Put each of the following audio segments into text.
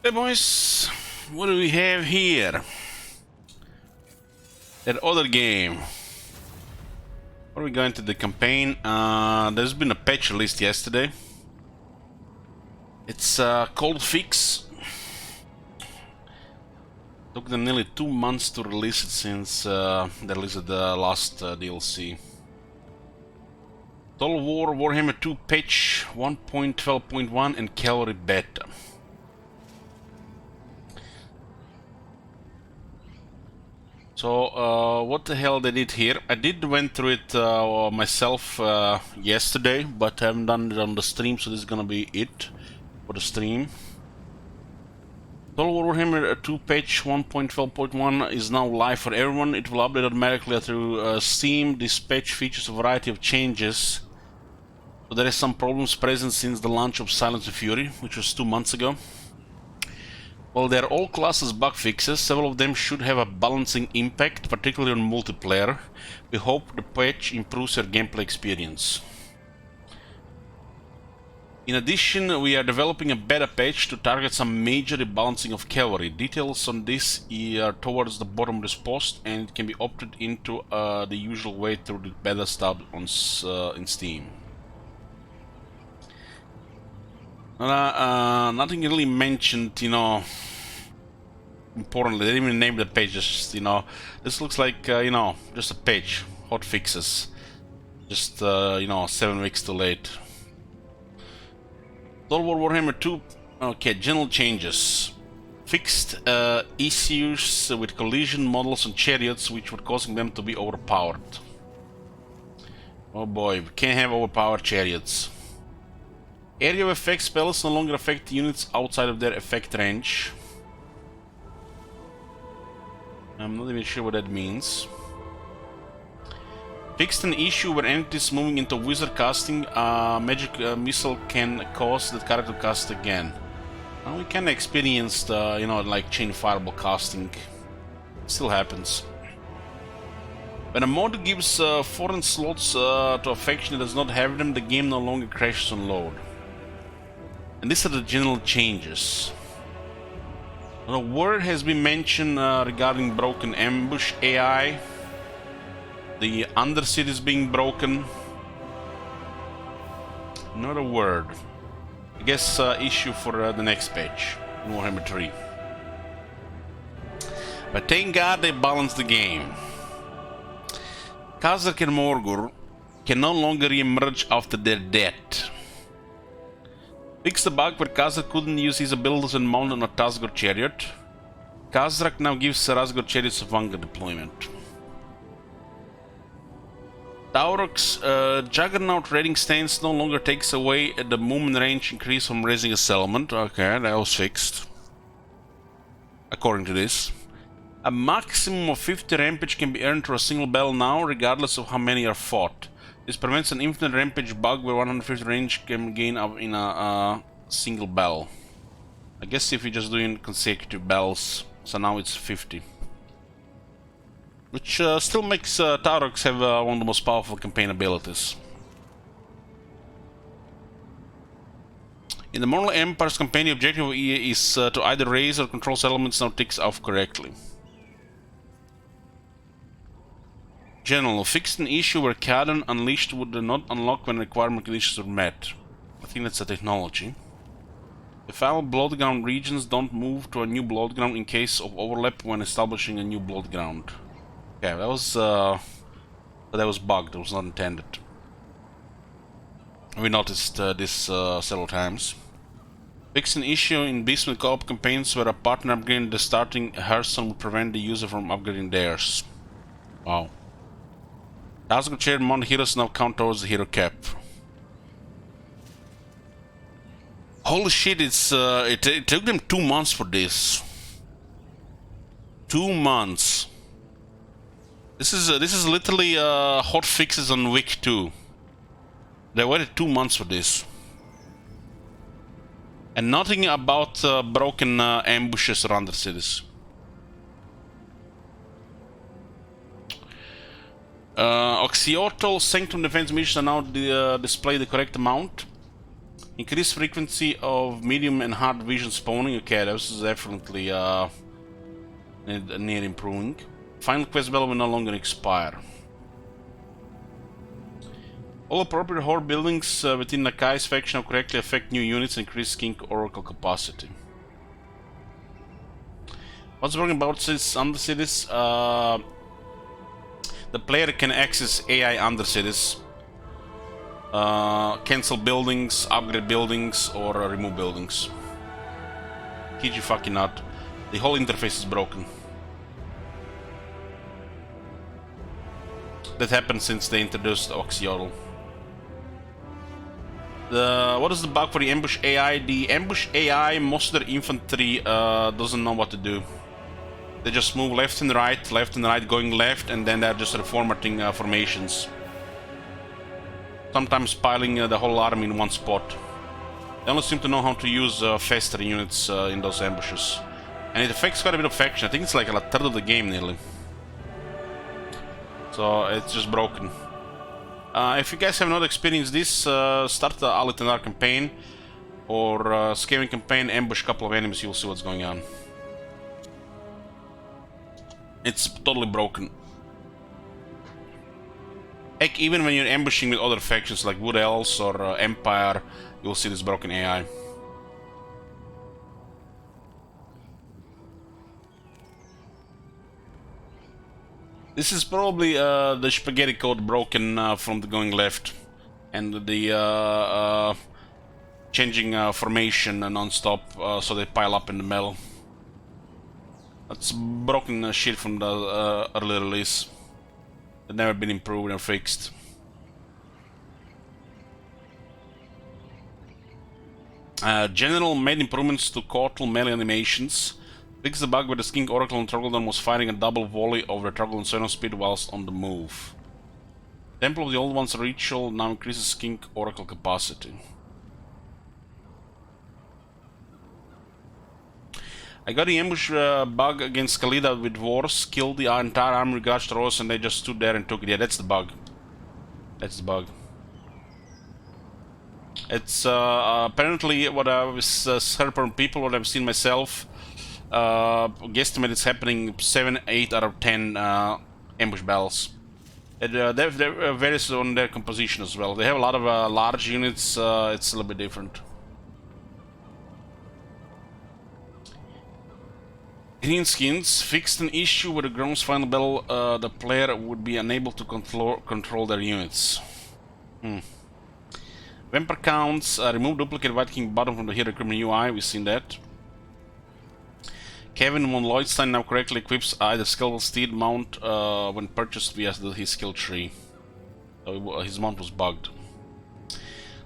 Hey boys, what do we have here? That other game. What are we going to the campaign? There's been a patch released yesterday. It's a cold fix. Took them nearly 2 months to release it since they released the last DLC. Total War Warhammer 2 patch 1.12.1 and Cavalry beta. So, what the hell they did here? I went through it myself yesterday, but I haven't done it on the stream, so this is gonna be it for the stream. Total War Warhammer 2 patch 1.12.1 is now live for everyone. It will update automatically through Steam. This patch features a variety of changes. So there is some problems present since the launch of Silence and Fury, which was 2 months ago. While they are all classes bug fixes, several of them should have a balancing impact, particularly on multiplayer. We hope the patch improves your gameplay experience. In addition, we are developing a beta patch to target some major rebalancing of Cavalry. Details on this are towards the bottom of this post, and it can be opted into the usual way through the beta stub on in Steam. Nothing really mentioned, importantly. They didn't even name the page, just, this looks like, just a page, hot fixes. Just, 7 weeks too late. Total War Warhammer 2, okay, general changes. Fixed issues with collision models and chariots, which were causing them to be overpowered. Oh boy, we can't have overpowered chariots. Area of effect spells no longer affect units outside of their effect range. I'm not even sure what that means. Fixed an issue where entities moving into wizard casting magic missile can cause that character to cast again. Now we can experience the, like chain fireball casting. It still happens. When a mod gives foreign slots to a faction that does not have them, the game no longer crashes on load. And these are the general changes. A word has been mentioned regarding broken ambush AI. The undercity is being broken. Not a word. I guess issue for the next patch in Warhammer 3. But thank God they balanced the game. Khazrak and Morgur can no longer re-emerge after their death. Fix the bug where Khazrak couldn't use his abilities when mounted on a Tazgor chariot. Khazrak now gives Razgor chariots a Vanguard deployment. Taurok's Juggernaut raiding stance no longer takes away the movement range increase from raising a settlement. Okay, that was fixed. According to this. A maximum of 50 rampage can be earned through a single battle now, regardless of how many are fought. This prevents an infinite rampage bug where 150 range can gain up in a single battle. I guess if you're just doing consecutive battles, so now it's 50. Which still makes Taurox have one of the most powerful campaign abilities. In the Moral Empire's campaign, the objective is to either raise or control settlements now ticks off correctly. General, fixed an issue where Caden Unleashed would not unlock when requirement conditions were met. I think that's a technology. The final blood ground regions don't move to a new blood ground in case of overlap when establishing a new blood ground. Okay, that was bugged. It was not intended. We noticed this several times. Fix an issue in Beastman co-op campaigns where a partner upgrading the starting Hearthstone would prevent the user from upgrading theirs. Wow. Tazgor Chair Mount Heroes now count towards the hero cap. Holy shit! It took them 2 months for this. 2 months. This is literally hot fixes on week 2. They waited 2 months for this. And nothing about broken ambushes around the cities. Oxyotl Sanctum Defense missions are now display the correct amount. Increased frequency of medium and hard vision spawning. Okay, this is definitely near improving. Final quest bell will no longer expire. All appropriate horde buildings within Nakai's faction will correctly affect new units and increase King Oracle capacity. What's broken about cities, undercities? The player can access AI undercities, cancel buildings, upgrade buildings, or remove buildings. KG fucking not. The whole interface is broken. That happened since they introduced Oxyodal. What is the bug for the ambush AI? The ambush AI, most of their infantry doesn't know what to do. They just move left and right, going left, and then they're just reformatting formations. Sometimes piling the whole army in one spot. They only seem to know how to use faster units in those ambushes. And it affects quite a bit of faction. I think it's like a third of the game nearly. So it's just broken. If you guys have not experienced this, start the Eataine campaign or Scaling campaign, ambush a couple of enemies, you'll see what's going on. It's totally broken. Heck, even when you're ambushing with other factions like Wood Elves or Empire, you'll see this broken AI. This is probably the spaghetti code broken from the going left, and the changing formation non-stop so they pile up in the middle. That's broken shit from the early release. They've never been improved or fixed. General made improvements to Cortal melee animations. Fix the bug where the King Oracle and Troglodyte was firing a double volley over the Troglodyte Sonar speed whilst on the move. Temple of the Old One's ritual now increases King Oracle capacity. I got the ambush bug against Khalida with Wars, killed the entire army with Garch Rose, and they just stood there and took it. Yeah, that's the bug. That's the bug. It's apparently what I was heard from people, what I've seen myself. Guesstimate it's happening 7, 8 out of 10 ambush battles. It varies on their composition as well. They have a lot of large units, it's a little bit different. Green skins fixed an issue with the Grown's final battle. The player would be unable to control their units. Vampire counts, remove duplicate White King button from the hero recruitment UI, we've seen that. Kevin von Lloydstein now correctly equips either skillful steed mount when purchased via his skill tree. His mount was bugged.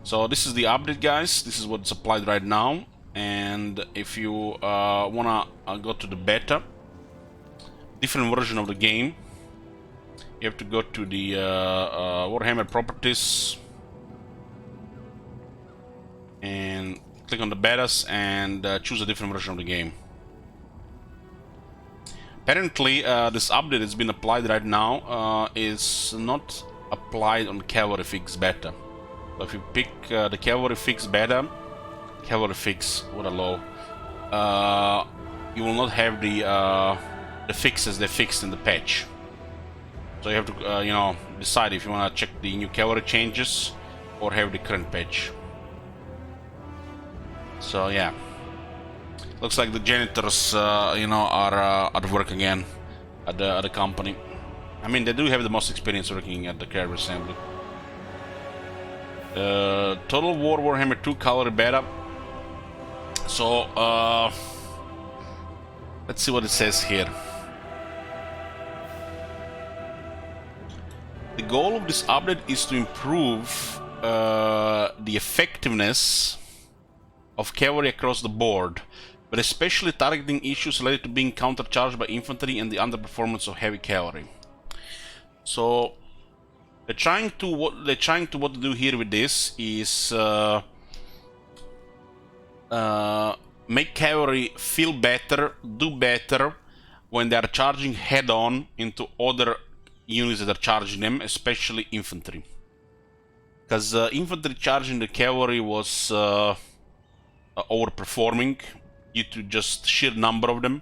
So this is the update, guys. This is what's applied right now. And if you wanna go to the beta, different version of the game, you have to go to the Warhammer properties and click on the betas and choose a different version of the game. Apparently, this update that's been applied right now is not applied on Cavalry Fix beta. So if you pick the Cavalry Fix beta, Cavalry Fix, what a low, you will not have the fixes they fixed in the patch. So you have to, you know, decide if you want to check the new Cavalry changes or have the current patch. So yeah, looks like the janitors, you know, are at work again at the company. I mean, they do have the most experience working at the Cavalry assembly. Total War Warhammer 2 Cavalry beta. So let's see what it says here. The goal of this update is to improve the effectiveness of cavalry across the board, but especially targeting issues related to being countercharged by infantry and the underperformance of heavy cavalry. So what they're trying to do here with this is make cavalry feel better, do better when they are charging head-on into other units that are charging them, especially infantry. because infantry charging the cavalry was overperforming due to just sheer number of them.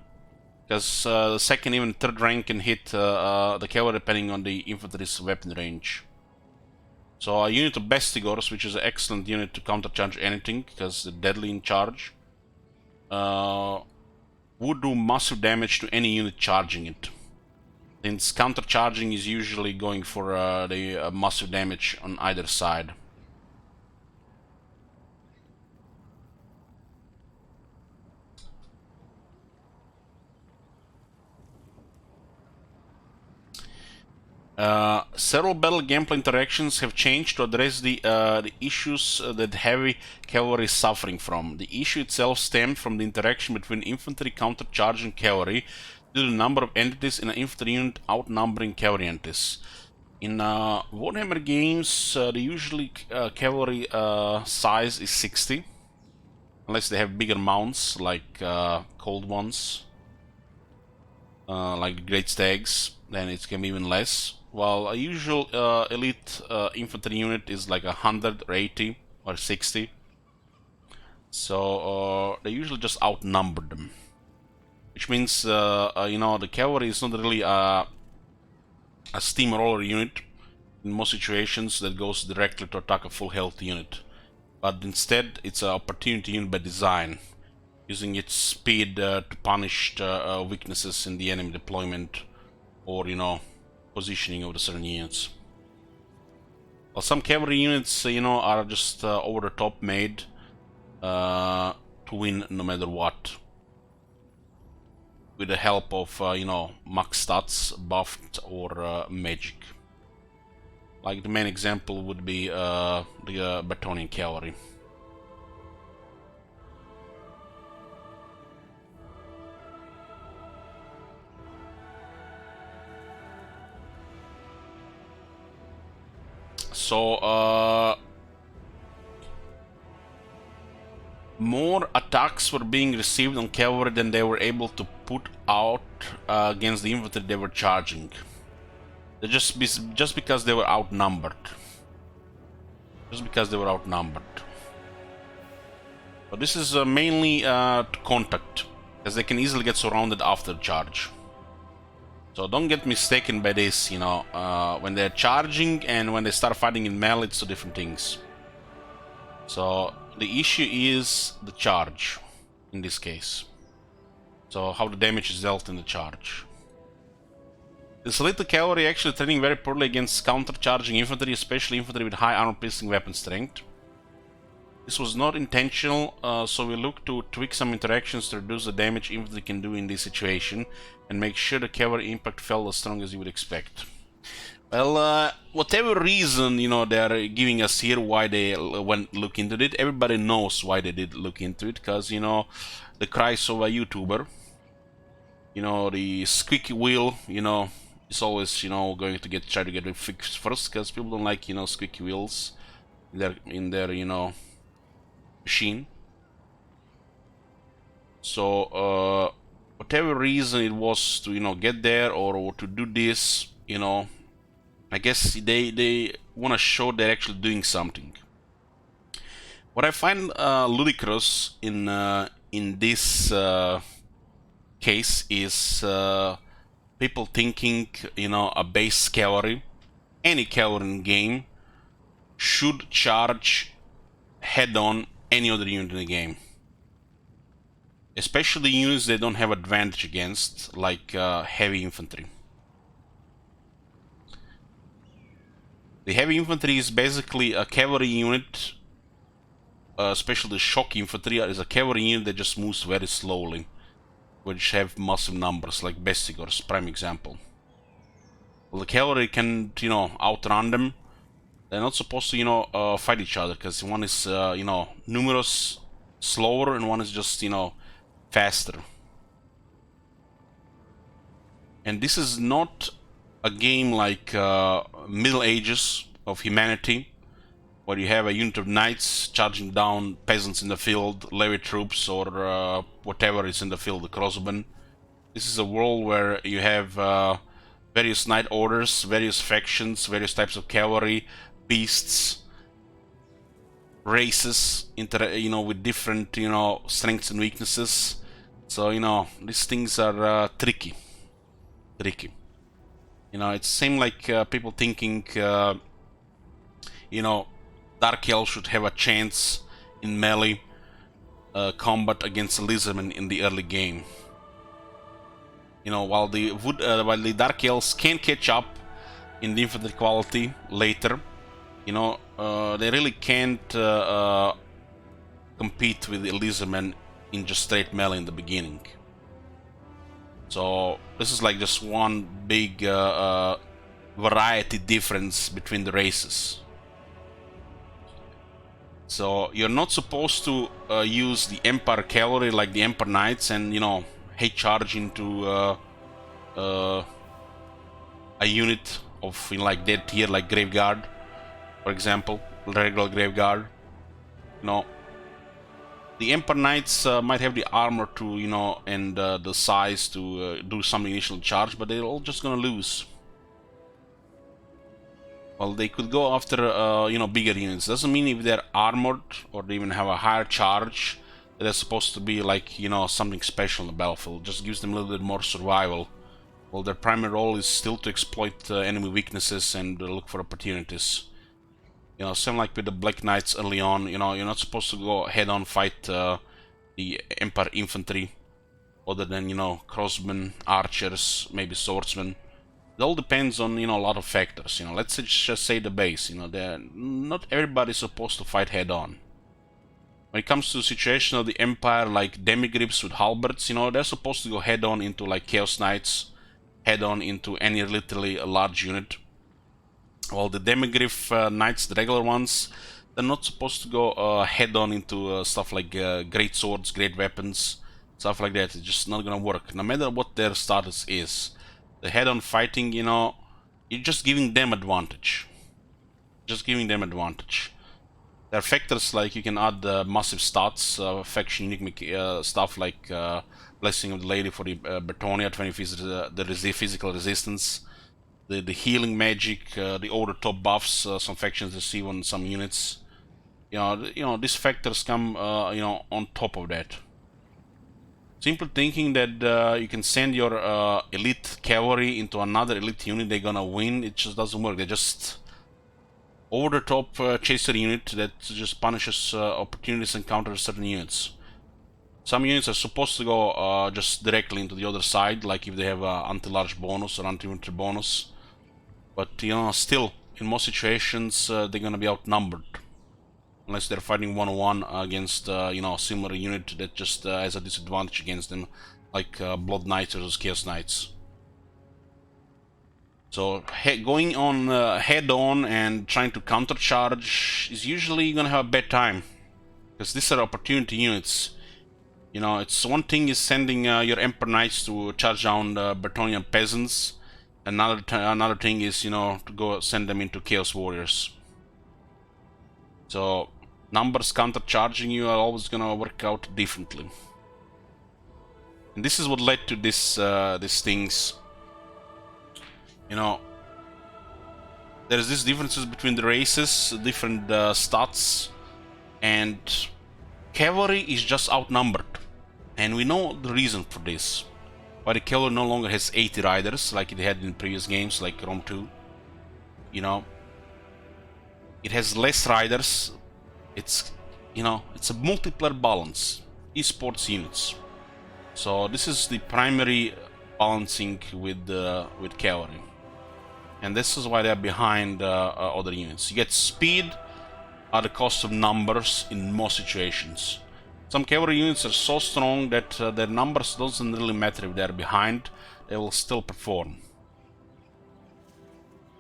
Because the second, even third rank can hit the cavalry depending on the infantry's weapon range. So a unit of Bestigors, which is an excellent unit to countercharge anything, because they're deadly in charge, would do massive damage to any unit charging it. Since countercharging is usually going for the massive damage on either side. Several battle gameplay interactions have changed to address the issues that heavy cavalry is suffering from. The issue itself stemmed from the interaction between infantry countercharging cavalry due to the number of entities in an infantry unit outnumbering cavalry entities. In Warhammer games, the usually cavalry size is 60, unless they have bigger mounts like cold ones, like Great Stags, then it can be even less. While a usual elite infantry unit is like 100 or 80 or 60. So they usually just outnumber them. Which means, you know, the cavalry is not really a steamroller unit in most situations that goes directly to attack a full health unit. But instead, it's an opportunity unit by design, using its speed to punish weaknesses in the enemy deployment or, you know, positioning of the certain units. Well, some cavalry units, you know, are just over the top made to win no matter what, with the help of, you know, max stats, buffed, or magic. Like the main example would be the Bretonnian cavalry. So, more attacks were being received on cavalry than they were able to put out against the infantry they were charging. Just because they were outnumbered. Just because they were outnumbered. But this is mainly to contact, as they can easily get surrounded after the charge. So don't get mistaken by this, you know, when they're charging and when they start fighting in melee, it's two different things. So the issue is the charge, in this case. So how the damage is dealt in the charge. This little cavalry actually training very poorly against counter-charging infantry, especially infantry with high armor-piercing weapon strength. This was not intentional, so we look to tweak some interactions to reduce the damage infantry can do in this situation and make sure the cavalry impact felt as strong as you would expect. Well, whatever reason, you know, they're giving us here why they went look into it, everybody knows why they did look into it, because, you know, the cries of a YouTuber, you know, the squeaky wheel, you know, is always, you know, going to try to get it fixed first, because people don't like, you know, squeaky wheels in their, you know, machine. So whatever reason it was to, you know, get there or to do this, you know, I guess they want to show they're actually doing something. What I find ludicrous in this case is people thinking, you know, a base cavalry, any cavalry in game, should charge head-on any other unit in the game. Especially units they don't have advantage against, like heavy infantry. The heavy infantry is basically a cavalry unit, especially the shock infantry is a cavalry unit that just moves very slowly, which have massive numbers, like Bestigors, prime example. Well, the cavalry can, you know, outrun them. They're not supposed to, you know, fight each other, because one is, you know, numerous, slower, and one is just, you know, faster. And this is not a game like Middle Ages of humanity, where you have a unit of knights charging down peasants in the field, levy troops, or whatever is in the field, the crossbowmen. This is a world where you have various knight orders, various factions, various types of cavalry, beasts, races, with different, strengths and weaknesses. So, these things are tricky. It seems like people thinking, Dark Elf should have a chance in melee combat against Lizardmen in the early game. While the Dark Elves can catch up in the infantry quality later, they really can't compete with the Lizardmen in just straight melee in the beginning. So this is like just one big variety difference between the races. So you're not supposed to use the Empire Cavalry like the Emperor Knights and, head charge into a unit of like dead tier, like Graveguard, for example, regular Graveguard. The Emperor Knights might have the armor to, and the size to do some initial charge, but they're all just gonna lose. Well, they could go after, bigger units. Doesn't mean if they're armored or they even have a higher charge, that they're supposed to be like, something special in the battlefield. Just gives them a little bit more survival. Well, their primary role is still to exploit enemy weaknesses and look for opportunities. Same like with the Black Knights early on, you're not supposed to go head-on fight the Empire Infantry, other than, crossmen, archers, maybe swordsmen. It all depends on, a lot of factors. Let's just say the base. Not everybody's supposed to fight head-on. When it comes to the situation of the Empire, like demigrips with halberds, they're supposed to go head-on into like Chaos Knights, head-on into any literally a large unit. While the demigryph knights, the regular ones, they're not supposed to go head-on into stuff like great swords, great weapons, stuff like that. It's just not gonna work, no matter what their status is. The head-on fighting, you're just giving them advantage. There are factors like you can add massive stats, faction unique stuff like Blessing of the Lady for the Bretonia, 20 the physical resistance. The healing magic, the over-the-top buffs some factions receive on some units. These factors come, on top of that. Simple thinking that you can send your elite cavalry into another elite unit, they're gonna win, it just doesn't work. They're just over-the-top chaser unit that just punishes opportunities and counters certain units. Some units are supposed to go just directly into the other side, like if they have anti-large bonus or anti-infantry bonus. But, still, in most situations, they're gonna be outnumbered. Unless they're fighting one-on-one against, a similar unit that just has a disadvantage against them, like Blood Knights versus Chaos Knights. So, going on head-on and trying to countercharge is usually gonna have a bad time. Because these are opportunity units. It's one thing is sending your Emperor Knights to charge down Bretonian peasants. Another thing is, to go send them into Chaos Warriors. So, numbers countercharging you are always gonna work out differently. And this is what led to these things. There's these differences between the races, different stats, and cavalry is just outnumbered. And we know the reason for this. Why the cavalry no longer has 80 riders like it had in previous games, like Rome 2. It has less riders. It's a multiplayer balance. Esports units. So this is the primary balancing with cavalry. And this is why they're behind other units. You get speed at the cost of numbers in most situations. Some cavalry units are so strong that their numbers doesn't really matter if they're behind, they will still perform.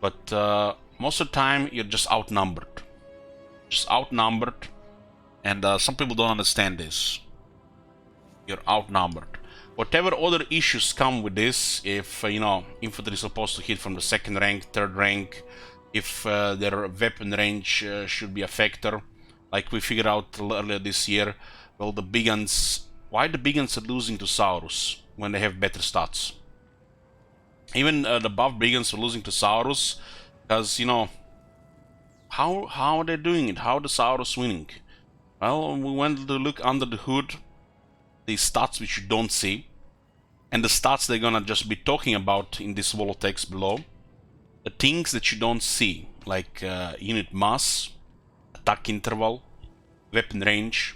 But most of the time you're just outnumbered. And some people don't understand this. You're outnumbered. Whatever other issues come with this, if infantry is supposed to hit from the second rank, third rank, if their weapon range should be a factor, like we figured out earlier this year. Well, the big guns, why the big guns are losing to Saurus when they have better stats? Even the buff big guns are losing to Saurus because, How are they doing it? How the Saurus winning? Well, we went to look under the hood, the stats which you don't see, and the stats they're gonna just be talking about in this wall of text below. The things that you don't see, like unit mass, attack interval, weapon range.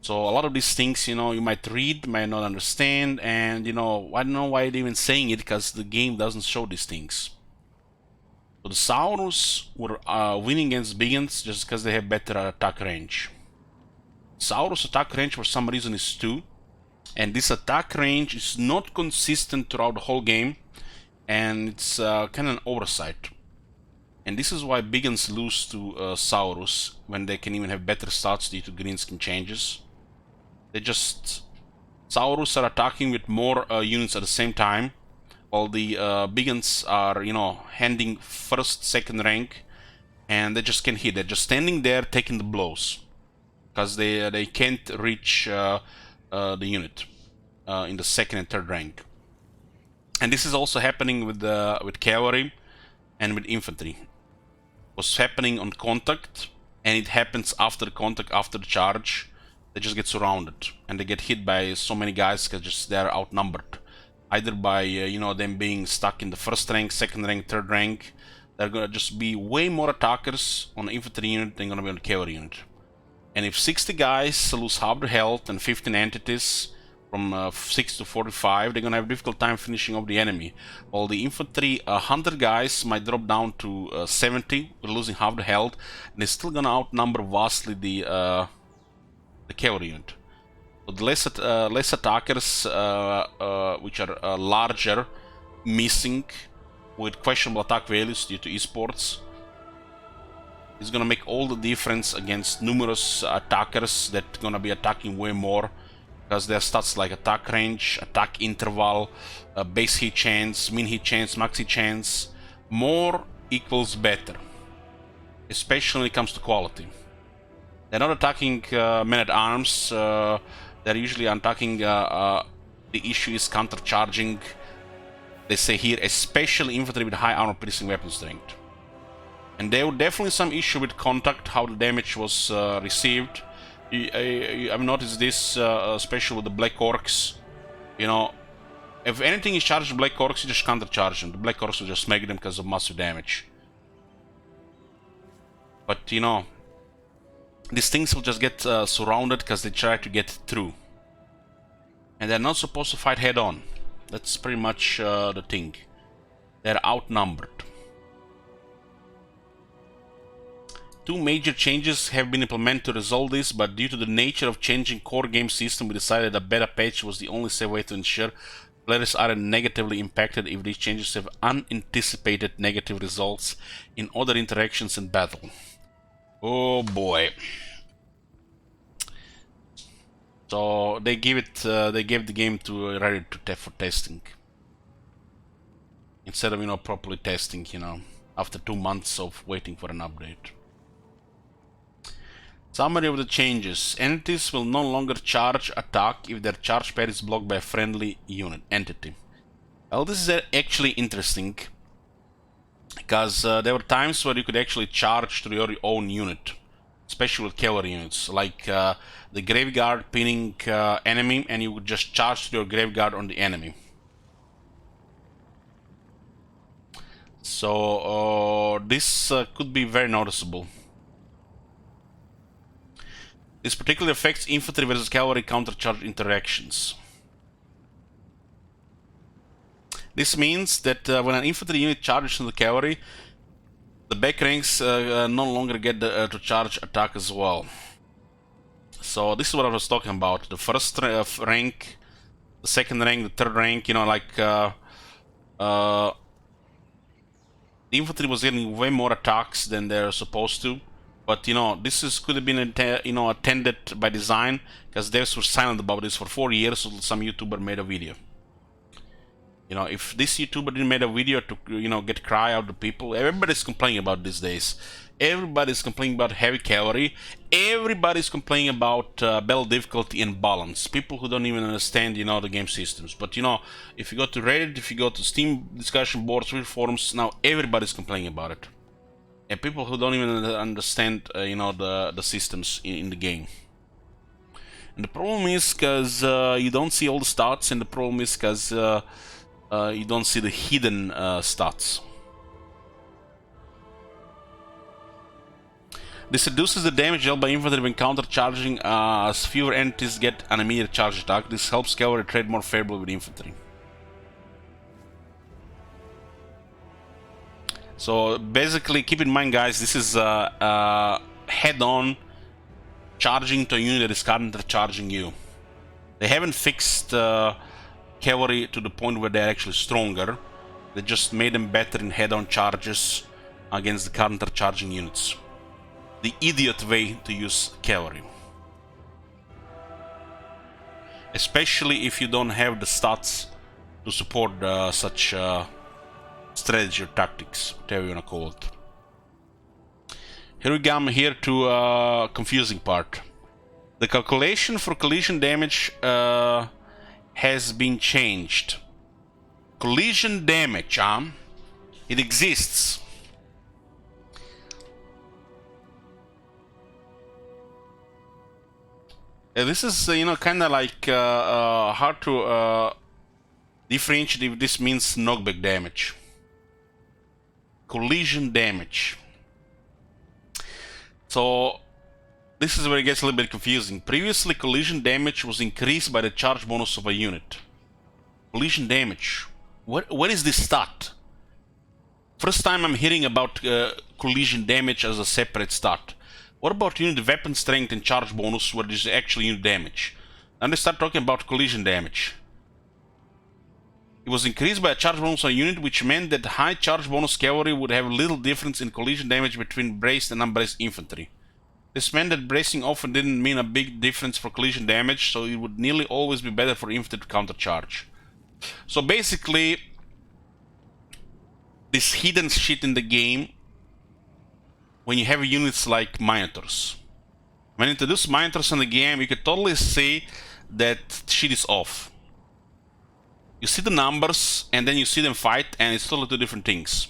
So a lot of these things, you know, you might read, might not understand, and you know, I don't know why they're even saying it, because the game doesn't show these things. So the Saurus were winning against Biggins just because they have better attack range. Saurus attack range for some reason is 2, and this attack range is not consistent throughout the whole game, and it's kind of an oversight. And this is why Biggins lose to Saurus when they can even have better stats due to greenskin changes. They just... Saurus are attacking with more units at the same time, while the Biggins are, you know, handing first, second rank, and they just can't hit. They're just standing there taking the blows, because they can't reach the unit in the second and third rank. And this is also happening with cavalry and with infantry. It was happening on contact, and it happens after the contact, after the charge. They just get surrounded, and they get hit by so many guys because they're outnumbered. Either by you know, them being stuck in the first rank, second rank, third rank. They're gonna just be way more attackers on the infantry unit than gonna be on the cavalry unit. And if 60 guys lose half their health and 15 entities from 6 to 45, they're gonna have a difficult time finishing off the enemy. While the infantry 100 guys might drop down to 70, losing half the health, and they're still gonna outnumber vastly the cavalry unit. So the less attackers, which are larger, missing, with questionable attack values due to esports, is gonna make all the difference against numerous attackers that gonna be attacking way more, because their stats like attack range, attack interval, base hit chance, min hit chance, max hit chance. More equals better, especially when it comes to quality. They're not attacking men-at-arms, they're usually attacking, the issue is counter-charging. They say here, especially infantry with high armor-piercing weapon strength. And there were definitely some issue with contact, how the damage was received. I've noticed this, especially with the Black Orcs. You know, if anything is charged to Black Orcs, you just counter-charge them. The Black Orcs will just smack them because of massive damage. But, you know, these things will just get surrounded because they try to get through. And they're not supposed to fight head-on. That's pretty much the thing. They're outnumbered. 2 major changes have been implemented to resolve this, but due to the nature of changing core game system, we decided a beta patch was the only safe way to ensure players aren't negatively impacted if these changes have unanticipated negative results in other interactions in battle. Oh boy. So they gave the game to ready for testing, instead of, you know, properly testing, you know, after 2 months of waiting for an update. Summary of the changes. Entities will no longer charge attack if their charge pair is blocked by a friendly entity. Well, this is actually interesting, because there were times where you could actually charge to your own unit, especially with cavalry units, like the Graveguard pinning enemy, and you would just charge to your Graveguard on the enemy. So this could be very noticeable. This particularly affects infantry versus cavalry countercharge interactions. This means that when an infantry unit charges into the cavalry, the back ranks no longer get to charge attack as well. So this is what I was talking about. The first rank, the second rank, the third rank, you know, like the infantry was getting way more attacks than they're supposed to. But, you know, this could have been, attended by design, because devs were silent about this for 4 years, so some YouTuber made a video. You know, if this YouTuber didn't make a video to, you know, get cry out to people, everybody's complaining about these days. Everybody's complaining about heavy cavalry. Everybody's complaining about battle difficulty and balance. People who don't even understand, you know, the game systems. But, you know, if you go to Reddit, if you go to Steam discussion boards, Twitter forums, now everybody's complaining about it. and people who don't even understand, you know, the systems in the game. And the problem is because you don't see all the stats, and the problem is because you don't see the hidden stats. This reduces the damage dealt by infantry when counter-charging, as fewer entities get an immediate charge attack. This helps cavalry trade more favorably with infantry. So basically, keep in mind, guys, this is head-on charging to a unit that is counter-charging you. They haven't fixed cavalry to the point where they're actually stronger. They just made them better in head-on charges against the counter-charging units. The idiot way to use cavalry. Especially if you don't have the stats to support such strategy or tactics, whatever you wanna call it. Here we come here to confusing part. The calculation for collision damage has been changed. Collision damage, it exists. This is, you know, kind of like hard to differentiate if this means knockback damage. Collision damage. So this is where it gets a little bit confusing. Previously, collision damage was increased by the charge bonus of a unit. Collision damage. What is this stat? First time I'm hearing about collision damage as a separate stat. What about unit weapon strength and charge bonus where there's actually unit damage? Then they start talking about collision damage. It was increased by a charge bonus on a unit, which meant that high charge bonus cavalry would have little difference in collision damage between braced and unbraced infantry. This meant that bracing often didn't mean a big difference for collision damage, so it would nearly always be better for infantry to countercharge. So basically, this hidden shit in the game, when you have units like Minotaurs. When you introduce Minotaurs in the game, you can totally see that shit is off. You see the numbers, and then you see them fight, and it's totally two different things.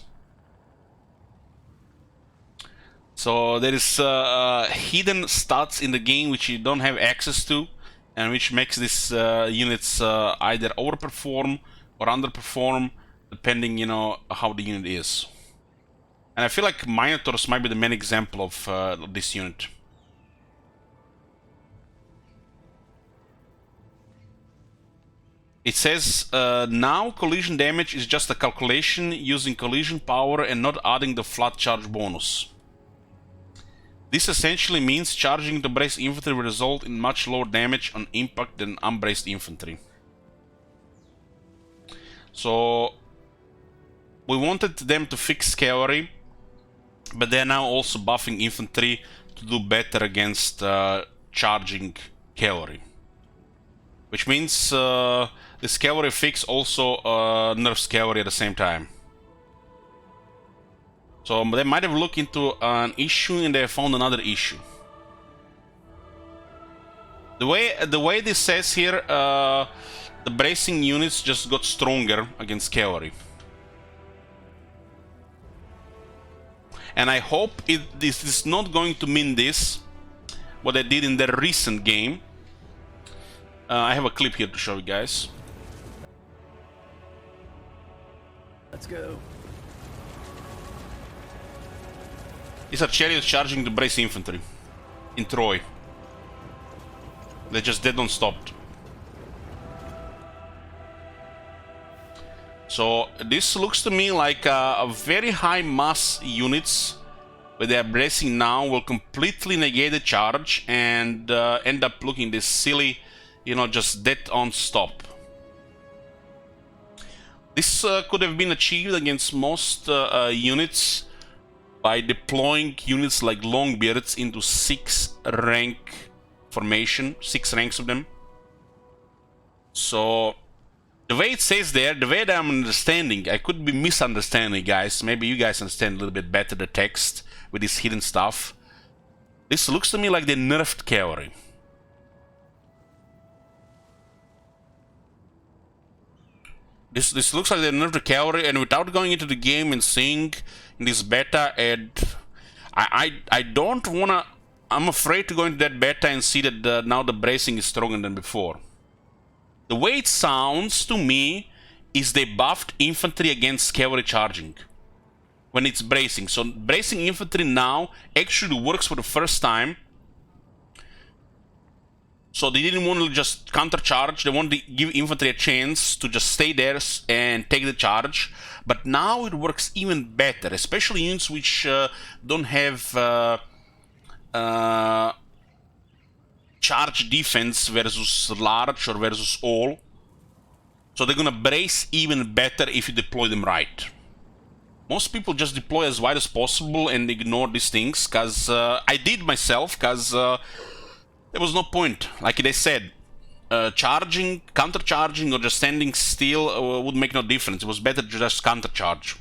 So there is hidden stats in the game which you don't have access to, and which makes these units either overperform or underperform, depending, you know, how the unit is. And I feel like Minotaurs might be the main example of this unit. It says, now collision damage is just a calculation using collision power and not adding the flat charge bonus. This essentially means charging the braced infantry will result in much lower damage on impact than unbraced infantry. So we wanted them to fix cavalry, but they're now also buffing infantry to do better against charging cavalry. Which means this cavalry fix also nerfs cavalry at the same time. So they might have looked into an issue and they found another issue. The way this says here, the bracing units just got stronger against cavalry. And I hope this is not going to mean this, what I did in the recent game. I have a clip here to show you guys. Let's go. These are chariots charging the braced infantry in Troy. They just dead on stopped. So this looks to me like a very high mass units where they are bracing now will completely negate the charge and end up looking this silly, you know, just dead on stop. This could have been achieved against most units by deploying units like Longbeards into 6 rank formation, 6 ranks of them. So the way it says there, the way that I'm understanding, I could be misunderstanding, guys. Maybe you guys understand a little bit better the text with this hidden stuff. This looks to me like they nerfed cavalry. This looks like they nerfed the cavalry, and without going into the game and seeing in this beta ad I don't wanna. I'm afraid to go into that beta and see that now the bracing is stronger than before. The way it sounds to me is they buffed infantry against cavalry charging when it's bracing. So bracing infantry now actually works for the first time. So they didn't want to just counter charge. They wanted to give infantry a chance to just stay there and take the charge. But now it works even better, especially units which don't have charge defense versus large or versus all. So they're gonna brace even better if you deploy them right. Most people just deploy as wide as possible and ignore these things, cause I did myself, cause there was no point. Like they said, charging, counter-charging, or just standing still would make no difference. It was better to just counter-charge.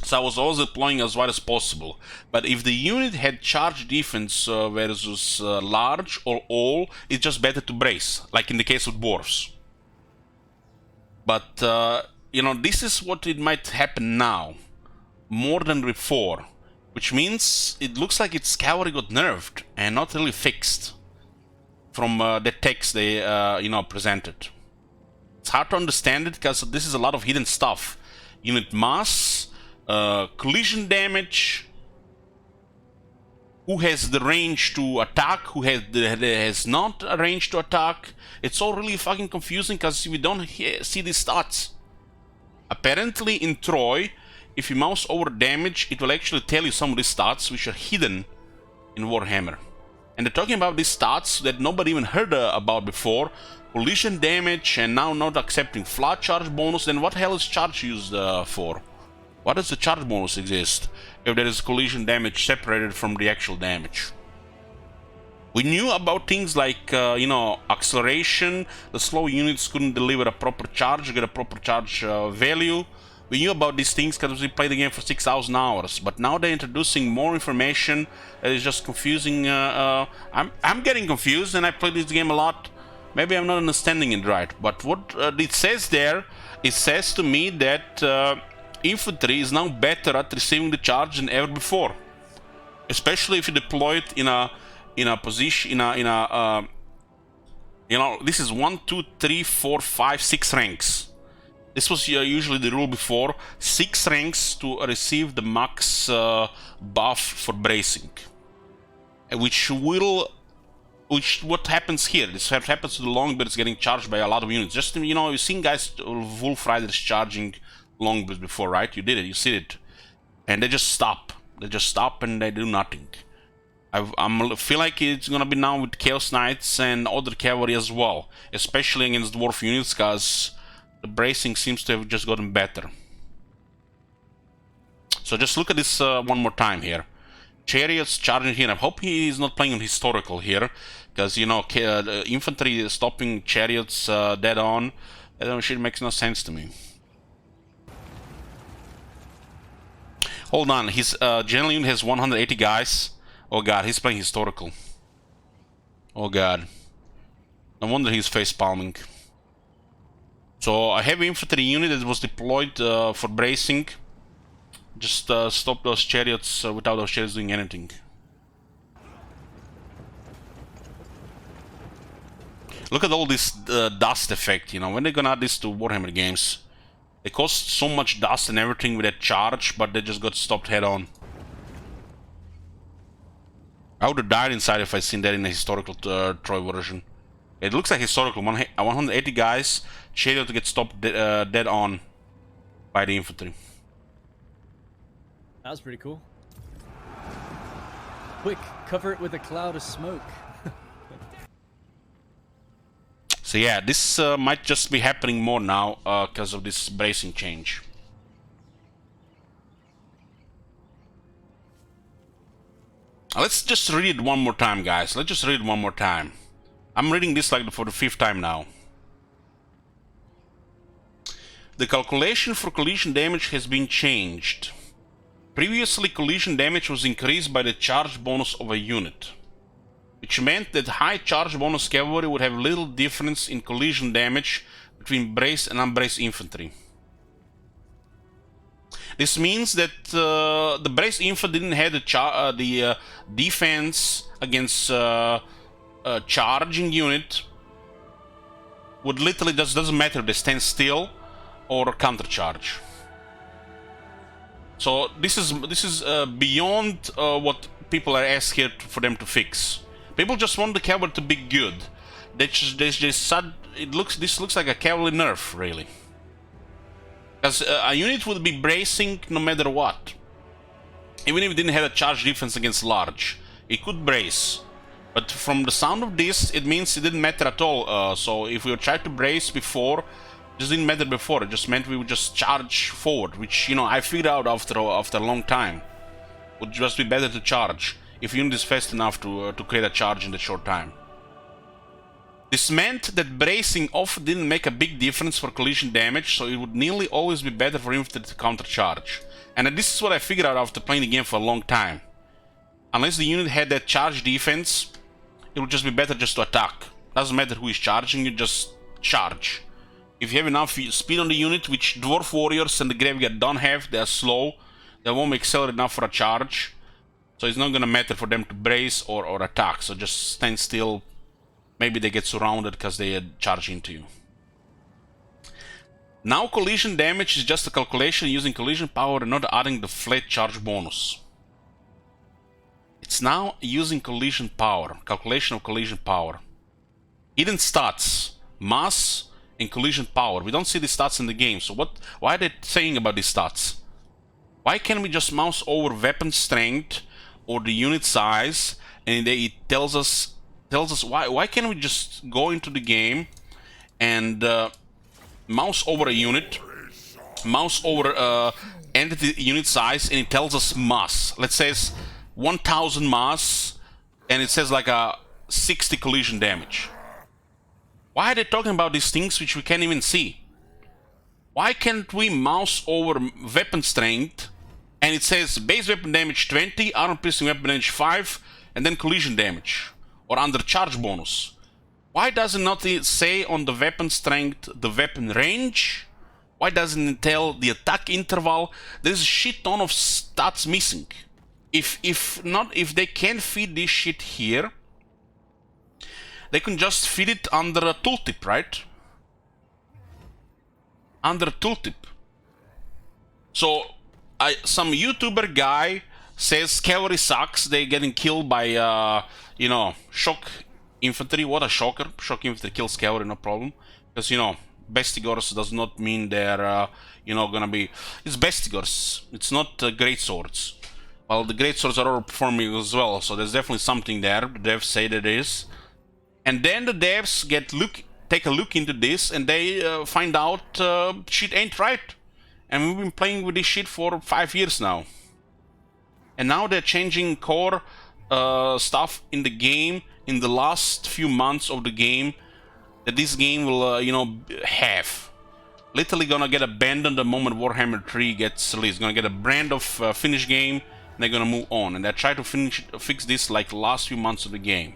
So I was always deploying as wide as possible. But if the unit had charge defense versus large or all, it's just better to brace, like in the case of dwarves. But, you know, this is what it might happen now, more than before. Which means it looks like its cavalry got nerfed and not really fixed from the text they, you know, presented. It's hard to understand it because this is a lot of hidden stuff. Unit mass, collision damage, who has the range to attack, who has not a range to attack. It's all really fucking confusing because we don't see these stats. Apparently in Troy, if you mouse over damage, it will actually tell you some of these stats which are hidden in Warhammer. And they're talking about these stats that nobody even heard about before. Collision damage, and now not accepting flat charge bonus. Then what the hell is charge used for? Why does the charge bonus exist if there is collision damage separated from the actual damage? We knew about things like, you know, acceleration. The slow units couldn't deliver a proper charge, get a proper charge value. We knew about these things because we played the game for 6,000 hours, but now they're introducing more information that is just confusing. I'm getting confused, and I played this game a lot. Maybe I'm not understanding it right, but what it says there, it says to me that infantry is now better at receiving the charge than ever before, especially if you deploy it in a position you know, this is 1, 2, 3, 4, 5, 6 ranks. This was usually the rule before, 6 ranks to receive the max buff for bracing, what happens here? This happens to the Longbeards getting charged by a lot of units. Just, you know, you've seen guys, Wolf Riders charging Longbeards before, right? You did it, you see it, and they just stop. They just stop and they do nothing. I feel like it's gonna be now with Chaos Knights and other cavalry as well, especially against dwarf units, because the bracing seems to have just gotten better. So just look at this one more time here. Chariots charging here. I hope he is not playing on historical here, because, you know, infantry stopping chariots dead on. That shit makes no sense to me. Hold on, his general unit has 180 guys. Oh god, he's playing historical. Oh god. No wonder he's face palming. So a heavy infantry unit that was deployed for bracing just stopped those chariots without those chariots doing anything. Look at all this dust effect, you know, when they're gonna add this to Warhammer games. They cost so much dust and everything with that charge, but they just got stopped head on. I would have died inside if I seen that in a historical Troy version. It looks like historical, 180 guys, chariot to get stopped dead on by the infantry. That was pretty cool. Quick, cover it with a cloud of smoke. So yeah, this might just be happening more now because of this bracing change. Let's just read it one more time, guys. Let's just read it one more time. I'm reading this like for the 5th time now. The calculation for collision damage has been changed. Previously, collision damage was increased by the charge bonus of a unit, which meant that high charge bonus cavalry would have little difference in collision damage between braced and unbraced infantry. This means that the braced infantry didn't have the defense against charging unit. Would literally just doesn't matter if they stand still or countercharge. So this is beyond what people are asked here for them to fix. People just want the cavalry to be good. This looks like a cavalry nerf, really. Because a unit would be bracing no matter what. Even if it didn't have a charge defense against large, it could brace. But from the sound of this, it means it didn't matter at all. So if we tried to brace before, it just didn't matter before. It just meant we would just charge forward, which, you know, I figured out after a long time. Would just be better to charge if unit is fast enough to create a charge in the short time. This meant that bracing often didn't make a big difference for collision damage, so it would nearly always be better for infantry to countercharge. And this is what I figured out after playing the game for a long time. Unless the unit had that charge defense, it would just be better just to attack. Doesn't matter who is charging, you just charge. If you have enough speed on the unit, which Dwarf Warriors and the Graveguard don't have, they are slow, they won't accelerate enough for a charge. So it's not gonna matter for them to brace or attack, so just stand still. Maybe they get surrounded because they charge into you. Now collision damage is just a calculation using collision power and not adding the flat charge bonus. It's now using collision power, calculation of collision power. Hidden stats, mass and collision power. We don't see the stats in the game, so why are they saying about these stats? Why can't we just mouse over weapon strength or the unit size and it tells us why can't we just go into the game and mouse over a unit, mouse over entity unit size, and it tells us mass. Let's say it's 1000 mass and it says like a 60 collision damage. Why are they talking about these things which we can't even see? Why can't we mouse over weapon strength and it says base weapon damage 20, armor piercing weapon damage 5, and then collision damage? Or under charge bonus. Why doesn't not it say on the weapon strength the weapon range? Why doesn't it tell the attack interval? There's a shit ton of stats missing. If they can't feed this shit here, they can just feed it under a tooltip, right? Under a tooltip. So some YouTuber guy says cavalry sucks, they're getting killed by you know, shock infantry. What a shocker. Shock infantry kills cavalry, no problem. Because, you know, Bestigors does not mean they're, you know, gonna be... It's Bestigors. It's not great swords. Well, the great swords are overperforming as well, so there's definitely something there. The devs say that it is. And then the devs take a look into this, and they find out shit ain't right. And we've been playing with this shit for 5 years now. And now they're changing core stuff in the game in the last few months of the game that this game will, you know, have. Literally gonna get abandoned the moment Warhammer 3 gets released. Gonna get a brand of finished game, and they're gonna move on. And they try to fix this like the last few months of the game.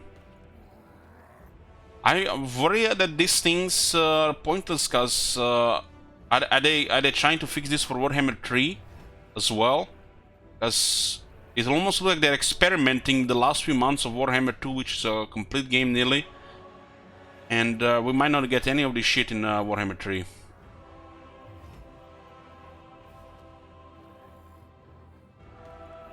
I worry that these things are pointless, because are they trying to fix this for Warhammer 3 as well? Because it almost looks like they're experimenting the last few months of Warhammer 2, which is a complete game nearly. And we might not get any of this shit in Warhammer 3.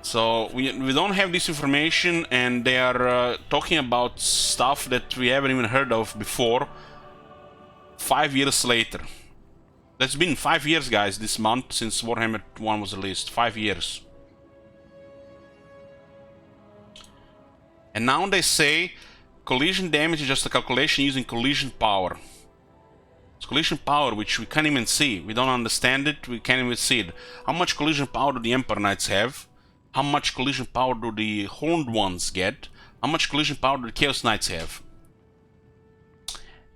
So we don't have this information, and they are talking about stuff that we haven't even heard of before 5 years later. That's been 5 years, guys, this month since Warhammer 1 was released. 5 years. And now they say collision damage is just a calculation using collision power. It's collision power, which we can't even see. We don't understand it, we can't even see it. How much collision power do the Emperor Knights have? How much collision power do the Horned Ones get? How much collision power do the Chaos Knights have?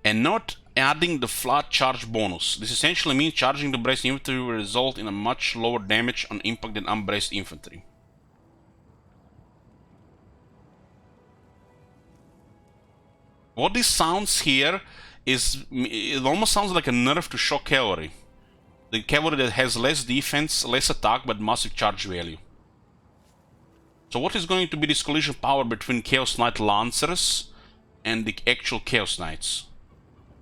And not adding the flat charge bonus. This essentially means charging the braced infantry will result in a much lower damage on impact than unbraced infantry. What this sounds here is, it almost sounds like a nerf to shock cavalry. The cavalry that has less defense, less attack, but massive charge value. So what is going to be this collision power between Chaos Knight Lancers and the actual Chaos Knights?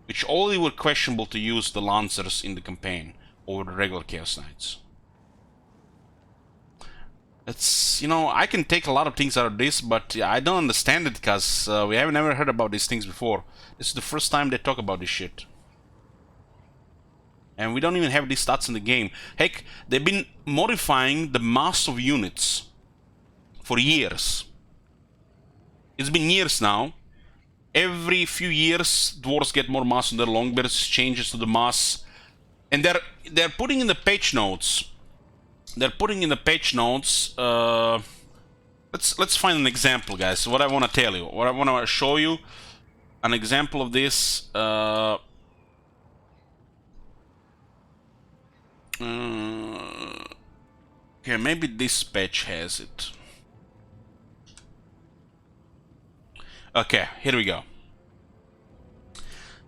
Which only were questionable to use the Lancers in the campaign over the regular Chaos Knights. It's, you know, I can take a lot of things out of this, but I don't understand it because we have never heard about these things before. This is the first time they talk about this shit. And we don't even have these stats in the game. Heck, they've been modifying the mass of units for years. It's been years now. Every few years, dwarves get more mass on their longbeards, changes to the mass. And they're putting in the patch notes. They're putting in the patch notes. Let's find an example, guys. What I want to tell you, what I want to show you, an example of this. Okay, maybe this patch has it. Okay, here we go.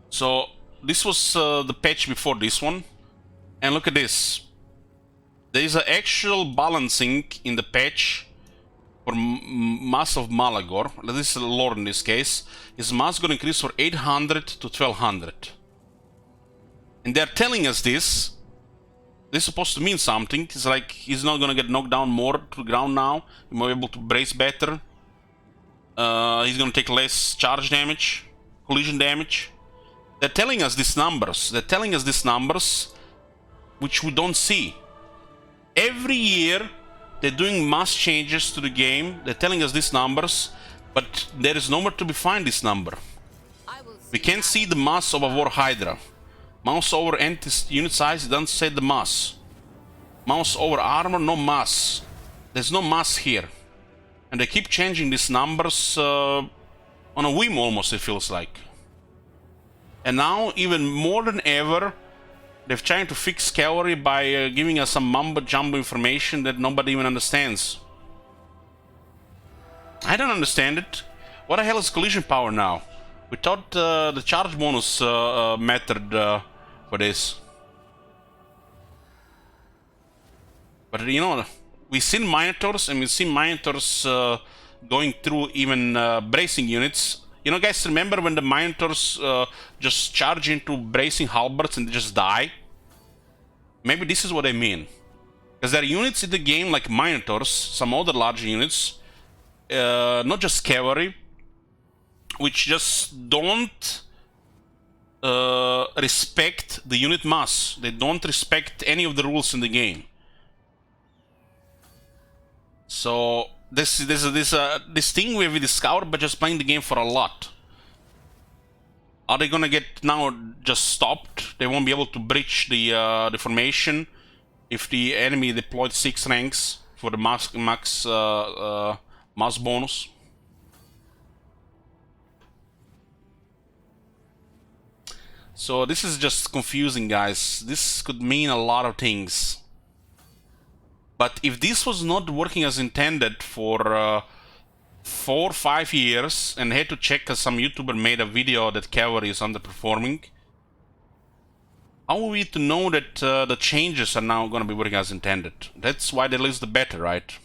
So this was the patch before this one, and look at this. There is an actual balancing in the patch for mass of Malagor. This is a lord in this case. His mass going to increase from 800 to 1200, and they're telling us this. This is supposed to mean something. It's like he's not going to get knocked down more to the ground now. He might be able to brace better. He's going to take less charge damage, collision damage. They're telling us these numbers. They're telling us these numbers, which we don't see. Every year, they're doing mass changes to the game. They're telling us these numbers, but there is nowhere to be found this number. We can't see the mass of a War Hydra. Mouse over anti-unit size, it doesn't say the mass. Mouse over armor, no mass. There's no mass here. And they keep changing these numbers on a whim almost, it feels like. And now, even more than ever, they're trying to fix Cavalry by giving us some mumbo-jumbo information that nobody even understands. I don't understand it. What the hell is collision power now? We thought the charge bonus mattered for this. But you know, we've seen Minotaurs, and we've seen Minotaurs going through even bracing units. You know, guys, remember when the Minotaurs just charge into bracing halberds and they just die? Maybe this is what I mean. Because there are units in the game like Minotaurs, some other large units, not just Cavalry, which just don't respect the unit mass. They don't respect any of the rules in the game. So this thing we discovered by just playing the game for a lot. Are they gonna get now just stopped? They won't be able to breach the formation if the enemy deployed 6 ranks for the max mass bonus. So this is just confusing, guys. This could mean a lot of things. But if this was not working as intended for 4 or 5 years, and I had to check because some YouTuber made a video that Cavalry is underperforming, how are we to know that the changes are now going to be working as intended? That's why they list the beta, right?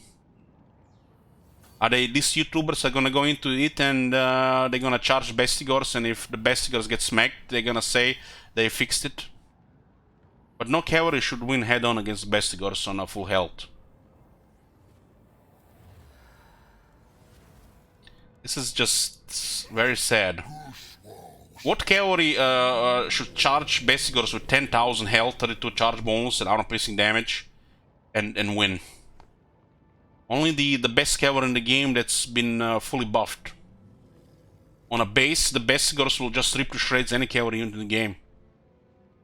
Are these YouTubers are going to go into it and they're going to charge Bestigors, and if the Bestigors get smacked, they're going to say they fixed it? But no Cavalry should win head-on against Bestigors on a full health. This is just very sad. What Cavalry should charge Bestigors with 10,000 health, 32 charge bonus and armor-piercing damage, and win? Only the best Cavalry in the game that's been fully buffed. On a base, the Bestigors will just rip to shreds any Cavalry unit in the game.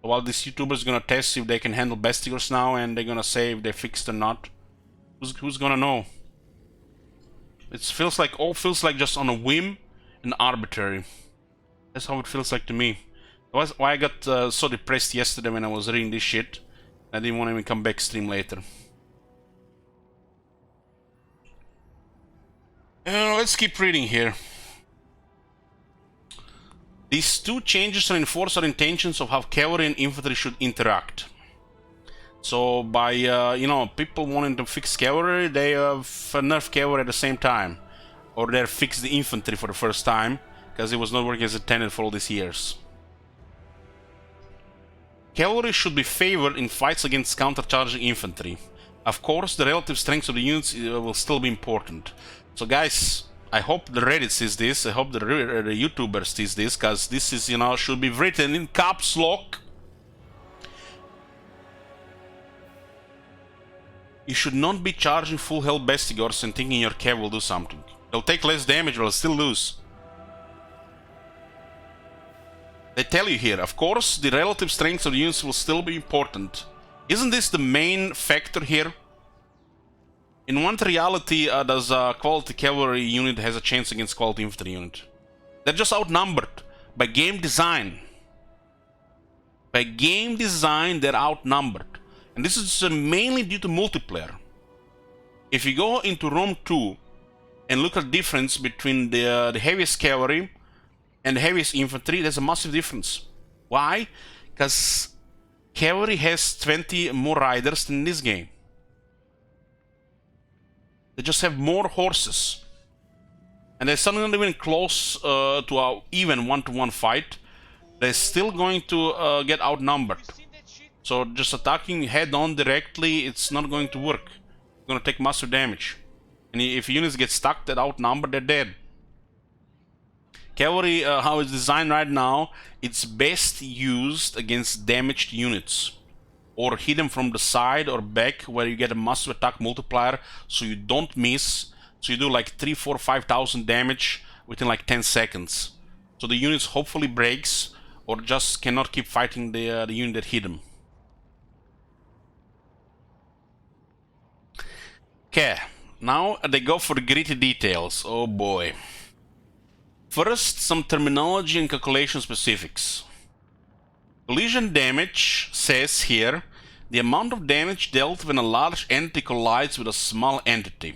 So while this YouTuber is gonna test if they can handle Bestigors now, and they're gonna say if they fixed or not, who's gonna know? It feels like feels like just on a whim and arbitrary. That's how it feels like to me. That's why I got so depressed yesterday when I was reading this shit. I didn't want to even come back stream later. Let's keep reading here. These 2 changes reinforce our intentions of how Cavalry and infantry should interact. So by you know, people wanting to fix cavalry, they nerf cavalry at the same time, or they fix the infantry for the first time because it was not working as intended for all these years. Cavalry should be favored in fights against countercharging infantry. Of course, the relative strengths of the units will still be important. So guys, I hope the Reddit sees this, I hope the YouTuber sees this, because this is, you know, should be written in caps lock. You should not be charging full health Bestigors and thinking your cav will do something. They'll take less damage, but they'll still lose. They tell you here, of course, the relative strengths of the units will still be important. Isn't this the main factor here? In what reality does a quality cavalry unit has a chance against quality infantry unit? They're just outnumbered by game design. By game design, they're outnumbered. And this is mainly due to multiplayer. If you go into Rome 2 and look at the difference between the heaviest cavalry and the heaviest infantry, there's a massive difference. Why? Because cavalry has 20 more riders than in this game. They just have more horses. And they're still not even close to an even one-to-one fight. They're still going to get outnumbered. So just attacking head-on directly, it's not going to work. It's going to take massive damage. And if units get stuck, they're outnumbered, they're dead. Cavalry, how it's designed right now, it's best used against damaged units. Or hit them from the side or back where you get a massive attack multiplier so you don't miss. So you do like 3, 4, 5,000 damage within like 10 seconds. So the units hopefully breaks or just cannot keep fighting the unit that hit them. Okay, now they go for the gritty details. Oh boy. First, some terminology and calculation specifics. Collision damage says here the amount of damage dealt when a large entity collides with a small entity.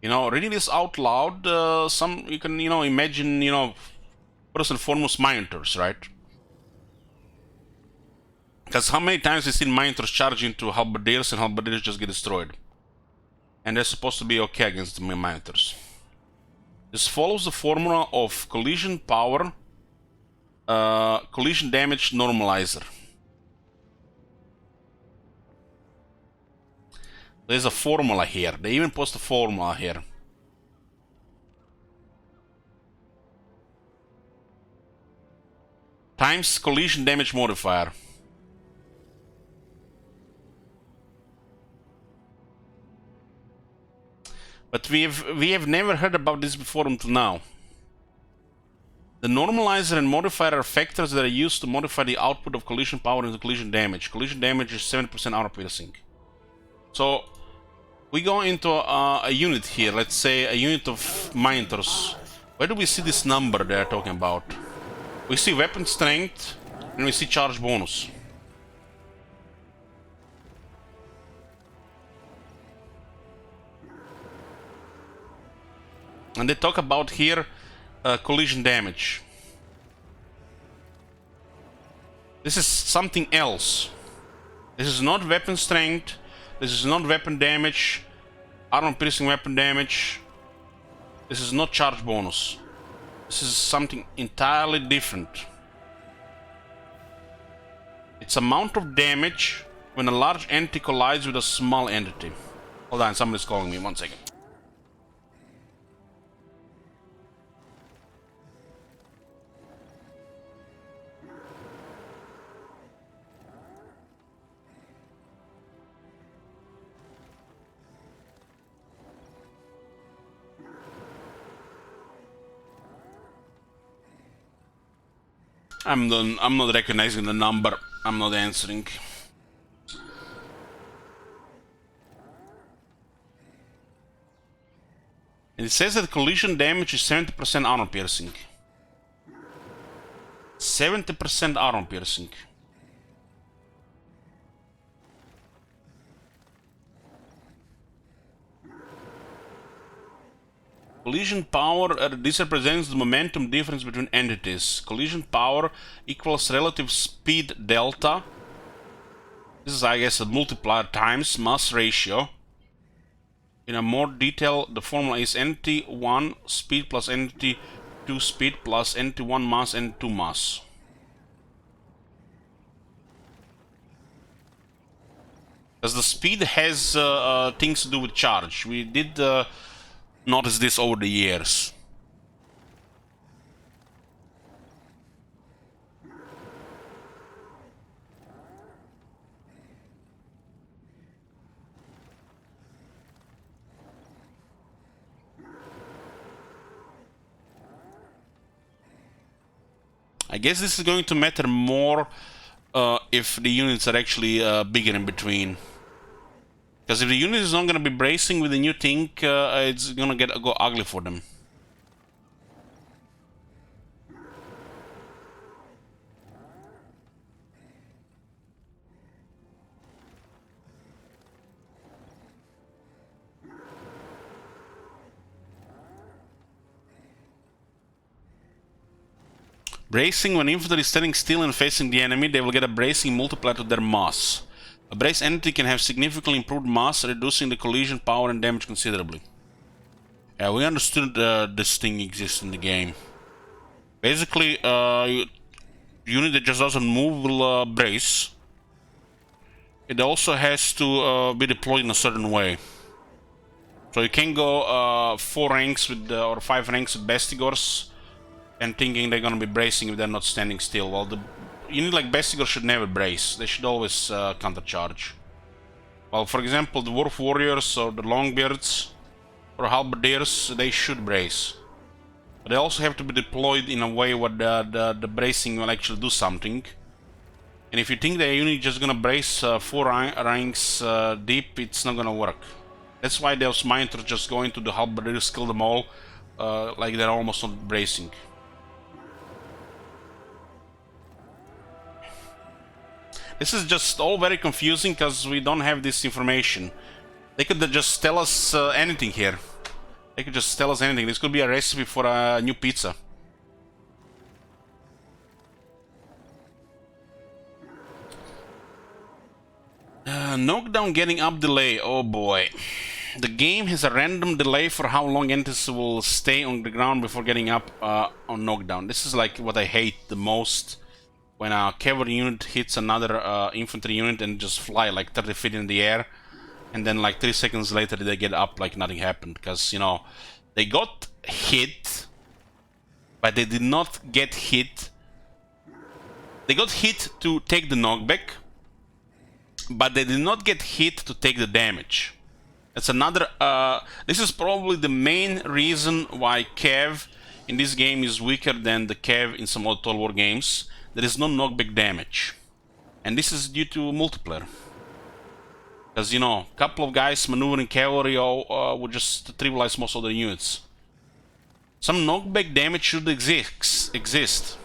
You know, reading this out loud, you can, you know, imagine, you know, first and foremost Minotors, right? Because how many times we've seen Minotors charge into halberdiers and halberdiers just get destroyed? And they're supposed to be okay against the Minotors. This follows the formula of collision power, collision damage normalizer. There's a formula here. They even post a formula here. Times collision damage modifier. But we have never heard about this before until now. The normalizer and modifier are factors that are used to modify the output of collision power into collision damage. Collision damage is 70% armor piercing. So we go into a unit here, let's say a unit of Minotors. Where do we see this number they're talking about? We see weapon strength and we see charge bonus. And they talk about here collision damage. This is something else. This is not weapon strength. This is not weapon damage. Armor piercing weapon damage. This is not charge bonus. This is something entirely different. It's amount of damage when a large entity collides with a small entity. Hold on, somebody's calling me. 1 second. I'm not recognizing the number. I'm not answering. And it says that collision damage is 70% armor piercing. 70% armor piercing. Collision power, this represents the momentum difference between entities. Collision power equals relative speed delta This is, I guess, a multiplier times mass ratio. In a more detail, the formula is nt1 speed plus nt2 speed plus nt1 mass nt2 mass. Because the speed has things to do with charge. We did notice this over the years. I guess this is going to matter more if the units are actually bigger in between. Because if the unit is not going to be bracing with the new thing, it's going to go ugly for them. Bracing, when infantry is standing still and facing the enemy, they will get a bracing multiplier to their mass. A braced entity can have significantly improved mass, reducing the collision power and damage considerably. Yeah, we understood this thing exists in the game. Basically, unit that just doesn't move will brace. It also has to be deployed in a certain way. So you can go 4 ranks with or 5 ranks with Bestigors and thinking they're gonna be bracing if they're not standing still. Well, the unit like Bestigor should never brace. They should always countercharge. Well, for example, the Dwarf Warriors or the Longbeards or Halberdiers, they should brace. But they also have to be deployed in a way where the bracing will actually do something. And if you think the unit is just gonna brace 4 ranks deep, it's not gonna work. That's why those Miners just go into the Halberdiers, kill them all, like they're almost not bracing. This is just all very confusing because we don't have this information. They could just tell us anything here. They could just tell us anything. This could be a recipe for a new pizza. Knockdown getting up delay. Oh boy. The game has a random delay for how long entities will stay on the ground before getting up on knockdown. This is like what I hate the most. When a cavalry unit hits another infantry unit and just fly like 30 feet in the air, and then like 3 seconds later they get up like nothing happened, because, you know, they got hit, but they did not get hit. They got hit to take the knockback, but they did not get hit to take the damage. That's another, this is probably the main reason why Cav in this game is weaker than the Cav in some other Total War games. There is no knockback damage. And this is due to multiplayer. Because, you know, a couple of guys maneuvering cavalry would just trivialize most of the units. Some knockback damage should exist.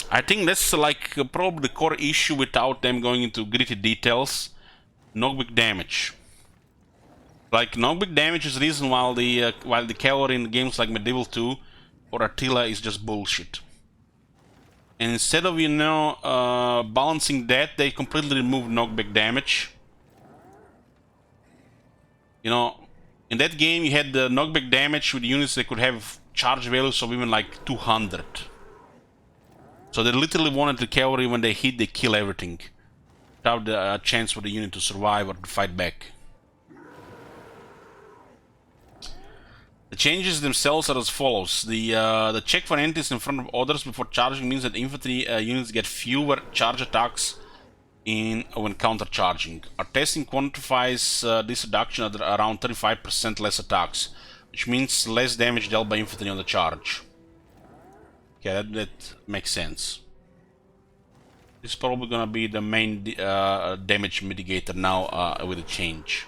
I think that's like probably the core issue without them going into gritty details. Knockback damage. Like, knockback damage is the reason why the cavalry in games like Medieval 2 or Attila is just bullshit. And instead of, you know, balancing that, they completely removed knockback damage. You know, in that game you had the knockback damage with units that could have charge values of even like 200. So they literally wanted the cavalry, when they hit, they kill everything, without a chance for the unit to survive or to fight back. The changes themselves are as follows. The check for entities in front of others before charging means that infantry units get fewer charge attacks when counter-charging. Our testing quantifies this reduction at around 35% less attacks, which means less damage dealt by infantry on the charge. Okay, that makes sense. This is probably gonna be the main damage mitigator now with the change.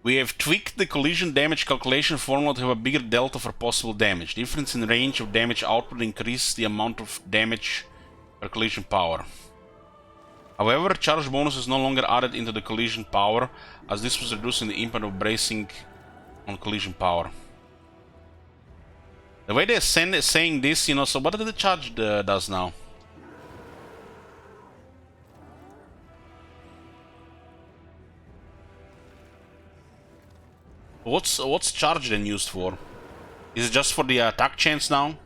We have tweaked the collision damage calculation formula to have a bigger delta for possible damage. Difference in range of damage output increases the amount of damage per collision power. However, charge bonus is no longer added into the collision power, as this was reducing the impact of bracing on collision power. The way they're saying this, you know, so what did the charge does now? What's charge then used for? Is it just for the attack chance now?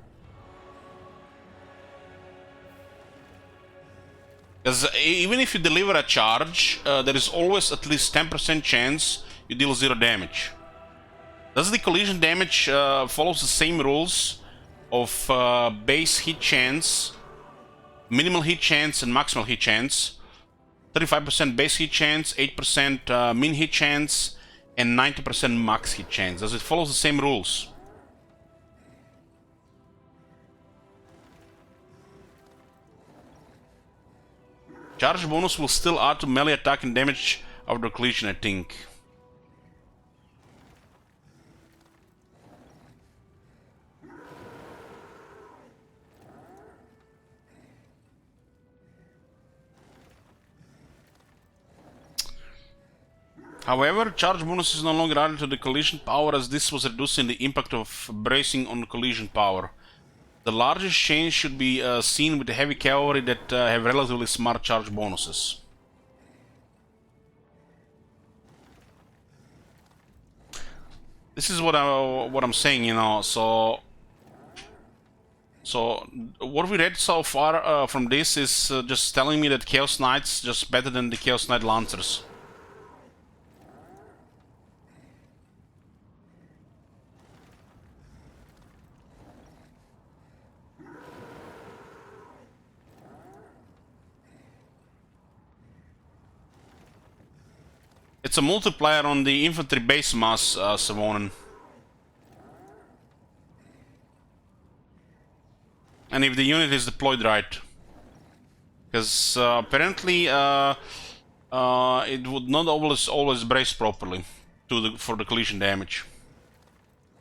Because even if you deliver a charge, there is always at least 10% chance you deal 0 damage. Does the collision damage follows the same rules of base hit chance, minimal hit chance, and maximal hit chance? 35% base hit chance, 8% min hit chance, and 90% max hit chance. Does it follow the same rules? Charge bonus will still add to melee attack and damage after collision, I think. However, charge bonus is no longer added to the collision power, as this was reducing the impact of bracing on the collision power. The largest change should be seen with the heavy cavalry that have relatively smart charge bonuses. This is what I'm saying, you know. So what we read so far from this is just telling me that Chaos Knights just better than the Chaos Knight Lancers. It's a multiplier on the infantry base mass, Savonen. And if the unit is deployed right. Because apparently it would not always brace properly for the collision damage.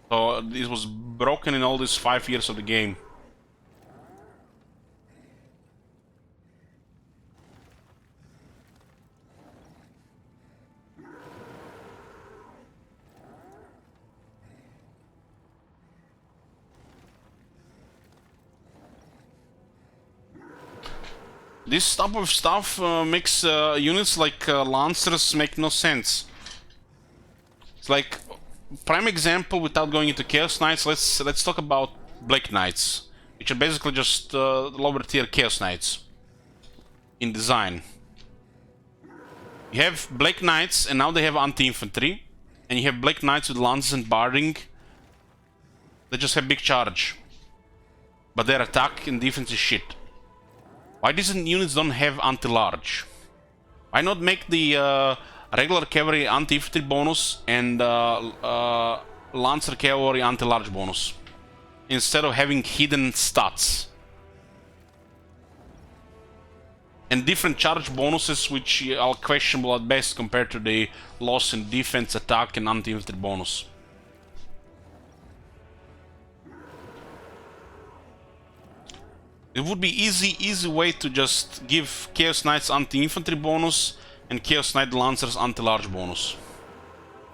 So this was broken in all these 5 years of the game. This type of stuff makes units like Lancers make no sense. It's like, prime example, without going into Chaos Knights, let's talk about Black Knights, which are basically just lower tier Chaos Knights in design. You have Black Knights, and now they have anti-infantry, and you have Black Knights with lances and barding. They just have big charge, but their attack and defense is shit. Why these units don't have anti-large? Why not make the regular cavalry anti-infantry bonus and lancer cavalry anti-large bonus, instead of having hidden stats? And different charge bonuses, which are questionable at best compared to the loss in defense, attack, and anti-infantry bonus. It would be easy way to just give Chaos Knights anti-infantry bonus and Chaos Knight Lancers anti-large bonus,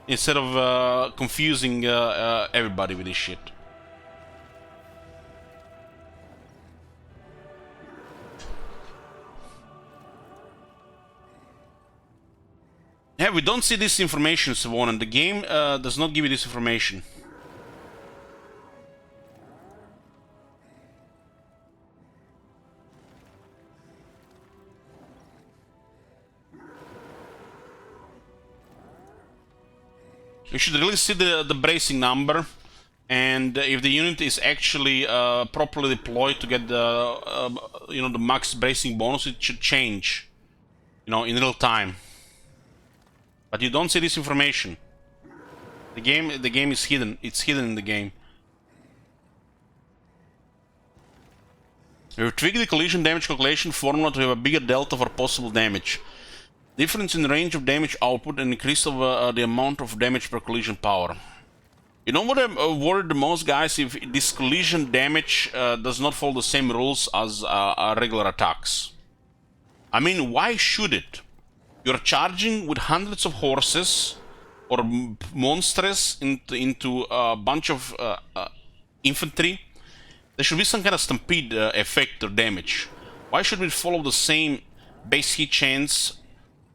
instead of confusing everybody with this shit. Yeah, we don't see this information, Savonen. The game does not give you this information. You should really see the bracing number, and if the unit is actually properly deployed to get the you know, the max bracing bonus, it should change, you know, in real time. But you don't see this information. The game is hidden. It's hidden in the game. You tweak the collision damage calculation formula to have a bigger delta for possible damage. Difference in range of damage output and increase of the amount of damage per collision power. You know what I'm worried the most, guys? If this collision damage does not follow the same rules as regular attacks. I mean, why should it? You're charging with hundreds of horses, or monsters into a bunch of infantry, there should be some kind of stampede effect or damage. Why should we follow the same base hit chance,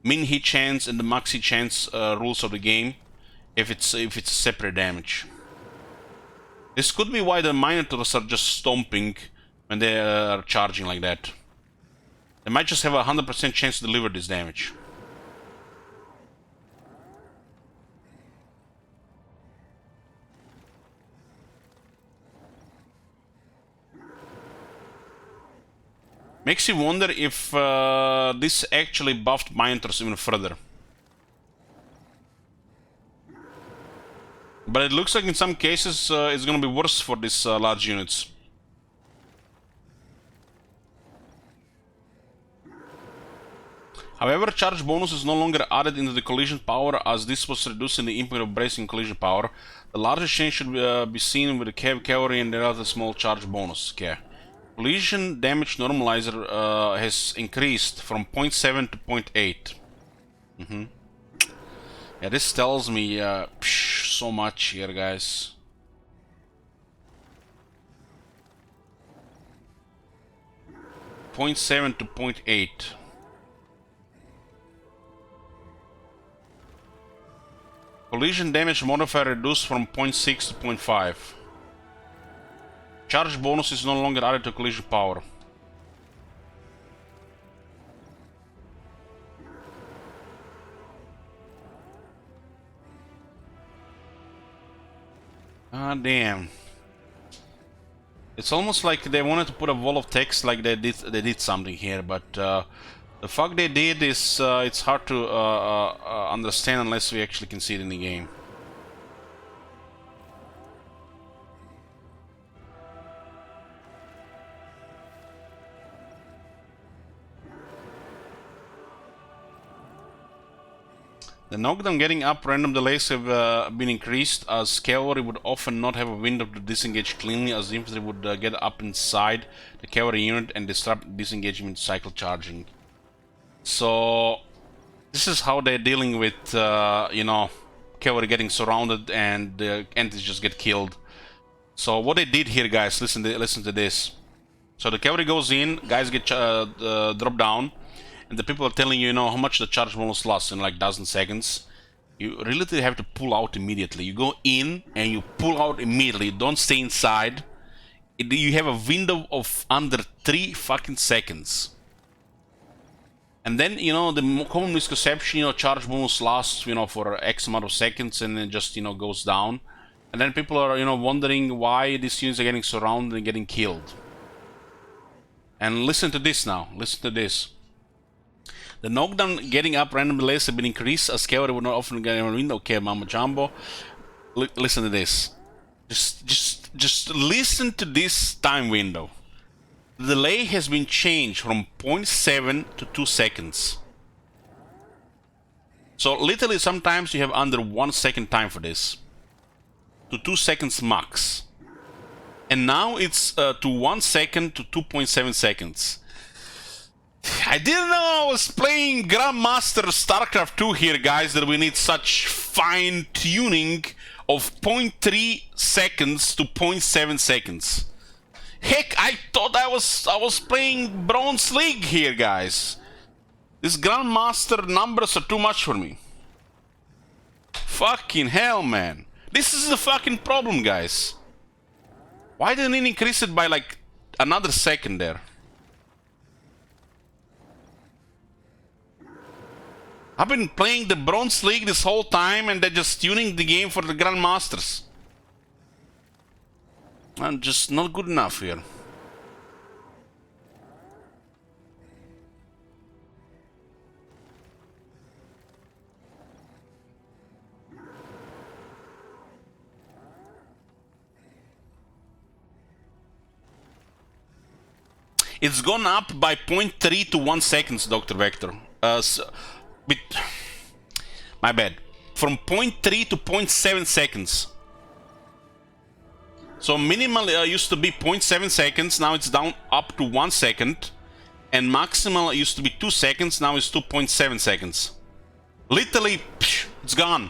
min hit chance, and the max hit chance rules of the game if it's separate damage? This could be why the Minotaurs are just stomping when they are charging like that. They might just have a 100% chance to deliver this damage. Makes you wonder if this actually buffed Minotaurs even further. But it looks like in some cases it's gonna be worse for these large units. However, charge bonus is no longer added into the collision power, as this was reducing the impact of bracing collision power. The largest change should be seen with the Cavalry and the rather small charge bonus. Okay. Collision damage normalizer has increased from 0.7 to 0.8. Yeah, this tells me so much here, guys. .7 to 0.8. Collision damage modifier reduced from 0.6 to 0.5. Charge bonus is no longer added to collision power. Ah, damn. It's almost like they wanted to put a wall of text, like they did something here, but the fuck they did is it's hard to understand unless we actually can see it in the game. The knockdown getting up random delays have been increased, as Cavalry would often not have a window to disengage cleanly, as the infantry would get up inside the Cavalry unit and disrupt disengagement cycle charging. So this is how they're dealing with, you know, Cavalry getting surrounded and the entities just get killed. So what they did here, guys, listen to this. So the Cavalry goes in, guys get dropped down. And the people are telling you, you know, how much the charge bonus lasts in like dozen seconds. You really have to pull out immediately. You go in and you pull out immediately. Don't stay inside. You have a window of under 3 fucking seconds. And then, you know, the common misconception, you know, charge bonus lasts, you know, for X amount of seconds and then just, you know, goes down. And then people are, you know, wondering why these units are getting surrounded and getting killed. And listen to this now. Listen to this. The knockdown getting up random delays have been increased, as Cavalry would not often get in a window. Okay, Mama Jumbo. Listen to this. Just listen to this time window. The delay has been changed from 0.7 to 2 seconds. So literally sometimes you have under 1 second time for this. To 2 seconds max. And now it's to 1 second to 2.7 seconds. I didn't know I was playing Grandmaster StarCraft 2 here, guys, that we need such fine tuning of 0.3 seconds to 0.7 seconds. Heck, I thought I was playing Bronze League here, guys. These Grandmaster numbers are too much for me. Fucking hell, man. This is the fucking problem, guys. Why didn't it increase it by like another second there? I've been playing the Bronze League this whole time and they're just tuning the game for the Grandmasters. I'm just not good enough here. It's gone up by 0.3 to 1 seconds, Dr. Vector. My bad. From 0.3 to 0.7 seconds. So minimal used to be 0.7 seconds, now it's down up to 1 second. And maximal used to be 2 seconds, now it's 2.7 seconds. Literally, it's gone.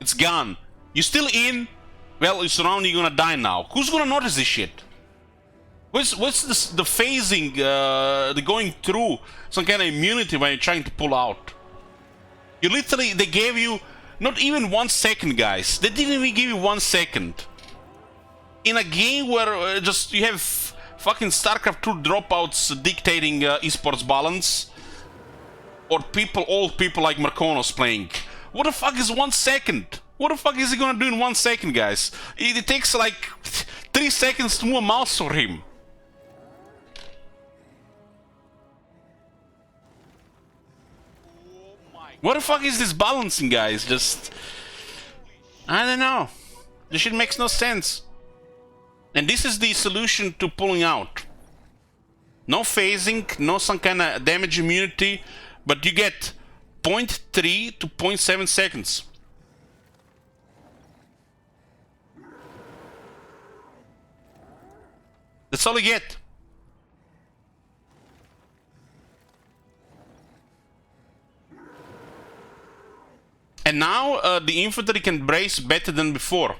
It's gone. You still in? Well, you're surrounded, you're gonna die now. Who's gonna notice this shit? What's this, the phasing, the going through some kind of immunity when you're trying to pull out? You literally, they gave you not even 1 second, guys. They didn't even give you 1 second. In a game where just you have fucking StarCraft 2 dropouts dictating esports balance, or old people like Marconos playing. What the fuck is 1 second? What the fuck is he gonna do in 1 second, guys? It takes like 3 seconds to move a mouse for him. What the fuck is this balancing, guys? Just... I don't know. This shit makes no sense. And this is the solution to pulling out. No phasing, no some kind of damage immunity, but you get 0.3 to 0.7 seconds. That's all you get. And now the infantry can brace better than before.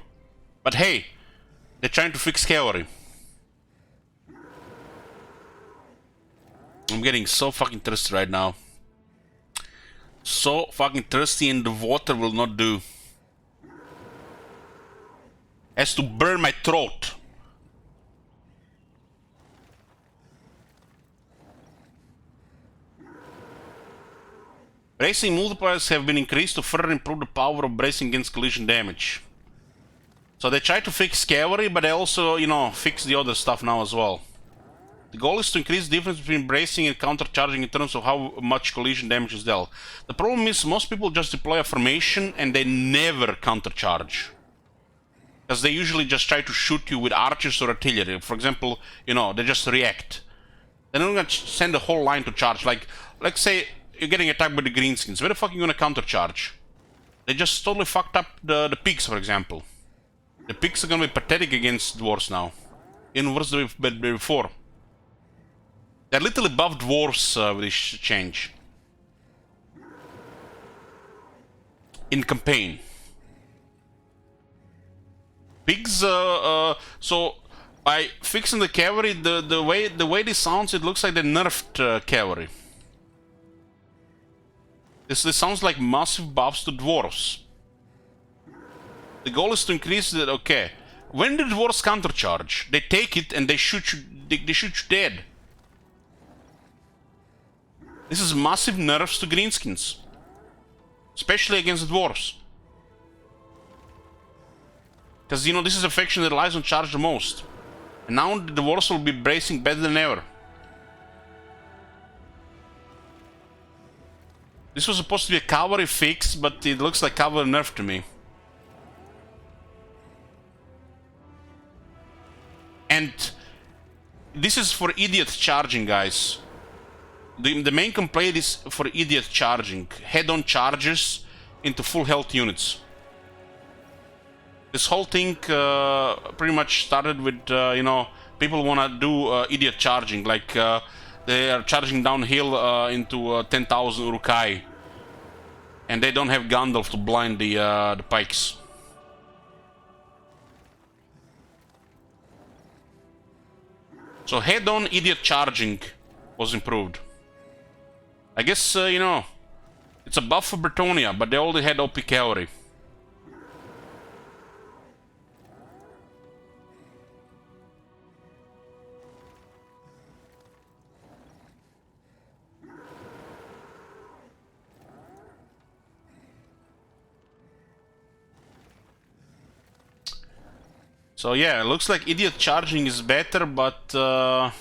But hey, they're trying to fix Cavalry. I'm getting so fucking thirsty right now. So fucking thirsty, and the water will not do. Has to burn my throat. Bracing multipliers have been increased to further improve the power of bracing against collision damage. So they try to fix Cavalry, but they also, you know, fix the other stuff now as well. The goal is to increase the difference between bracing and countercharging in terms of how much collision damage is dealt. The problem is most people just deploy a formation and they never countercharge. Because they usually just try to shoot you with archers or artillery. For example, you know, they just react. They're not gonna send the whole line to charge. Like, let's say you're getting attacked by the greenskins. Where the fuck are you gonna countercharge? They just totally fucked up the pigs, for example. The pigs are gonna be pathetic against dwarves now. Even worse than before. They're a little above dwarves with this change. In campaign. Pigs, so by fixing the cavalry, the way this sounds, it looks like they nerfed cavalry. This sounds like massive buffs to dwarves. The goal is to increase the... Okay. When the dwarves countercharge, they take it and they shoot you, they shoot you dead. This is massive nerfs to greenskins. Especially against the dwarves. Because, you know, this is a faction that relies on charge the most. And now the dwarves will be bracing better than ever. This was supposed to be a cavalry fix, but it looks like cavalry nerf to me. And this is for idiot charging, guys. The main complaint is for idiot charging. Head-on charges into full health units. This whole thing pretty much started with, you know, people wanna do idiot charging, like they are charging downhill into 10,000 Urukai, and they don't have Gandalf to blind the pikes. So head-on idiot charging was improved. I guess, you know, it's a buff for Bretonia, but they already had OP Cavalry. So yeah, it looks like idiot charging is better, but you know,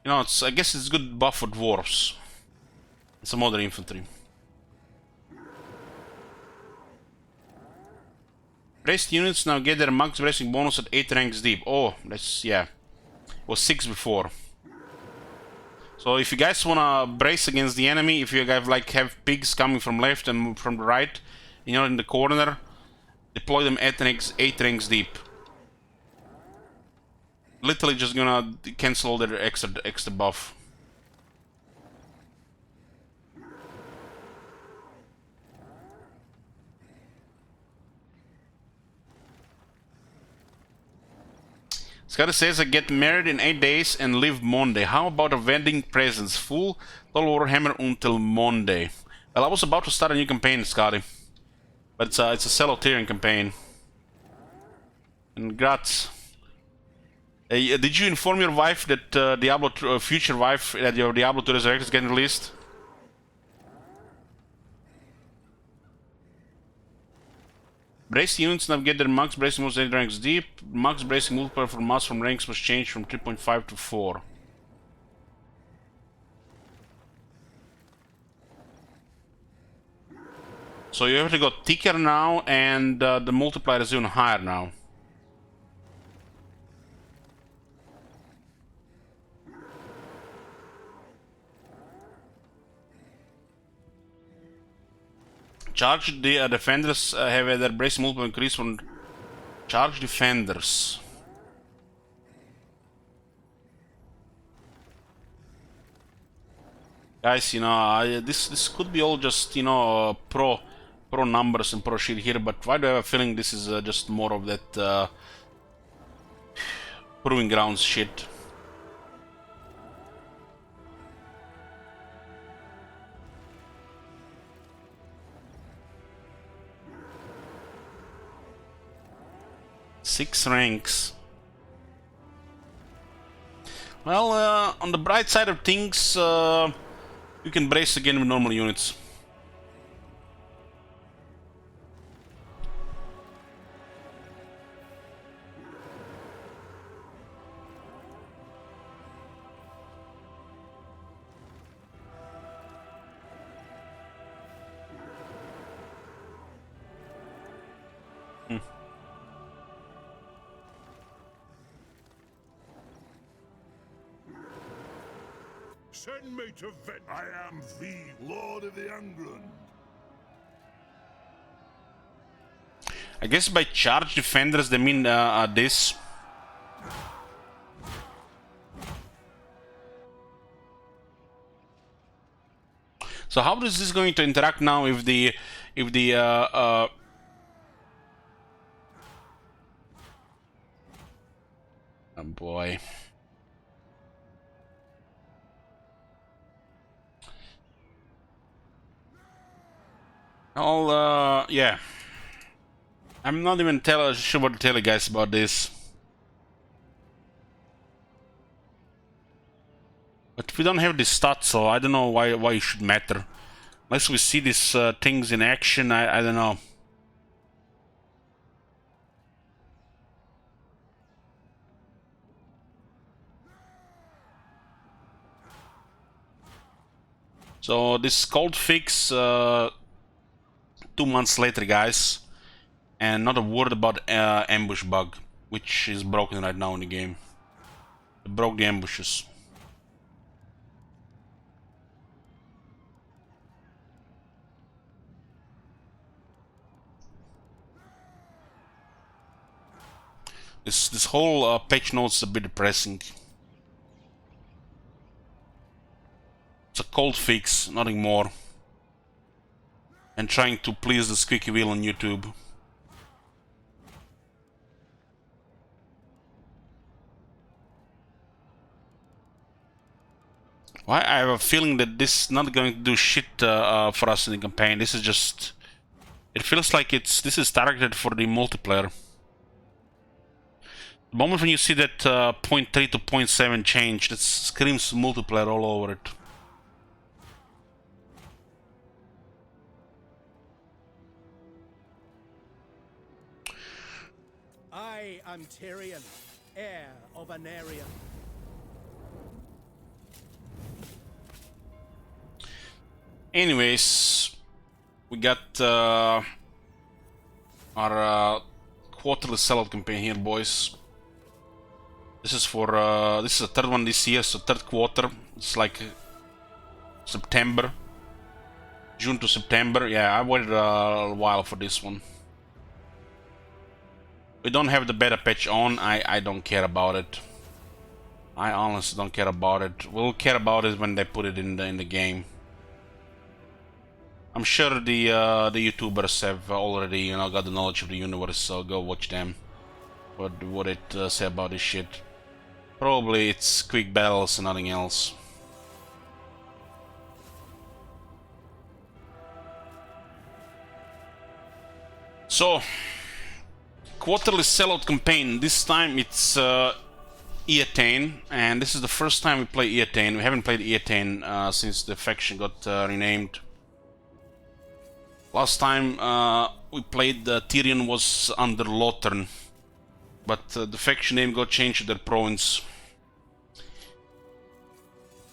I guess it's good buff for dwarves and some other infantry. Braced units now get their max bracing bonus at 8 ranks deep. Oh, that's, yeah, it was 6 before. So if you guys wanna brace against the enemy, if you guys like have pigs coming from left and from the right, you know, in the corner, deploy them at 8 ranks deep. Literally just gonna cancel all their extra buff. Scotty says I get married in 8 days and leave Monday. How about a wedding presents? Full Total Warhammer until Monday. Well, I was about to start a new campaign, Scotty. But it's a solo Tyrion campaign. Congrats. Did you inform your wife that Diablo future wife that your Diablo 2 Resurrect is getting released? Bracing units now get their max bracing moves 8 ranks deep. Max bracing multiplier for mass from ranks was changed from 3.5 to 4. So you have to go thicker now, and the multiplier is even higher now. Charge the defenders have their bracing multiplier increased from charge defenders. Guys, you know, this could be all just, you know, pro numbers and pro shit here, but why do I have a feeling this is just more of that proving grounds shit? Six ranks. Well, on the bright side of things, you can brace again with normal units. Send me to vent. I am the Lord of the England. I guess by charge defenders they mean this. So how is this going to interact now if the oh boy. Yeah. I'm not even sure what to tell you guys about this. But we don't have this stat, so I don't know why it should matter. Unless we see these things in action, I don't know. So this cold fix 2 months later, guys, and not a word about ambush bug, which is broken right now in the game. It broke the ambushes. This whole patch note is a bit depressing. It's a cold fix, nothing more. And trying to please the squeaky wheel on YouTube. Why? I have a feeling that this is not going to do shit for us in the campaign. This is just... It feels like this is targeted for the multiplayer. The moment when you see that 0.3 to 0.7 change, that screams multiplayer all over it. I am Tyrion, heir of an area. Anyways, we got our quarterly sellout campaign here, boys. This is for this is the third one this year, so third quarter. It's like September, June to September. Yeah, I waited a while for this one. We don't have the beta patch on. I don't care about it. I honestly don't care about it. We'll care about it when they put it in the game. I'm sure the YouTubers have already, you know, got the knowledge of the universe, so go watch them. What would it say about this shit? Probably it's quick battles and nothing else. So, quarterly sellout campaign. This time it's Eataine, and this is the first time we play Eataine. We haven't played Eataine since the faction got renamed. Last time we played Tyrion was under Lothern, but the faction name got changed to their province.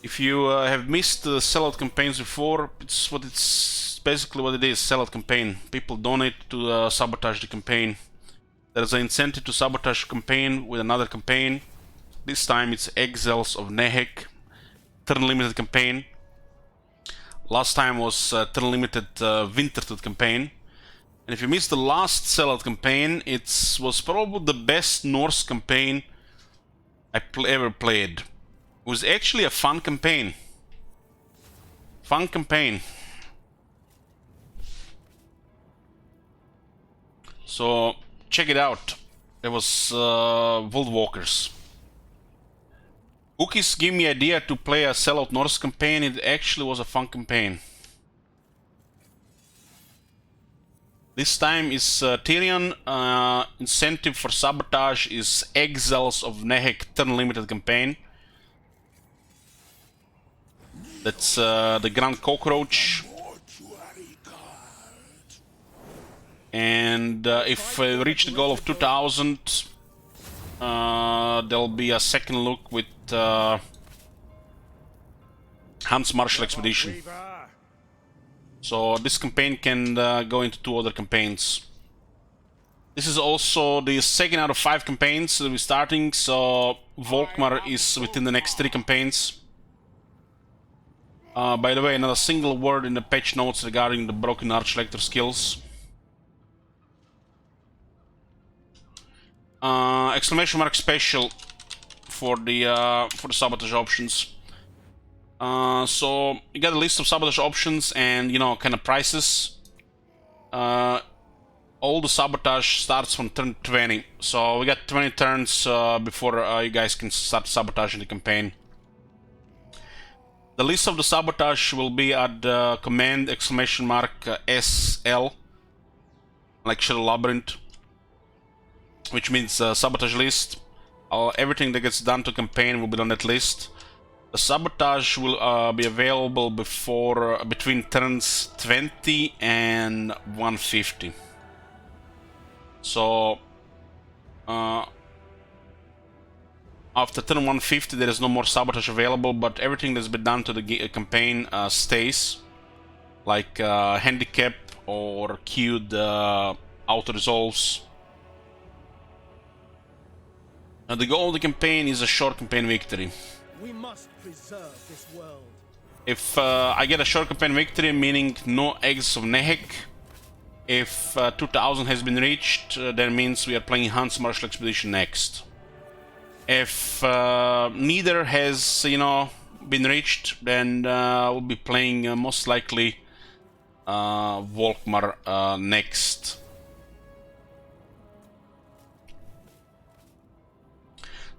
If you have missed the sellout campaigns before, it's basically what it is, sellout campaign. People donate to sabotage the campaign. There's an incentive to sabotage campaign with another campaign. This time it's Exiles of Nehek, turn limited campaign. Last time was turn limited Wintertooth campaign. And if you missed the last sellout campaign, it was probably the best Norse campaign I ever played. It was actually a fun campaign. Fun campaign. So check it out. It was World Walkers. Cookies gave me idea to play a sellout Norse campaign. It actually was a fun campaign. This time is Tyrion. Incentive for sabotage is Exiles of Nehek turn limited campaign. That's the Grand Cockroach. And if I reach the goal of 2000, there'll be a second look with Hans Marshall Expedition. So this campaign can go into 2 other campaigns. This is also the second out of 5 campaigns that we're starting, so Volkmar is within the next 3 campaigns. By the way, not a single word in the patch notes regarding the broken Archlector skills. Exclamation mark special for the sabotage options. So you got a list of sabotage options and, you know, kind of prices. All the sabotage starts from turn 20, so we got 20 turns before you guys can start sabotaging the campaign. The list of the sabotage will be at the command exclamation mark SL, like Shadow Labyrinth, which means sabotage list. Everything that gets done to campaign will be on that list. The sabotage will be available between turns 20 and 150. So after turn 150 there is no more sabotage available, but everything that's been done to the campaign stays, like handicap or queued auto resolves. The goal of the campaign is a short campaign victory. We must preserve this world. If I get a short campaign victory, meaning no Eggs of Nehek, if 2000 has been reached, that means we are playing Hans Marshall Expedition next. If neither has, you know, been reached, then we'll be playing most likely Volkmar next.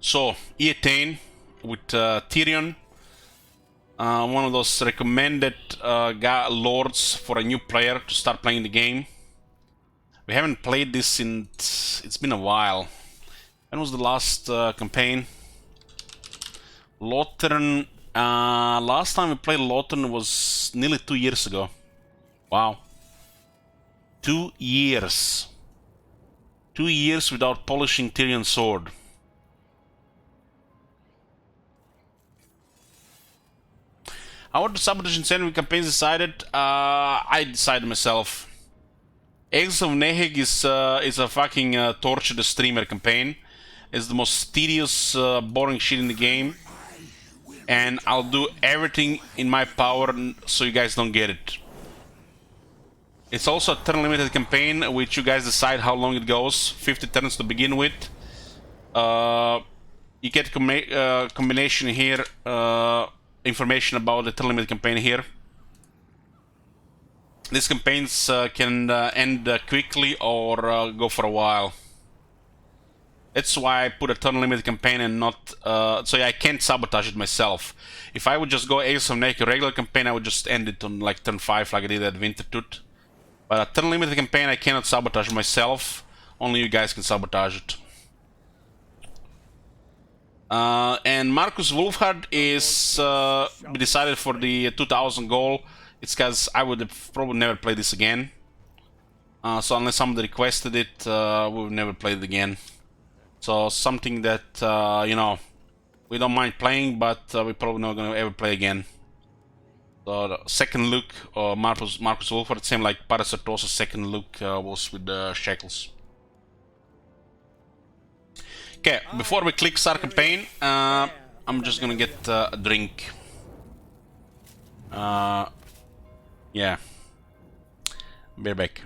So, Eataine with Tyrion, one of those recommended lords for a new player to start playing the game. We haven't played this in... it's been a while. When was the last campaign? Lothern... last time we played Lothern was nearly 2 years ago. Wow. 2 years. 2 years without polishing Tyrion's sword. How are the sabotage incentive campaigns decided? I decided myself. Eggs of Neheg is a fucking torture the streamer campaign. It's the most tedious, boring shit in the game. And I'll do everything in my power so you guys don't get it. It's also a turn limited campaign, which you guys decide how long it goes. 50 turns to begin with. You get combination here, information about the turn limited campaign here. These campaigns can end quickly or go for a while. That's why I put a turn limit campaign and not... so yeah, I can't sabotage it myself. If I would just go Ace of Naked regular campaign, I would just end it on like turn 5 like I did at Wintertooth. But a turn limit campaign, I cannot sabotage myself. Only you guys can sabotage it. And Marcus Wolfhard is decided for the 2000 goal. It's because I would have probably never played this again. So unless somebody requested it, we would never play it again. So something that, you know, we don't mind playing, but we're probably not going to ever play again. So the second look, Marcus Wolfhard, same like Parasatosa's second look was with the Shackles. Okay, before we click start campaign, I'm just gonna get a drink. Yeah. Be back.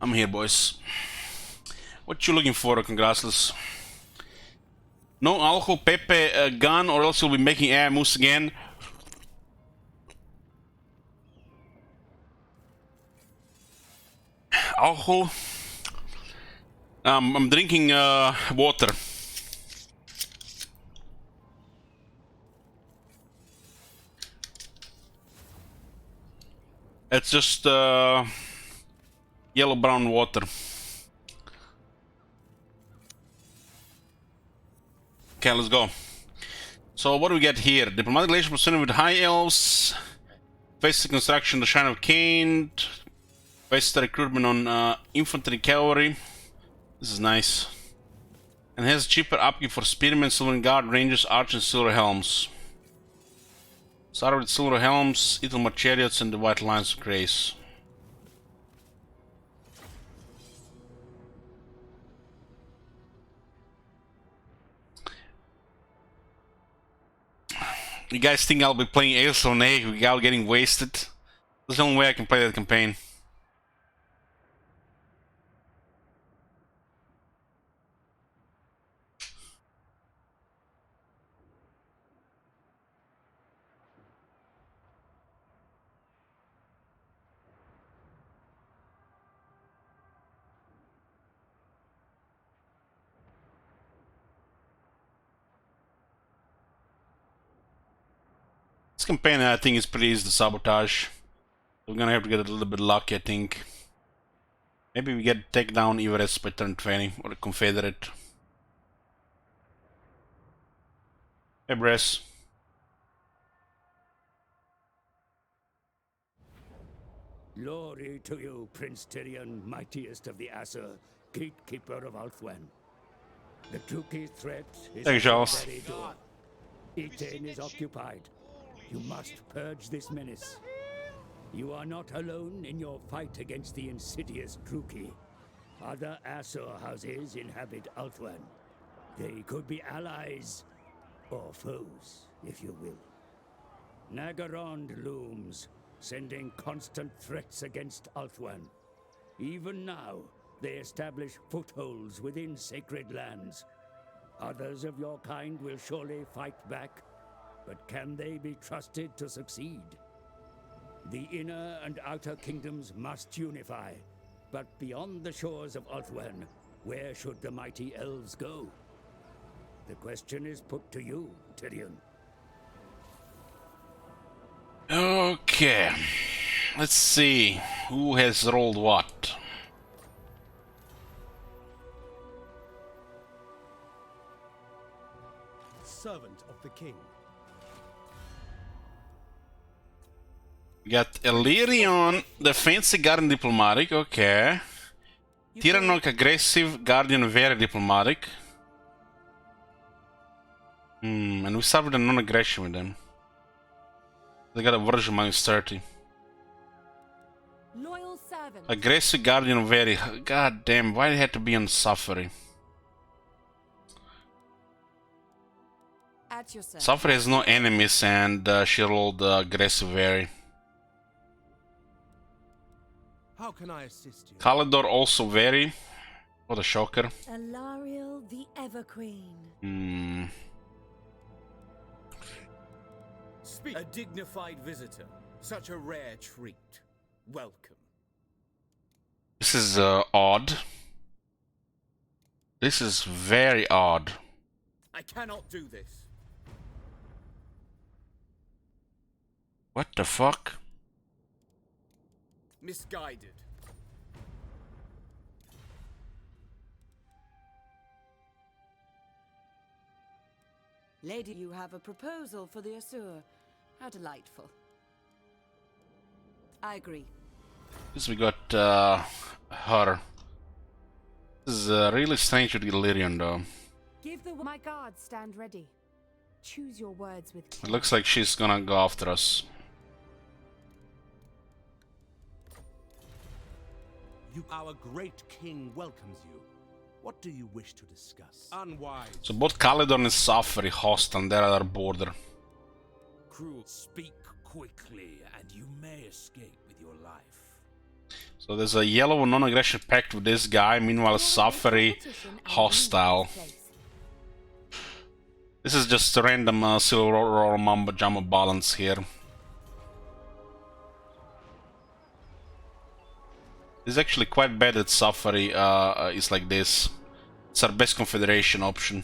I'm here, boys. What you looking for, Congratulas? No alcohol, Pepe, gun, or else you'll be making air moves again. Alcohol? I'm drinking water. It's just yellow-brown water. Okay, let's go. So what do we get here? Diplomatic relations pursuing with High Elves. Basic construction, the Shrine of Cain. Basic recruitment on infantry cavalry. This is nice. And has cheaper upkeep for spearmen, silver guard, rangers, archers, and silver helms. Start with silver helms, Eataine chariots, and the white lines of grace. You guys think I'll be playing Ace of Naked without getting wasted? That's the only way I can play that campaign. This campaign, I think, is pretty easy to sabotage. We're gonna have to get a little bit lucky, I think. Maybe we get take down Everest by turn 20 or a Confederate. Hey, Bress. Glory to you, Prince Tyrion, mightiest of the Aesir, gatekeeper of Ulthuan. The Druki threat is Thank you, at your Charles. very door. Eataine is occupied. You must purge this menace. You are not alone in your fight against the insidious Druki. Other Aesir houses inhabit Ulthuan. They could be allies, or foes, if you will. Nagarond looms, sending constant threats against Ulthuan. Even now, they establish footholds within sacred lands. Others of your kind will surely fight back, but can they be trusted to succeed? The inner and outer kingdoms must unify, but beyond the shores of Ulthuan, where should the mighty elves go? The question is put to you, Tyrion. Okay, let's see who has rolled what. Servant of the king. We got Illyrion, the fancy guardian diplomatic, okay. Tyrannoc aggressive, guardian very diplomatic. And we started a non-aggression with them. They got a version minus 30. Loyal servant. Aggressive guardian very. God damn, why did it have to be on suffering? At your service. Suffering has no enemies and she rolled aggressive very. How can I assist you? Kalidor also very. What a shocker. Alariel the Everqueen. Speak. A dignified visitor. Such a rare treat. Welcome. This is odd. This is very odd. I cannot do this. What the fuck? Misguided. Lady, you have a proposal for the Asur. How delightful. I agree. This we got her. This is really strange with Illyrian though. Give the my guards stand ready. Choose your words with care. It looks like she's gonna go after us. Our great king welcomes you. What do you wish to discuss? Unwise. So both Kalidor and Safari host on their other border. Cruel. Speak quickly, and you may escape with your life. So there's a yellow non-aggression pact with this guy, meanwhile Safari hostile. This is just a random silver mumbo jumbo balance here. It's actually quite bad that Safari is like this. It's our best confederation option.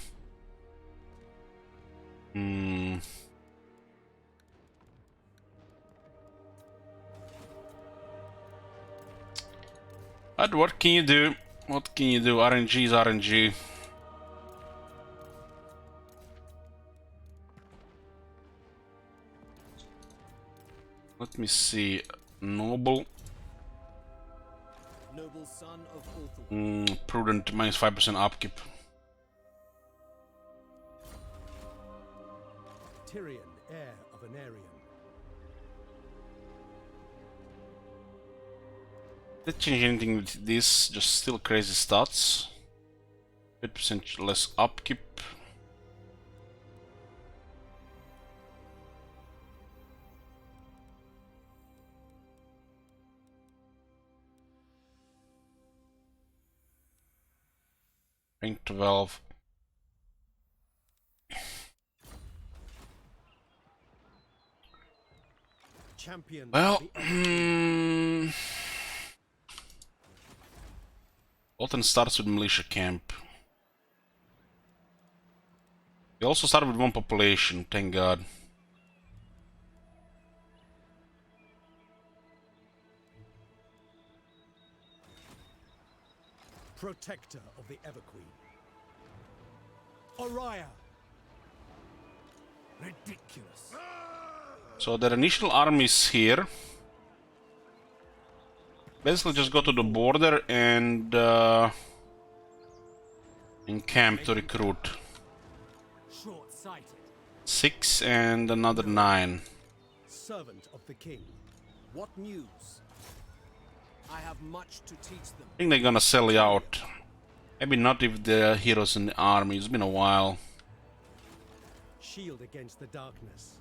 But what can you do? What can you do? RNG is RNG. Let me see. Noble. Noble son of Ulthuan. Prudent, minus 5% upkeep. Tyrion, heir of an Aryan. Did change anything with this? Just still crazy stats. 50% less upkeep. Rank 12. Champion. Well, of the Alton starts with militia camp. We also start with one population, thank god. Protector of the Everqueen. Oriah. Ridiculous. So their initial army is here. Basically just go to the border and encamp to recruit. Short-sighted. 6 and another 9. Servant of the king. What news? I have much to teach them. I think they're gonna sell you out. Maybe not if the heroes in the army. It's been a while. Shield against the darkness.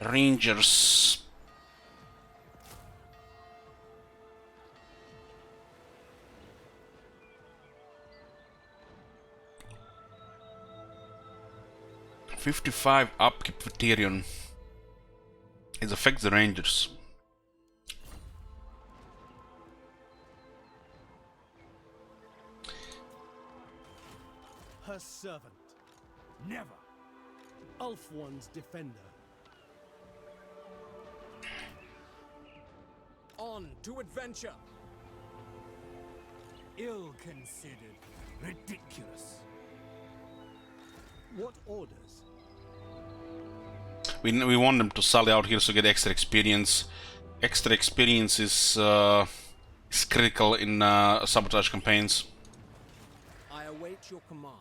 Rangers. $55 upkeep for Tyrion. It affects the Rangers. Her servant. Never. Ulfwan's defender. On to adventure. Ill-considered. Ridiculous. What orders? We want them to sally out here to get extra experience. Extra experience is critical in sabotage campaigns. I await your command.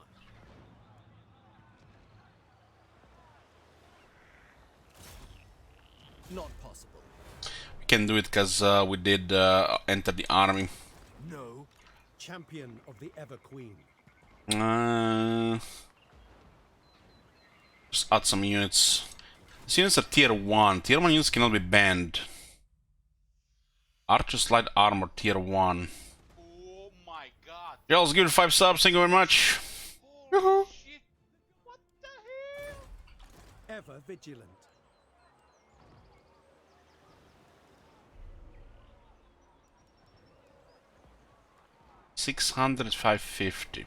Not possible. We can do it because we did enter the army. No. Champion of the Everqueen. Just add some units. These units are tier 1. Tier 1 units cannot be banned. Archer's light armor tier 1. Oh my god. Yeah, let's give it 5 subs, thank you very much. Holy shit. What the hell? Ever vigilant. $600, $550.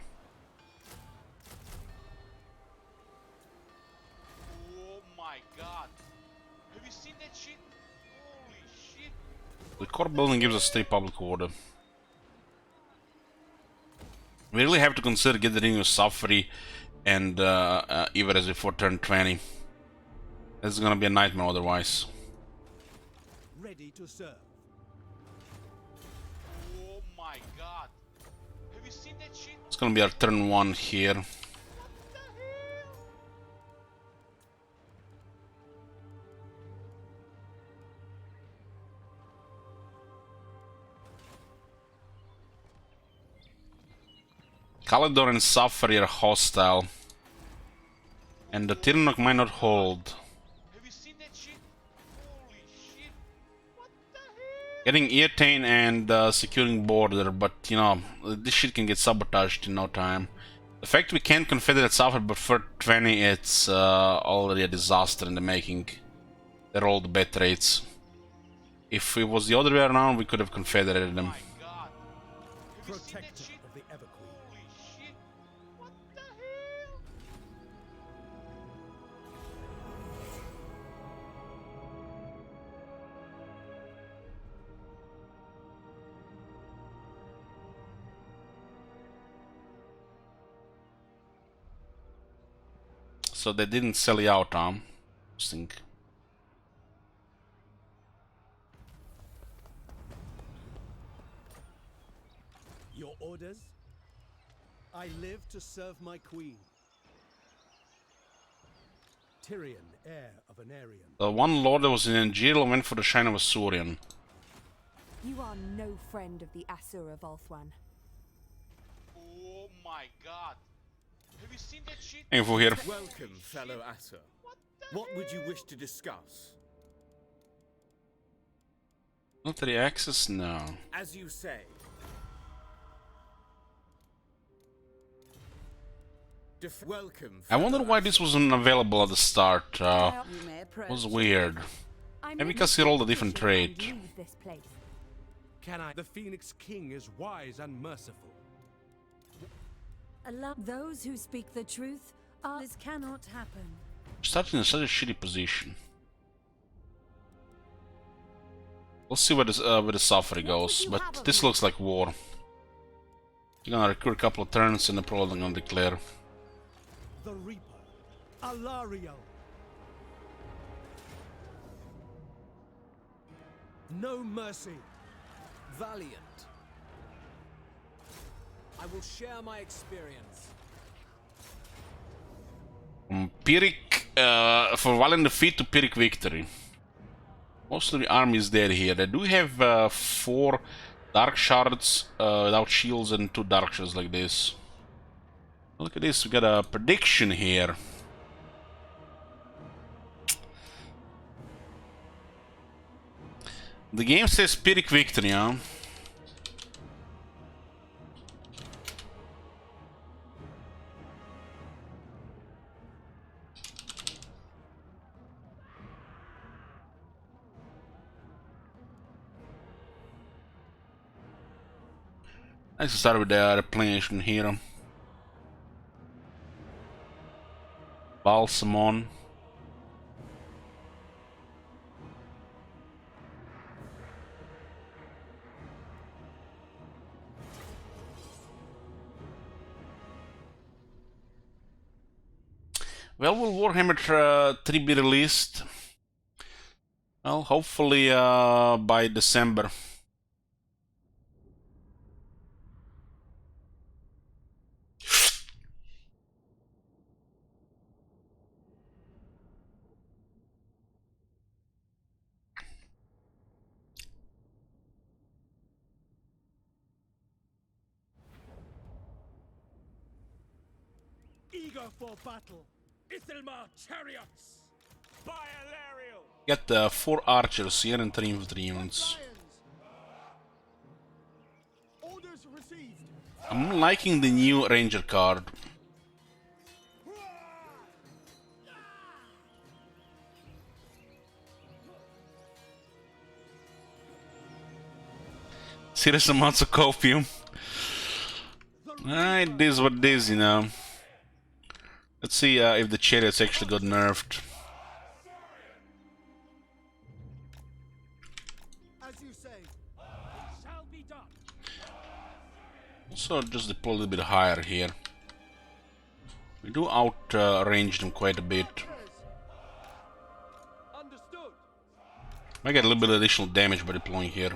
Oh my god. Have you seen that shit? Holy shit. The core building gives us 3 public order. We really have to consider getting rid of Cavalry and Everest before turn 20. This is gonna be a nightmare otherwise. Ready to serve. Oh my god. Have you seen that shit? It's gonna be our turn 1 here. What the hell? Kalidor and Cavalry are hostile. And the Tirnok might not hold. Have you seen that shit? Holy shit. What the hell? Getting Eataine and securing border, but you know, this shit can get sabotaged in no time. The fact we can't confederate Cavalry before 20, it's already a disaster in the making. They're all the bet rates. If it was the other way around, we could have confederated them. My god. Have you seen that Protector shit? of the Everqueen. Holy shit. What the hell? So they didn't sell you out, huh? Interesting. Your orders? I live to serve my queen. Tyrion, heir of an Aryan. The one lord that was in Angel went for the shine of a Saurian. You are no friend of the Asur of Ulthuan. Oh my god. Have you seen that shit? Info here. Welcome, fellow Asur. What would you wish to discuss? Military access? No. As you say. Welcome. I wonder why this wasn't available at the start. You may It approach. was weird. I'm Maybe in because he rolled a different position and trait. leave this place. Can I? The Phoenix King is wise and merciful. Those who speak the truth are. This cannot happen. Starting in such a shitty position. We'll see where the Cavalry goes, but this looks like war. You're gonna recruit a couple of turns and the probably gonna declare. The Reaper, Alario. No mercy. Valiant. I will share my experience. Pyrrhic, for Valiant defeat to Pyrrhic victory. Most of the army is dead here. They do have 4 dark shards without shields and 2 dark shards like this. Look at this, we got a prediction here. The game says Pyrrhic victory, huh? Let's start with the replenishment here. Balsamon. Well, will Warhammer 3 be released? Well, hopefully by December. Eager for battle. Ithilmar chariots. Get 4 archers here and 3 infantry units. Orders received. I'm liking the new ranger card. Serious amounts of copium. It is what it is, you know. Let's see if the chariots actually got nerfed. As you say, it shall be done. Also, just deploy a little bit higher here. We do outrange them quite a bit. Understood. Might get a little bit of additional damage by deploying here.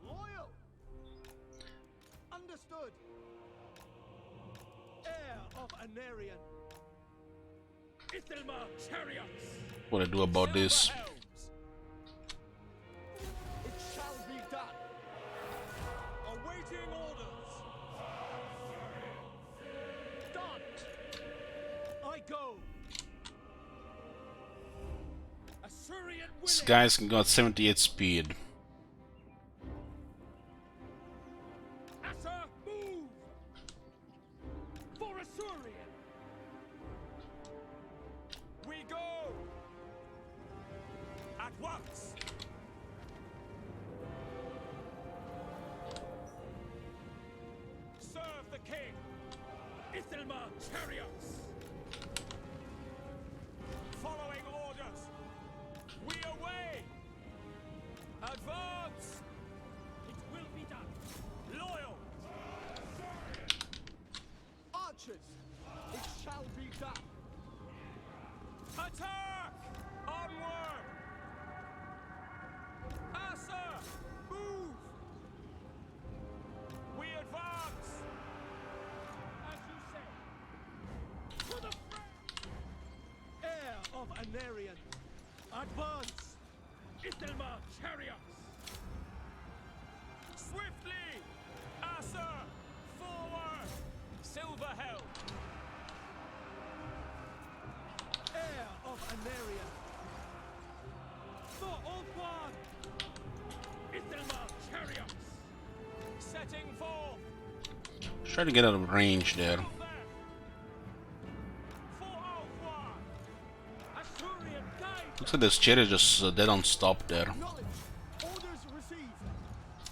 Loyal. Understood. Heir of Anarian. Ithilmar chariots. What do I do about this? It shall be done. Awaiting orders. Done. I go. Assyrian This willing. guy's got 78 speed. Assa, move. For Assyrian. We go. At once. Serve the king. Ithilmar chariots. Following orders. We away. Advance. It will be done. Loyal. Archers. It shall be done. Attack! Onward! Assa! Move! We advance! As you say. To the front! Heir of Anarian. Advance! Ithilmar chariots! Swiftly! Assa! Forward! Silver held! Heir of Anarian. For Ulthuan! Ithilmar chariots! Setting forth! Try to get out of range there. For Ulthuan! Assyrian guide! Looks like this chariot just dead on stop there. Knowledge! Orders received!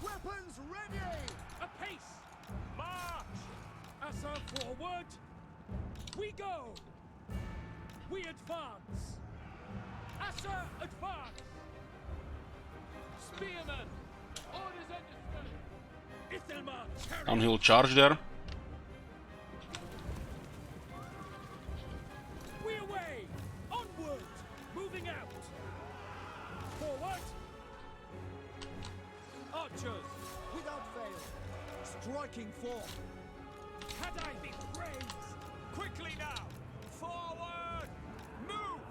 Weapons ready! Apace! March! Assa forward! We go! We advance! Asa, advance! Spearman! Orders understood! Ithelmar, carry! Downhill charge there. We away! Onward! Moving out! Forward! Archers! Without fail. Striking forth. Had I be praised! Quickly now! Forward! Move!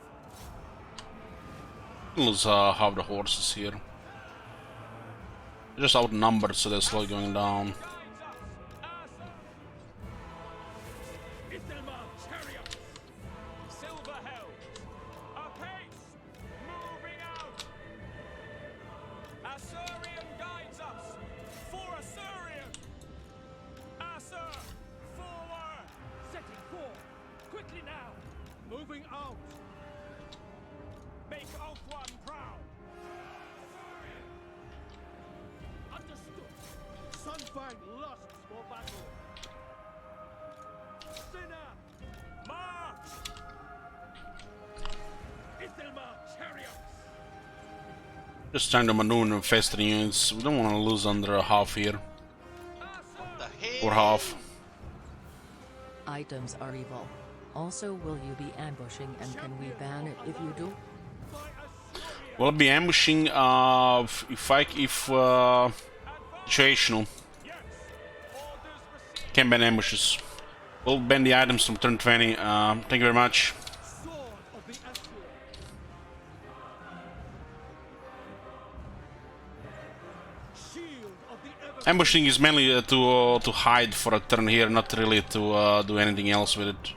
Lose half the horses here. They're just outnumbered, so they're slowly going down. Ithelmar, chariot! Silver held! Apace! Moving out! Assyrian guides us! For Assyrian! Asa! Forward! Setting forth! Quickly now! Moving out! Make Ulthuan proud! Understood! Sunfang lusts for battle! Sinner! March! Ithelmar, chariots! Just trying to maneuver and face the units. We don't want to lose under a half here. Or half. Items are evil. Also, will you be ambushing, and can we ban it if you do? We'll be ambushing if situational. Can ban ambushes. We'll ban the items from turn 20. Thank you very much. Ambushing is mainly to hide for a turn here, not really to do anything else with it.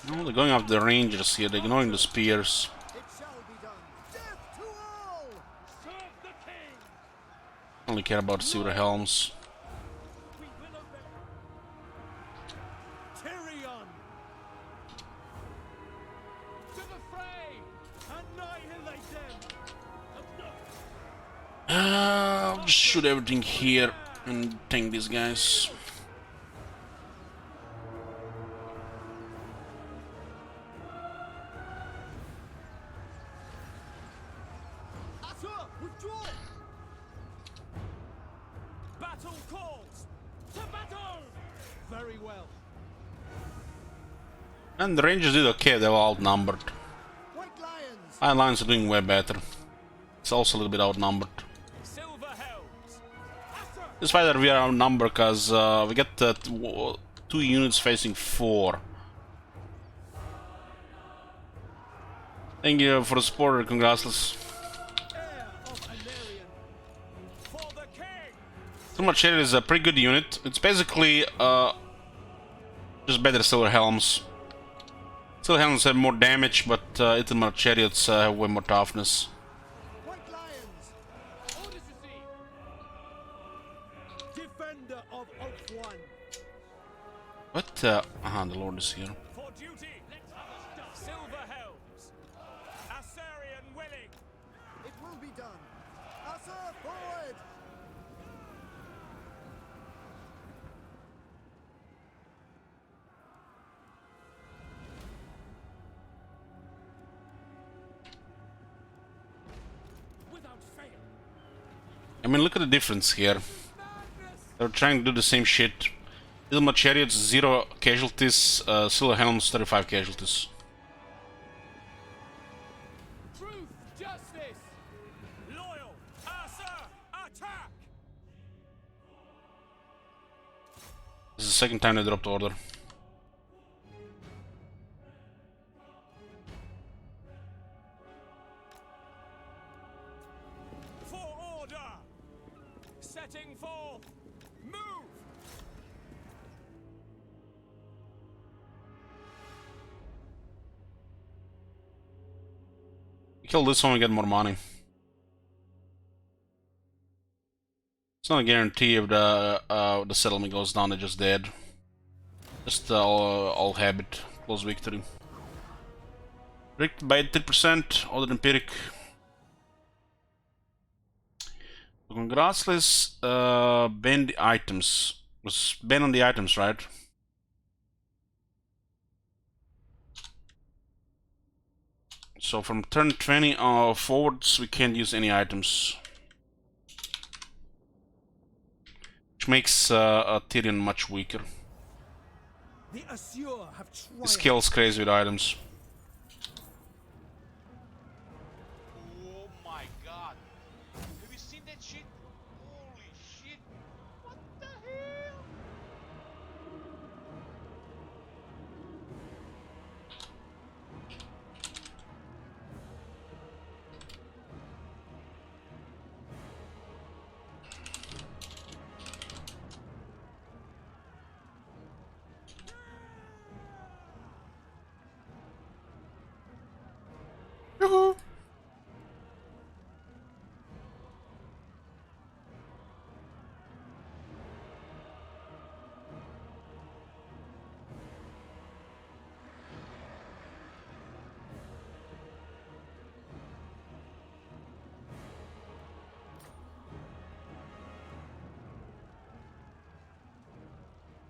No, they're going after the rangers here, they're ignoring the spears. Only care about silver helms. Tyrion! To the fray! Annihilate them! I'll just shoot everything here and tank these guys. Battle calls! To battle! Very well. And the rangers did okay, they were outnumbered. White lions! Iron lions are doing way better. It's also a little bit outnumbered. Silver helms! Despite that we are outnumbered because we get 2 units facing 4. Thank you for the support, congrats. Silver Chariot is a pretty good unit. It's basically just better Silver Helms. Silver Helms have more damage, but Eataine Chariots have way more toughness. White lions! Orders received! Defender of Ulthuan! What? The Lord is here. For duty! Let's have a start! Silver helms! Assyrian willing! It will be done! Asa, forward! I mean, look at the difference here. They're trying to do the same shit. Eataine Chariots 0 casualties, Silver Helms 35 casualties. Truth, justice, loyal, Asa, attack! This is the second time they dropped order. Setting forth! Move! Kill this one and get more money. It's not a guarantee if the settlement goes down, they're just dead. Just all habit, close victory. Predicted by 3%, other empiric. Congrats, ban the items. Was ban on the items, right? So from turn 20 forwards, we can't use any items. Which makes Tyrion much weaker. The Assur have His skill's crazy with items. Oh my god. Have you seen that shit? Holy shit. What the hell?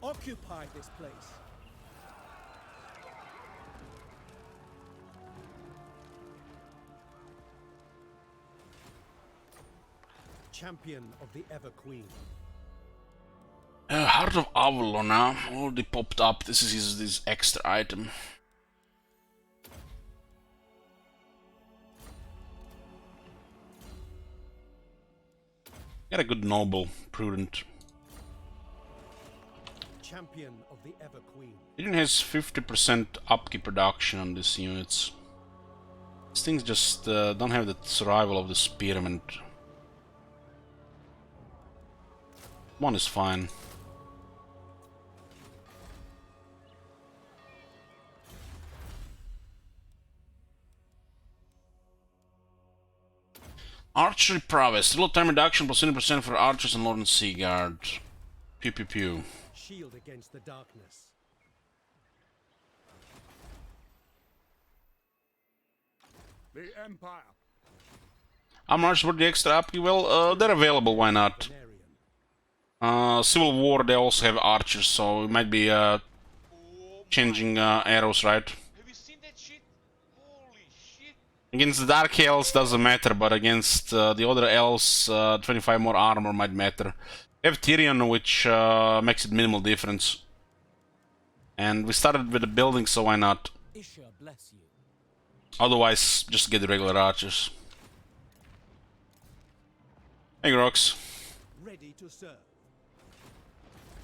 Occupy this place. Champion of the Ever Queen. Heart of Avalon now already popped up. This is this extra item. Got a good noble, prudent. Champion of the Ever Queen. It has 50% upkeep reduction on these units. These things just don't have the survival of the spearmint. One is fine. Archery prowess. Reload time reduction plus 20% for archers and Lord and Sea Guard. Pew pew pew. Shield against the darkness. The Empire. How much for the extra upkeep? Well, they're available, why not? Civil War, they also have archers, so it might be changing arrows, right? Have you seen that shit? Holy shit. Against the Dark Elves doesn't matter, but against the other elves, 25 more armor might matter. We have Tyrion, which makes it minimal difference. And we started with the building, so why not? Isha bless you. Otherwise, just get the regular archers. Hey, Grox. Ready to serve.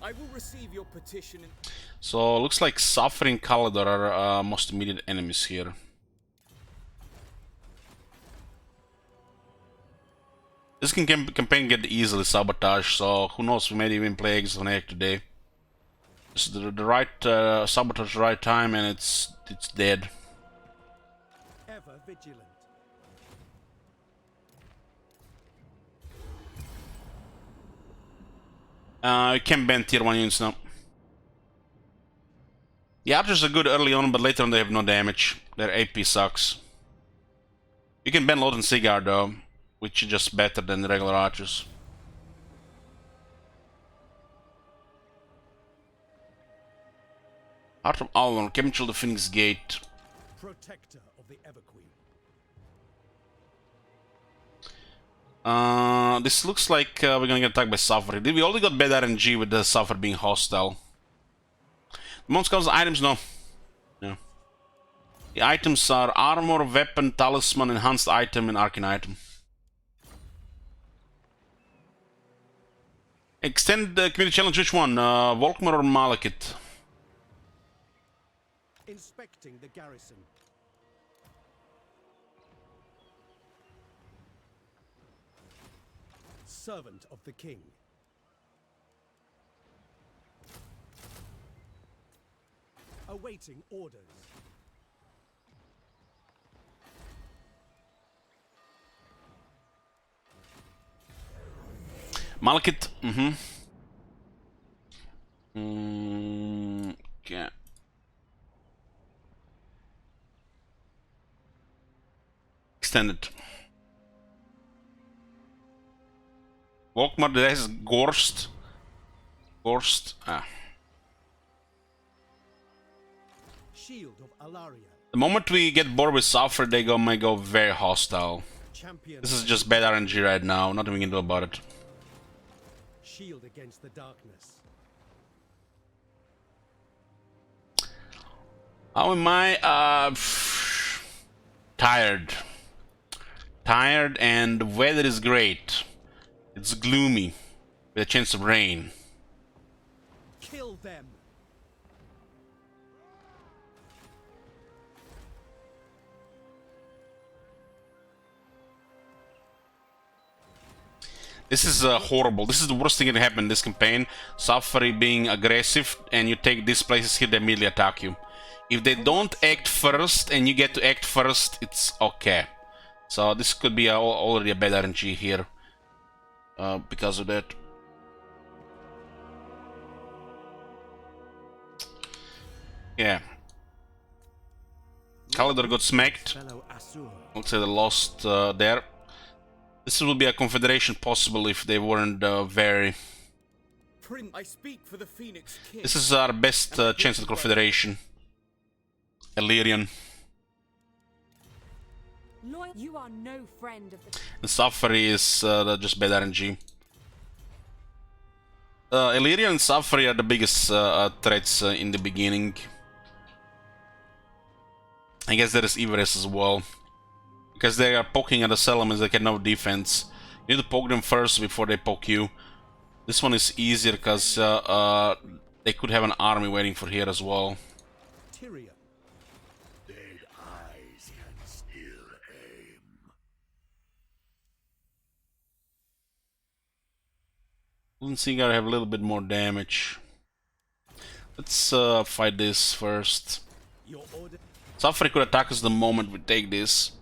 I will receive your petition in... So, looks like Suffering Kalador are most immediate enemies here. This campaign get easily sabotaged, so who knows, we may even play Eggs on Egg today. It's the right sabotage, right time, and it's dead. Ever vigilant. You can ban tier 1 units now. The archers are good early on, but later on they have no damage. Their AP sucks. You can ban Lord and Sigard though, which is just better than the regular archers. Heart of Avalon, capture the Phoenix Gate. Protector of the Ever Queen. This looks like we're gonna get attacked by Suffer. We only got bad RNG with the Suffer being hostile. The most comes items, no. No. The items are armor, weapon, talisman, enhanced item, and arcane item. Extend the community challenge, which one? Volkmar or Malekith? Inspecting the garrison. Servant of the king. Awaiting orders. Malkit. Okay. Extended. Volkmar, there is Gorst. Gorst. Shield of Alaria. The moment we get bored with Sulfur, they may go very hostile. Champion. This is just bad RNG right now. Nothing we can do about it. Shield against the darkness. How am I? Tired. Tired, and the weather is great. It's gloomy, with a chance of rain. Kill them. This is horrible. This is the worst thing that happened in this campaign. Safari being aggressive, and you take these places here, they immediately attack you. If they don't act first, and you get to act first, it's okay. So this could be already a bad RNG here. Because of that. Yeah. Kalidor got smacked. Looks like they lost there. This will be a confederation possible if they weren't very... I speak for the Phoenix King. This is our best chance at confederation. Illyrian. You are no friend of the... The Safari is just bad RNG. Illyrian and Safari are the biggest threats in the beginning. I guess there is Everest as well. Because they are poking at the settlements, they get no defense. You need to poke them first before they poke you. This one is easier because they could have an army waiting for here as well. Tyrion. Dead eyes can still aim. Unsinger have a little bit more damage. Let's fight this first. Safari could attack us the moment we take this.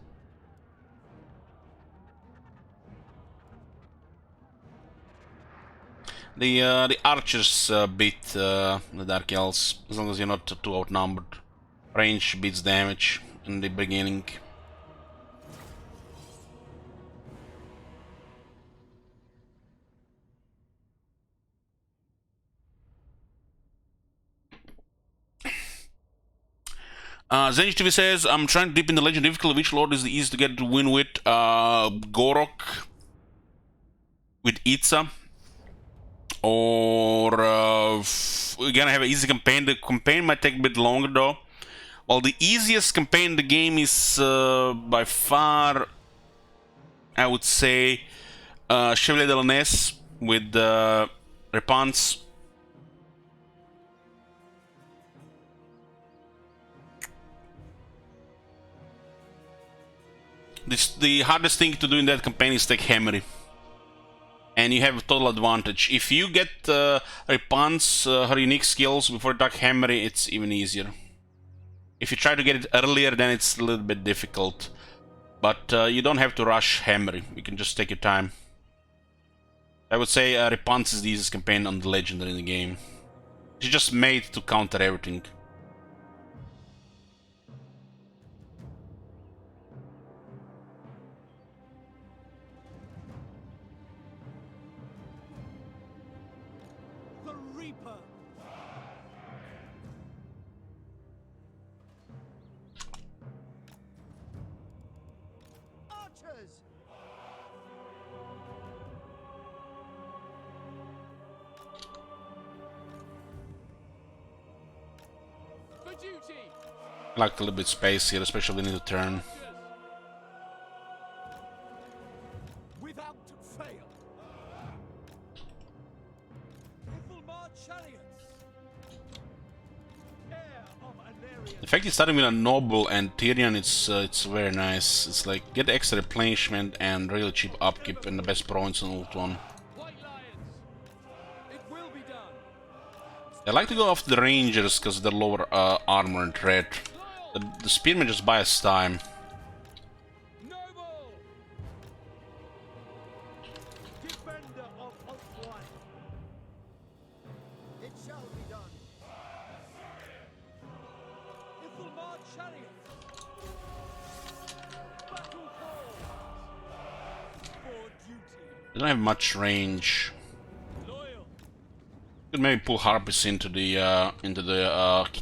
The archers beat the Dark Elves, as long as you're not too outnumbered. Range beats damage in the beginning. Zenj TV says, I'm trying to deep in the legend difficulty. Which lord is the easiest to get to win with? Gorok with Itza. Or we're gonna have an easy campaign. The campaign might take a bit longer though. Well, the easiest campaign in the game is by far, I would say, Chevalier de la Ness with Repance. The hardest thing to do in that campaign is take Hammery. And you have a total advantage. If you get Repance, her unique skills before attack Hammery, it's even easier. If you try to get it earlier, then it's a little bit difficult. But you don't have to rush Hammery. You can just take your time. I would say Repance is the easiest campaign on the Legendary in the game. It's just made to counter everything. I like a little bit space here, especially when we need to turn. Without fail. The fact he's starting with a noble and Tyrion, it's very nice. It's like get extra replenishment and really cheap upkeep and the best province in Ult 1. I like to go after the Rangers because they're lower armor and threat. The Spearmen just buy us time. chariots! Battle call! For duty! They don't have much range. Loyal! Could maybe pull Harpies into the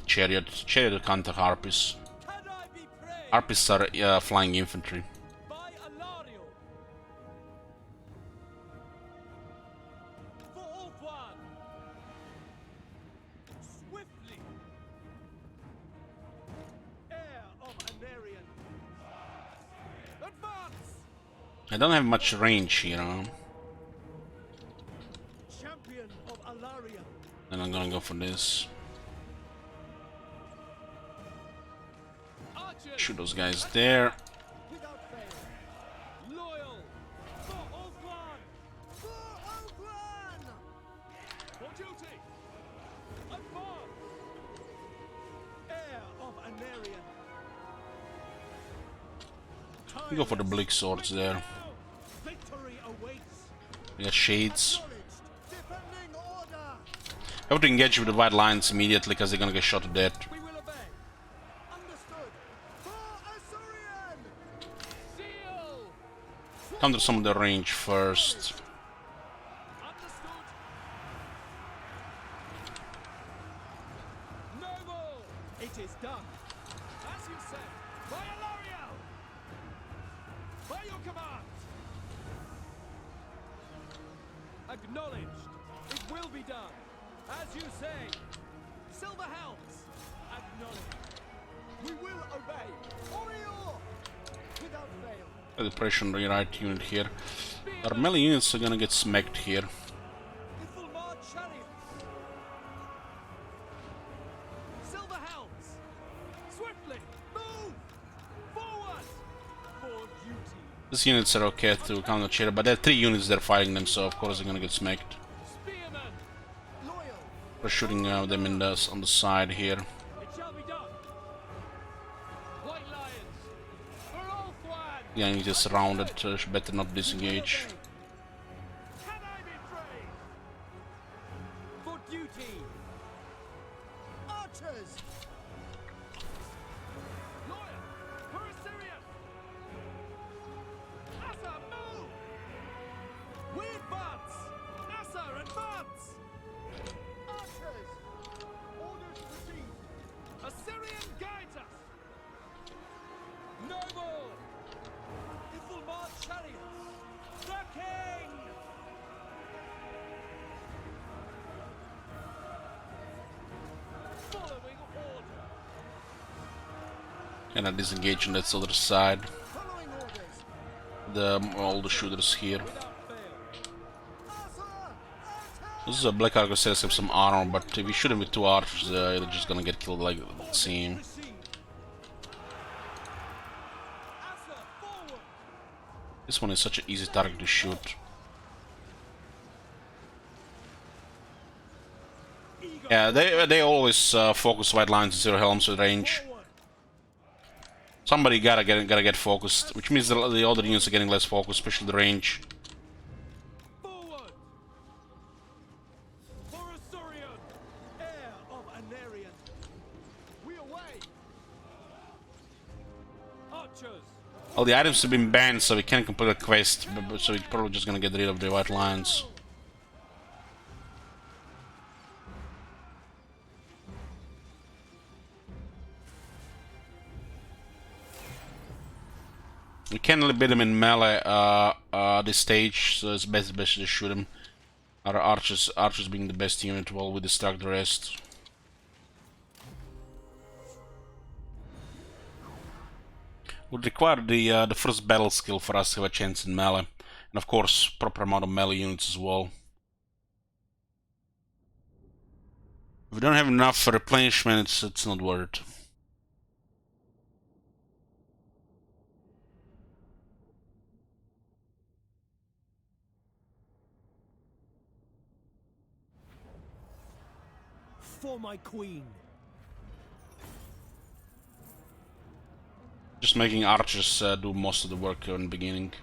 chariot. Chariot counter Harpies. Can I be praised Harpies are flying infantry. by Alario? For Ulthuan! Swiftly! Heir of Anarian! Advance! I don't have much range here, Champion of Alaria! and I'm gonna go for this. Archers! Shoot those guys there. Without fail! Loyal! For Ulthuan! For Ulthuan! For duty! Advance! Heir of Anarian! We go for the bleak swords there. Victory awaits! We got shades. Acknowledged! Defending order! I have to engage with the white lines immediately because they're gonna get shot to death. We will obey! Understood! For Azurian! Seal! Counter some of the range first. Understood! Noble! It is done! As you said! By Alario! By your command! Acknowledged! It will be done! As you say! Silver helms! Acknowledged! We will obey! Orior! Without fail! The pressure on the right unit here. Our melee units are gonna get smacked here. Ifulmar chariots! Silver helms! Swiftly! Move! Forward! For duty! These units are okay to counter chariot, but there are 3 units that are fighting them, so of course they're gonna get smacked. Spearmen! Loyal! We're shooting them in on the side here. It shall be done! White lions! For Ulthuan! Yeah, you just surrounded, better not disengage. Can I be praised? For duty! Archers! Loyal! For Assyrian! Asa, move! We advance! Asa, advance! Archers! Orders received! Assyrian guides us! Noble! Ifulmar chariots! The king! Following order! And I disengage on that other side. Following orders! All the shooters here. Without fail! Asa! Attack! This is a Black Argosiris have some armor, but if you shoot him with 2 archers, they're just gonna get killed like the same. Received! Asa, forward! This one is such an easy target to shoot. Eager! Yeah, they always focus white lines and 0 helms with range. Forward! Somebody gotta get focused, which means the other units are getting less focused, especially the range. Forward! For Azurian, heir of Anarian! We away! Archers! All the items have been banned, so we can't complete a quest, so we're probably just gonna get rid of the white lines. We can't beat him in melee this stage, so it's best to shoot him. Our archers being the best unit while we distract the rest. Would require the first battle skill for us to have a chance in melee, and of course proper amount of melee units as well. If we don't have enough for replenishment, it's not worth it. For my queen! Just making archers do most of the work in the beginning.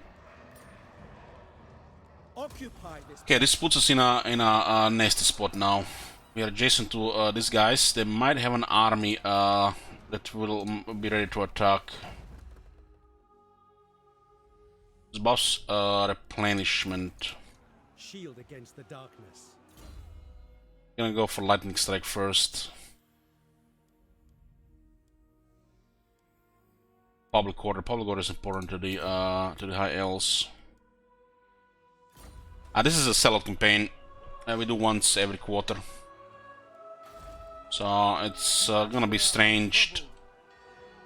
Occupy this. Okay, this puts us in a nasty spot now. We are adjacent to these guys. They might have an army that will be ready to attack. Boss replenishment. Shield against the darkness. Gonna go for lightning strike first. Public order. Public order is important to the high elves. This is a sellout campaign. We do once every quarter. So it's gonna be strange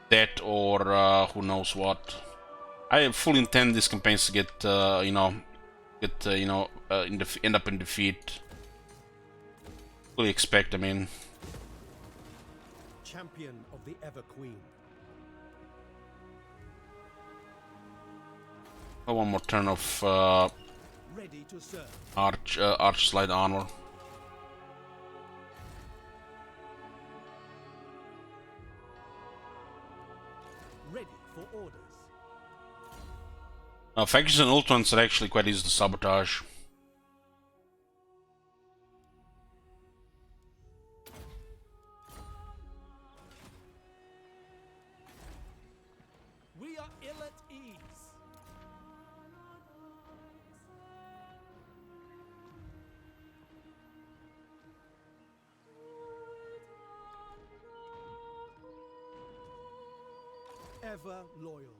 that or who knows what. I fully intend these campaigns to get end up in defeat. Fully expect, I mean. Champion of the Ever Queen. One more turn of Ready to serve. arch slide armor. Ready for orders. Factions and ultrons are actually quite easy to sabotage. We are ill at ease. Ever loyal.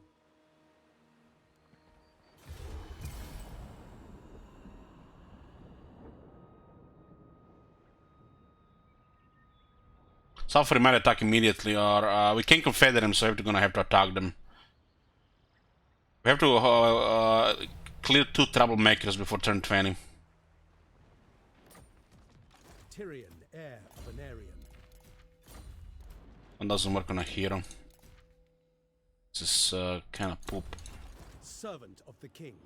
Cavalry might attack immediately, or we can confederate them, so we're gonna have to attack them. We have to clear 2 troublemakers before turn 20. Tyrion, heir of an Aryan. One doesn't work on a hero. This is kind of poop. Servant of the king.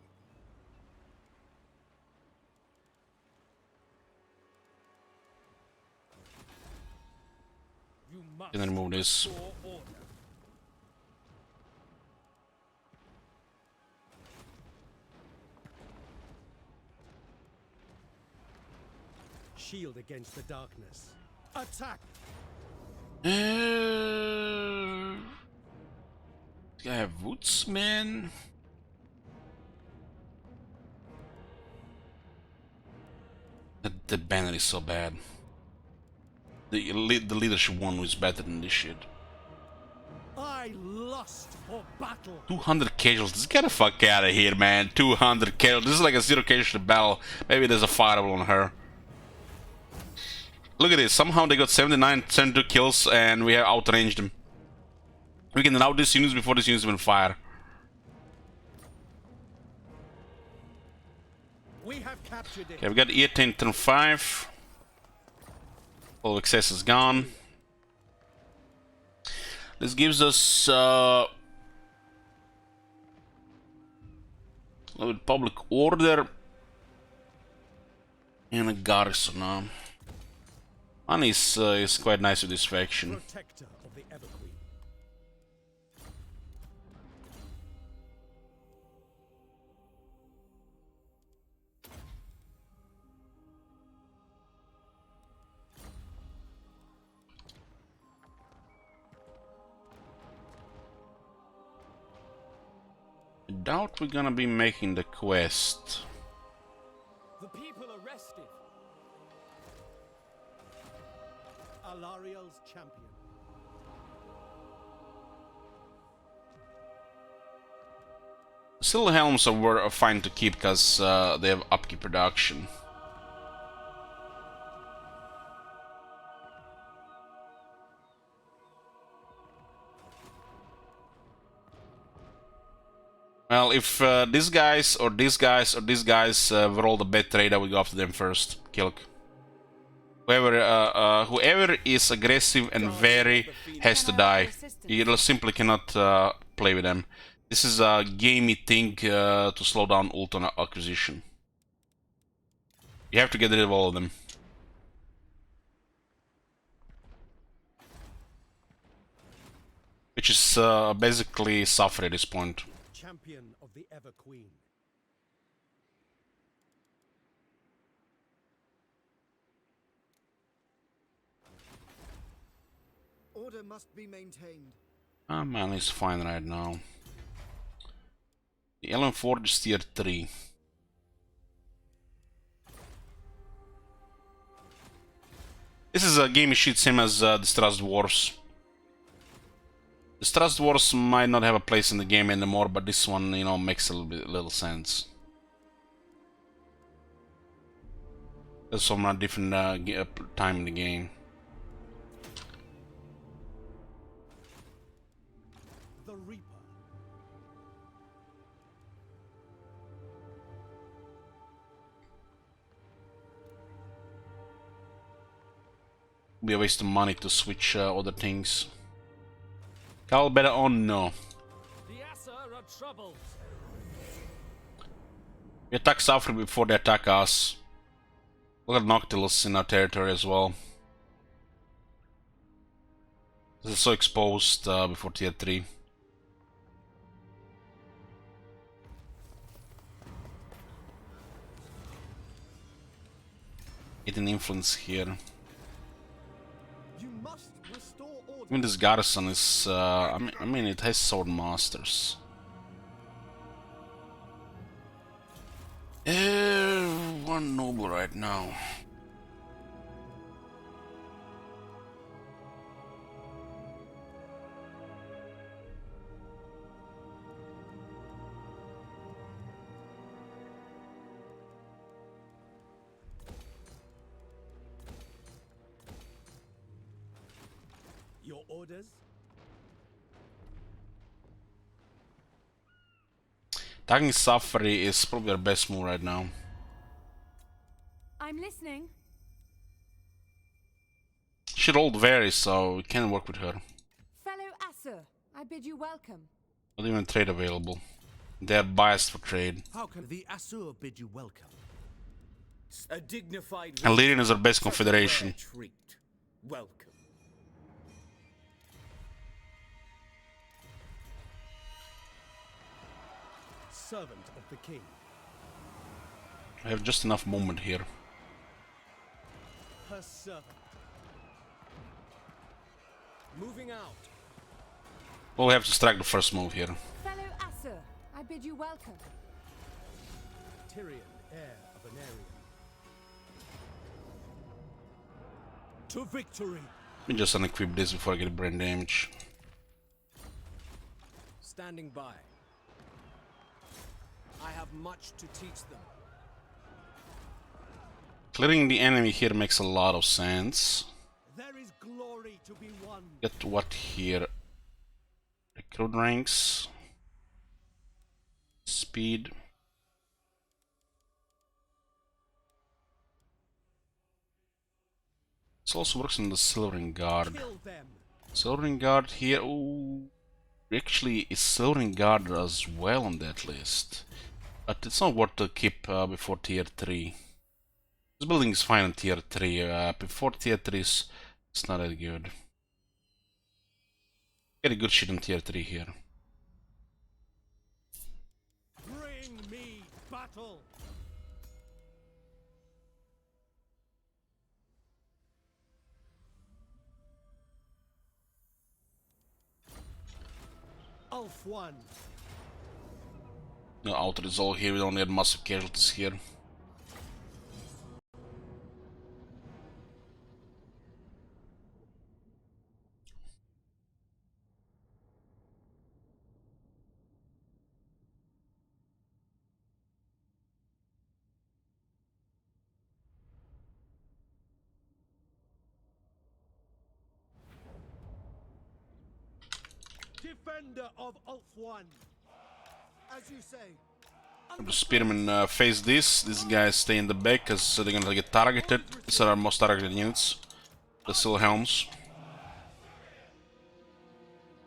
You must Can I remove this? restore order. Shield against the darkness. Attack! I have woodsman. The banner is so bad. The leadership one is better than this shit. I lust for battle. 200 casualties. Get the fuck out of here, man. 200 casualties. This is like a 0 casualty battle. Maybe there's a fireable on her. Look at this. Somehow they got 79 center kills and we have outranged them. We can out these units before these units even fire. We have captured it. Okay, we got Eataine turn 5. All excess is gone. This gives us a little bit public order and a garrison now. One is quite nice with this faction. Protector of the Ever Queen. I doubt we're gonna be making the quest. The people are restive. Alariel's champion. Still, the helms are fine to keep because they have upkeep production. Well, if these guys or these guys or these guys were all the bad trade, I would go after them first. Kill. Whoever is aggressive and very has to die. You simply cannot play with them. This is a gamey thing to slow down Ulton acquisition. You have to get rid of all of them. Which is basically suffer at this point. Champion of the Ever Queen. Order must be maintained. Ah, man, he's fine right now. The Ellen Ford is tier 3. This is a game sheet same as Distrust Wars. Distrust Wars might not have a place in the game anymore, but this one, you know, makes a little sense. There's some different time in the game. The Reaper. Be a waste of money to switch other things. Cal better on no. The Asser are troubled. We attack Cavalry before they attack us. Look at Noctilus in our territory as well. This is so exposed before tier 3. Getting influence here. You must restore order. Even this garrison is, I mean, it has sword masters. One noble right now. Your orders? Attacking Cavalry is probably our best move right now. I'm listening. She rolled very, so we can work with her. Fellow Asser, I bid you welcome. Not even trade available. They're biased for trade. How can the Asur bid you welcome? A dignified And Lyrian is our best such a confederation. rare treat. Welcome. Servant of the king. I have just enough movement here. Her servant. Moving out. We'll have to strike the first move here. Fellow Asser, I bid you welcome. Tyrion, heir of an area. To victory. Let me just unequip this before I get brain damage. Standing by. I have much to teach them. Clearing the enemy here makes a lot of sense. There is glory to be won. Get what here? Recruit ranks. Speed. This also works on the Silvering Guard. Kill them. Silvering Guard here. Ooh. Actually, is Silvering Guard as well on that list. But it's not worth to keep before tier 3. This building is fine on tier 3. Before tier 3 it's not that good. Get a good shit on tier 3 here. Bring me battle. Ulf 1. No auto resolve here, we don't need massive casualties here. Defender of Ulf 1. As you say. The spearmen face this. These guys stay in the back because they're gonna get targeted. These are our most targeted units. The Silhelms.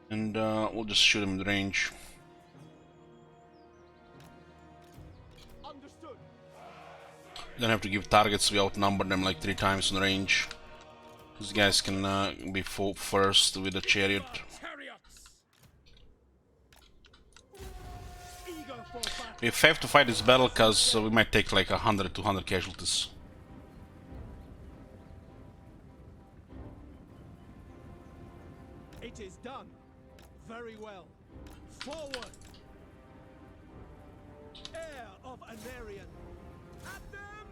And we'll just shoot them in range. Understood. Don't have to give targets, we outnumber them like 3 times in range. These guys can be first with the chariot. We have to fight this battle because we might take like 100-200 casualties. done. Very well. Forward. Heir of Anarion. At them!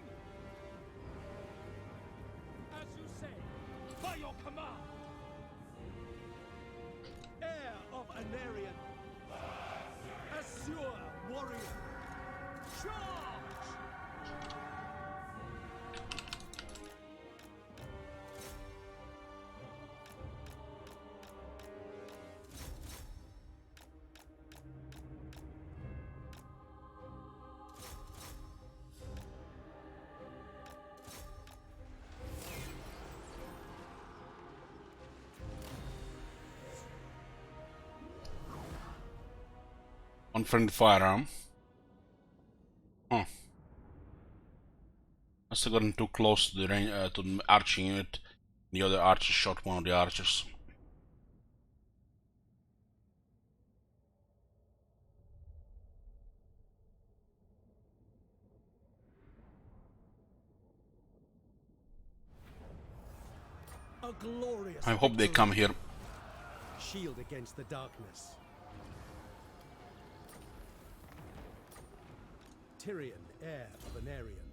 As you say, by your command. Heir of Anarion. Assure, warrior. Charge! Unfriendly firearm. Huh. Must have gotten too close to the range, to the arching unit. The other archer shot one of the archers. A glorious I hope they victory. come here. Shield against the darkness. Tyrion, heir of Anarion.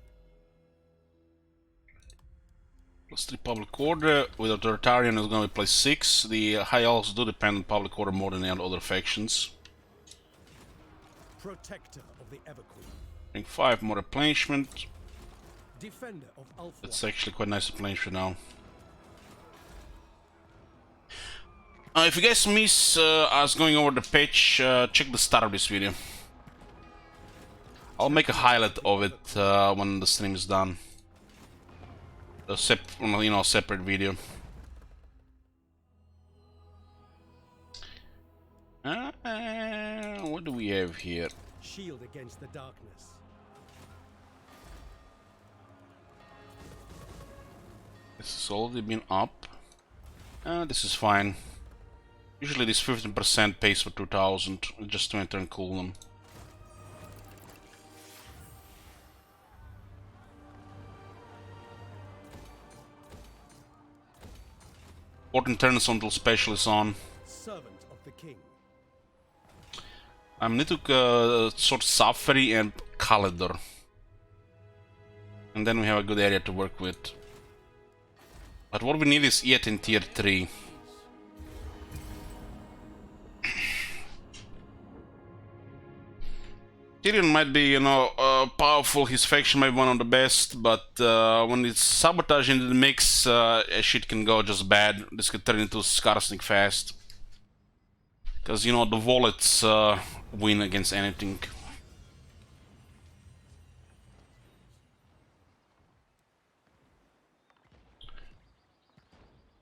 +3 public order. With authoritarian is going to be +6. The high elves do depend on public order more than the other factions. Protector of the Everqueen. Rank 5 more replenishment. Defender of Ulfwine. It's actually quite nice replenishment now. If you guys miss us going over the patch, check the start of this video. I'll make a highlight of it when the stream is done. A separate video. What do we have here? Shield against the darkness. This has already been up. This is fine. Usually this 15% pays for 2000, just to enter and cool them. Important turns until special is on. Servant of the king. I need to sort Safari and Kalidor. And then we have a good area to work with. But what we need is Eataine tier 3. Tyrion might be, powerful, his faction might be one of the best, but when it's sabotage into the mix, shit can go just bad. This could turn into Skarsnik fast. Because, the wallets win against anything.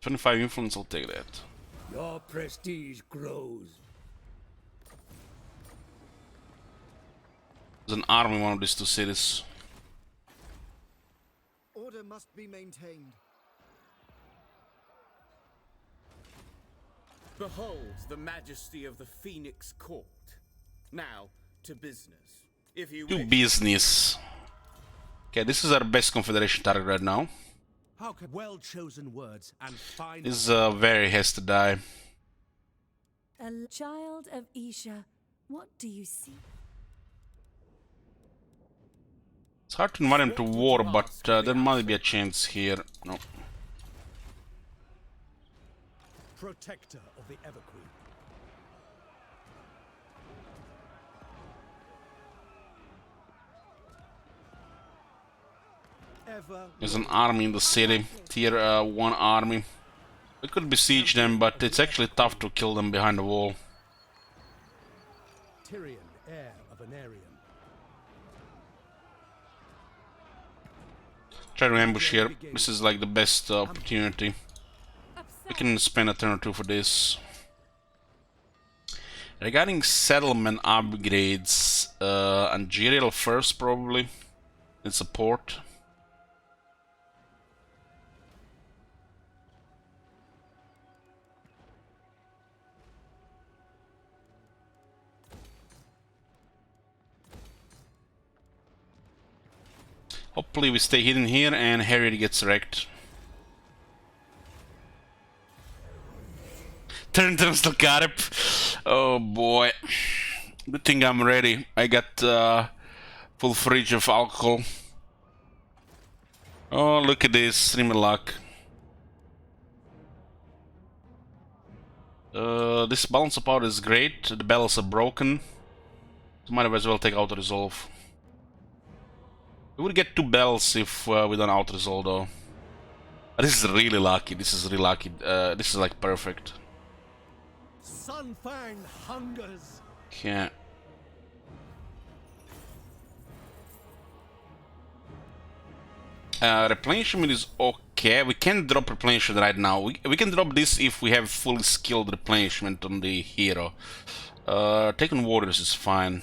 $25 influence, I'll take that. Your prestige grows. There's an army in one of these two cities. Order must be maintained. Behold the majesty of the Phoenix Court. Now, to business. If you Do wish. business. Okay, this is our best confederation target right now. How can well-chosen words and fine... This very has to die. A child of Isha, what do you see? It's hard to invite him to war, but there might be a chance here. No. Protector of the Everqueen. There's an army in the city, tier 1 army. We could besiege them, but it's actually tough to kill them behind the wall. Tyrion, heir of Anarion. Try to ambush here. This is like the best opportunity. We can spend a turn or two for this. Regarding settlement upgrades, Angerial first probably, in support. Hopefully we stay hidden here and Harriet gets wrecked. turns the carp. Oh boy. Good thing I'm ready. I got full fridge of alcohol. Oh, look at this. Stream of luck. This balance of power is great. The bells are broken. So might as well take auto resolve. We would get 2 bells if we don't auto resolve though. This is really lucky. This is really lucky. This is like perfect. Sunfang hungers. Yeah. Replenishment is okay. We can't drop replenishment right now. We can drop this if we have fully skilled replenishment on the hero. Taking warriors is fine.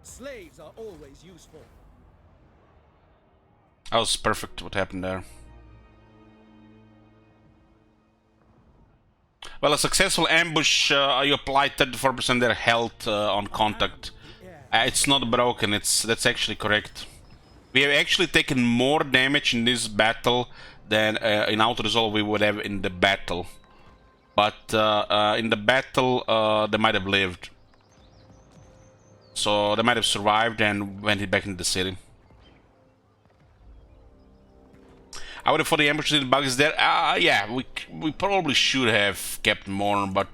Slaves are always useful. That was perfect what happened there. Well, a successful ambush, you apply 34% their health on contact. It's not broken, that's actually correct. We have actually taken more damage in this battle than in auto resolve we would have in the battle. But in the battle, they might have lived. So they might have survived and went back into the city. I would have thought the ambush did bugs there. Yeah, we probably should have kept more, but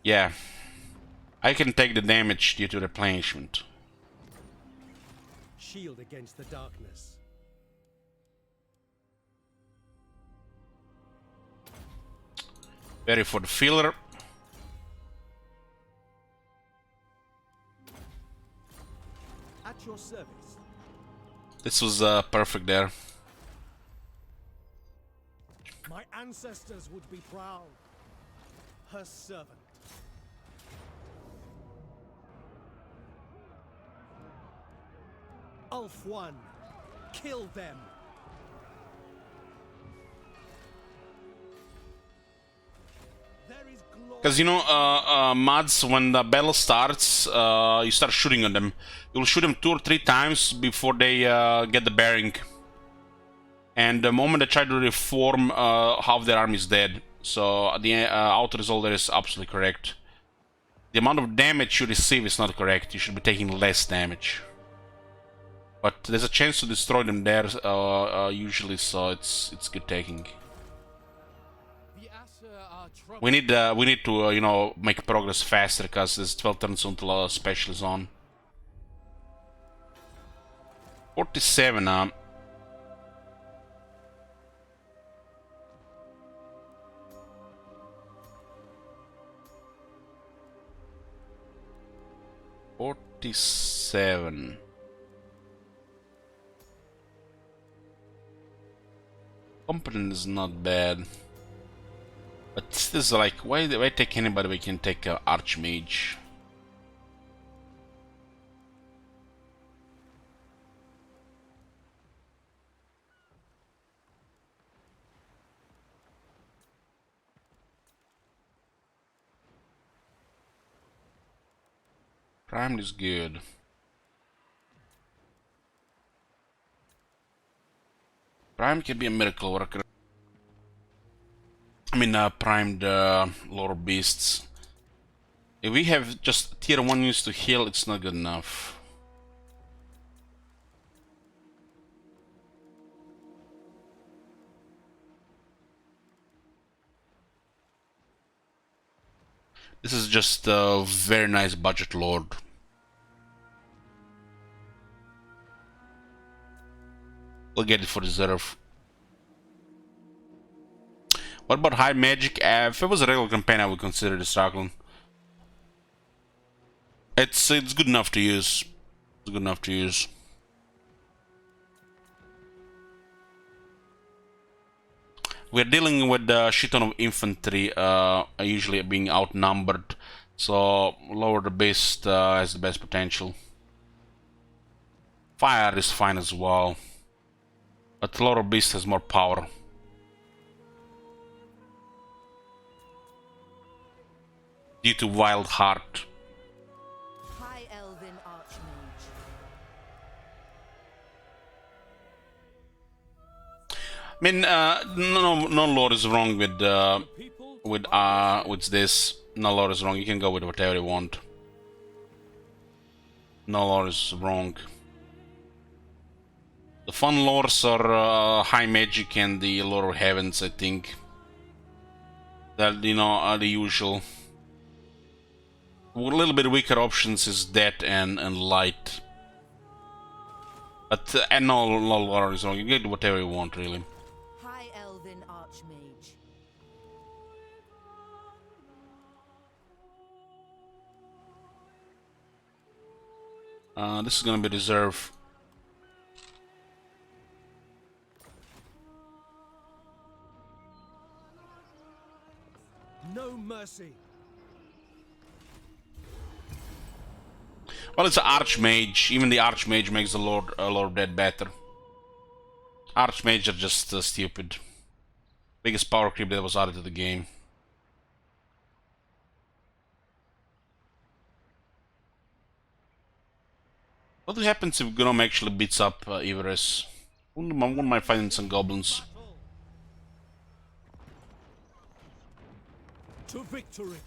yeah. I can take the damage due to replenishment. Shield against the darkness. Ready for the filler. At your service. This was perfect there. My ancestors would be proud. Her servant. Ulf one. Kill them. Because you know, mods, when the battle starts, you start shooting on them. You'll shoot them 2 or 3 times before they get the bearing. And the moment they try to reform, half their army is dead. So the auto resolve there is absolutely correct. The amount of damage you receive is not correct. You should be taking less damage. But there's a chance to destroy them there usually, so it's good taking. We need to you know, make progress faster because there's 12 turns until a special is on. 47. 47. Competent is not bad. But this is like, why take anybody? We can take Archmage. Primed is good. Prime can be a miracle worker. I mean, primed lore beasts. If we have just tier 1 units to heal, it's not good enough. This is just a very nice budget lord. We'll get it for reserve. What about high magic? If it was a regular campaign, I would consider the Starkland. It's good enough to use. It's good enough to use. We're dealing with a shit ton of infantry, usually being outnumbered. So lower the beast has the best potential. Fire is fine as well, but lower beast has more power. Due to Wild Heart. High Elven Archmage. mean, no lore is wrong with this. No lore is wrong. You can go with whatever you want. No lore is wrong. The fun lores are high magic and the lore of heavens, I think. That, you know, are the usual. A little bit weaker options is death and light. But and no lore is wrong. You get whatever you want, really. High Elven Archmage. This is gonna be reserve. No mercy. Well, it's an Archmage. Even the Archmage makes the Lord Dead better. Archmage are just stupid. Biggest power creep that was added to the game. What happens if Gnom actually beats up Everest? Wouldn't mind finding some goblins. To victory.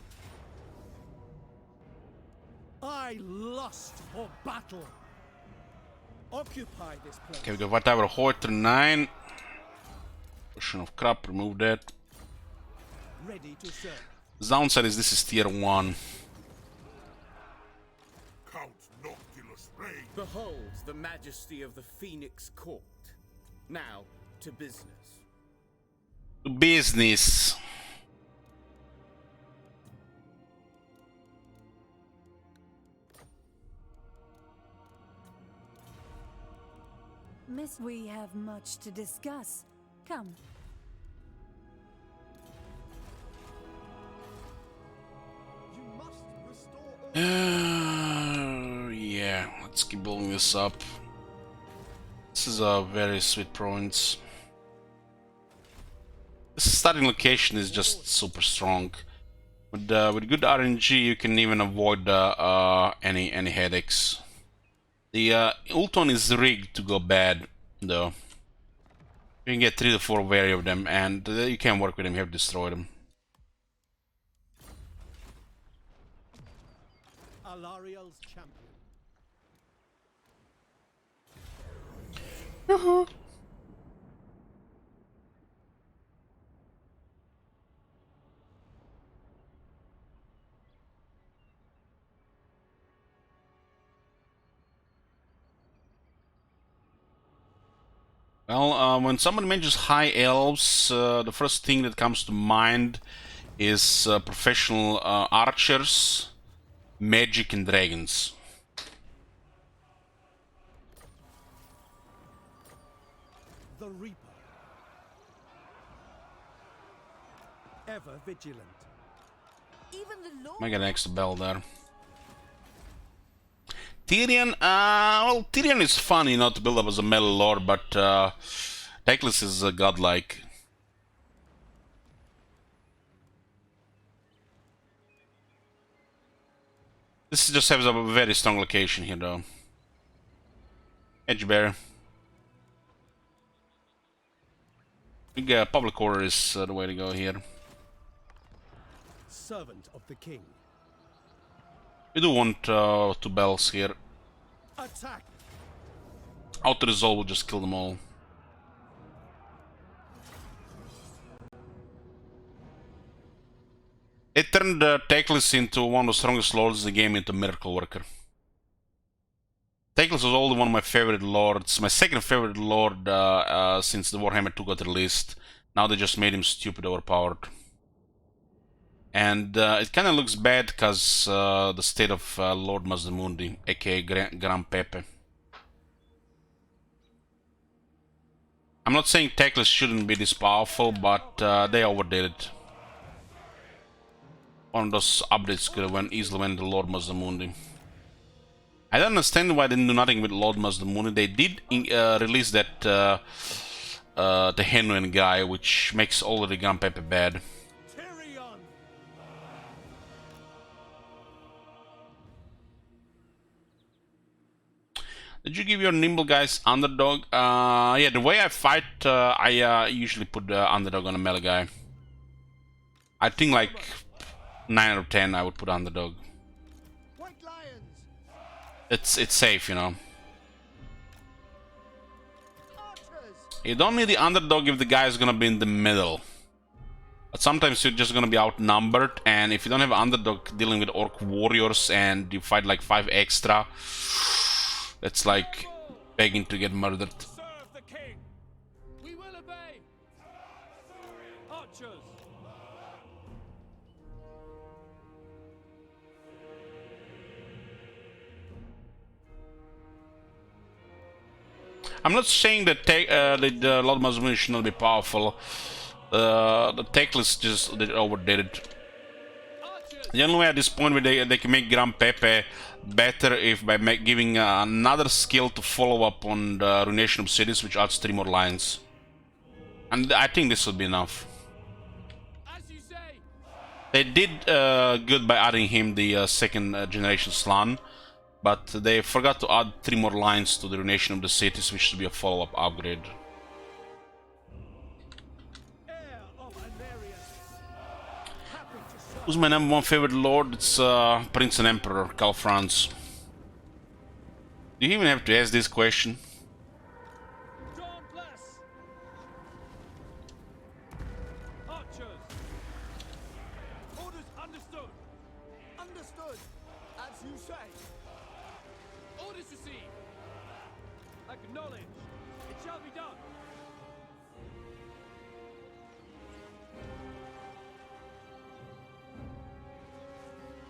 I lust for battle. Occupy this place. Okay, we got whatever Hoiter 9. Potion of crap, remove that. Ready to serve. The downside is this is tier 1. Count Noctilus reign. Behold the majesty of the Phoenix Court. Now to business. Business. Miss, we have much to discuss. Come. You must restore Yeah, let's keep building this up. This is a very sweet province. This starting location is just super strong. With good RNG, you can even avoid any headaches. The Eataine is rigged to go bad, though. You can get 3 to 4 vary of them, and you can't work with them. You have to destroy them. Alariel's champion. Well, when someone mentions high elves, the first thing that comes to mind is professional archers, magic, and dragons. The Reaper. Ever vigilant. Even the Lord. I got an extra bell there. Tyrion, well, Tyrion is funny not to build up as a melee lord, but Teclis is godlike. This just has a very strong location here, though. Edgebear. I think public order is the way to go here. Servant of the king. We do want 2 bells here. Attack. Auto resolve will just kill them all. It turned Teclis into one of the strongest lords in the game, into Miracle Worker. Teclis was always one of my favorite lords, my second favorite lord since the Warhammer 2 got released. Now they just made him stupid overpowered. And it kind of looks bad because the state of Lord Mazdamundi, aka Gran Pepe. I'm not saying Teclis shouldn't be this powerful, but they overdid it. One of those updates could have easily went to Lord Mazdamundi. I don't understand why they didn't do nothing with Lord Mazdamundi. They did release that the Henwen guy, which makes already Gran Pepe bad. Tyrion. Did you give your nimble guys underdog? Yeah, the way I fight, I usually put the underdog on a melee guy. I think like 9 out of 10 I would put underdog. It's safe, you know. You don't need the underdog if the guy is gonna be in the middle. But sometimes you're just gonna be outnumbered, and if you don't have an underdog dealing with orc warriors and you fight like 5 extra, that's like begging to get murdered. Serve the king. We will obey. Archers. I'm not saying that the Lord Mazmuni should not be powerful. The Teclis just they overdid it. The only way at this point where they can make Gran Pepe better if by giving another skill to follow up on the Ruination of Cities, which adds 3 more lines. And I think this would be enough. They did good by adding him the second generation Slan, but they forgot to add 3 more lines to the Ruination of the Cities, which should be a follow-up upgrade. Who's my number 1 favorite lord? It's Prince and Emperor, Karl Franz. Do you even have to ask this question? Archers. Orders understood. Understood. As you say. Orders received. Acknowledge. It shall be done.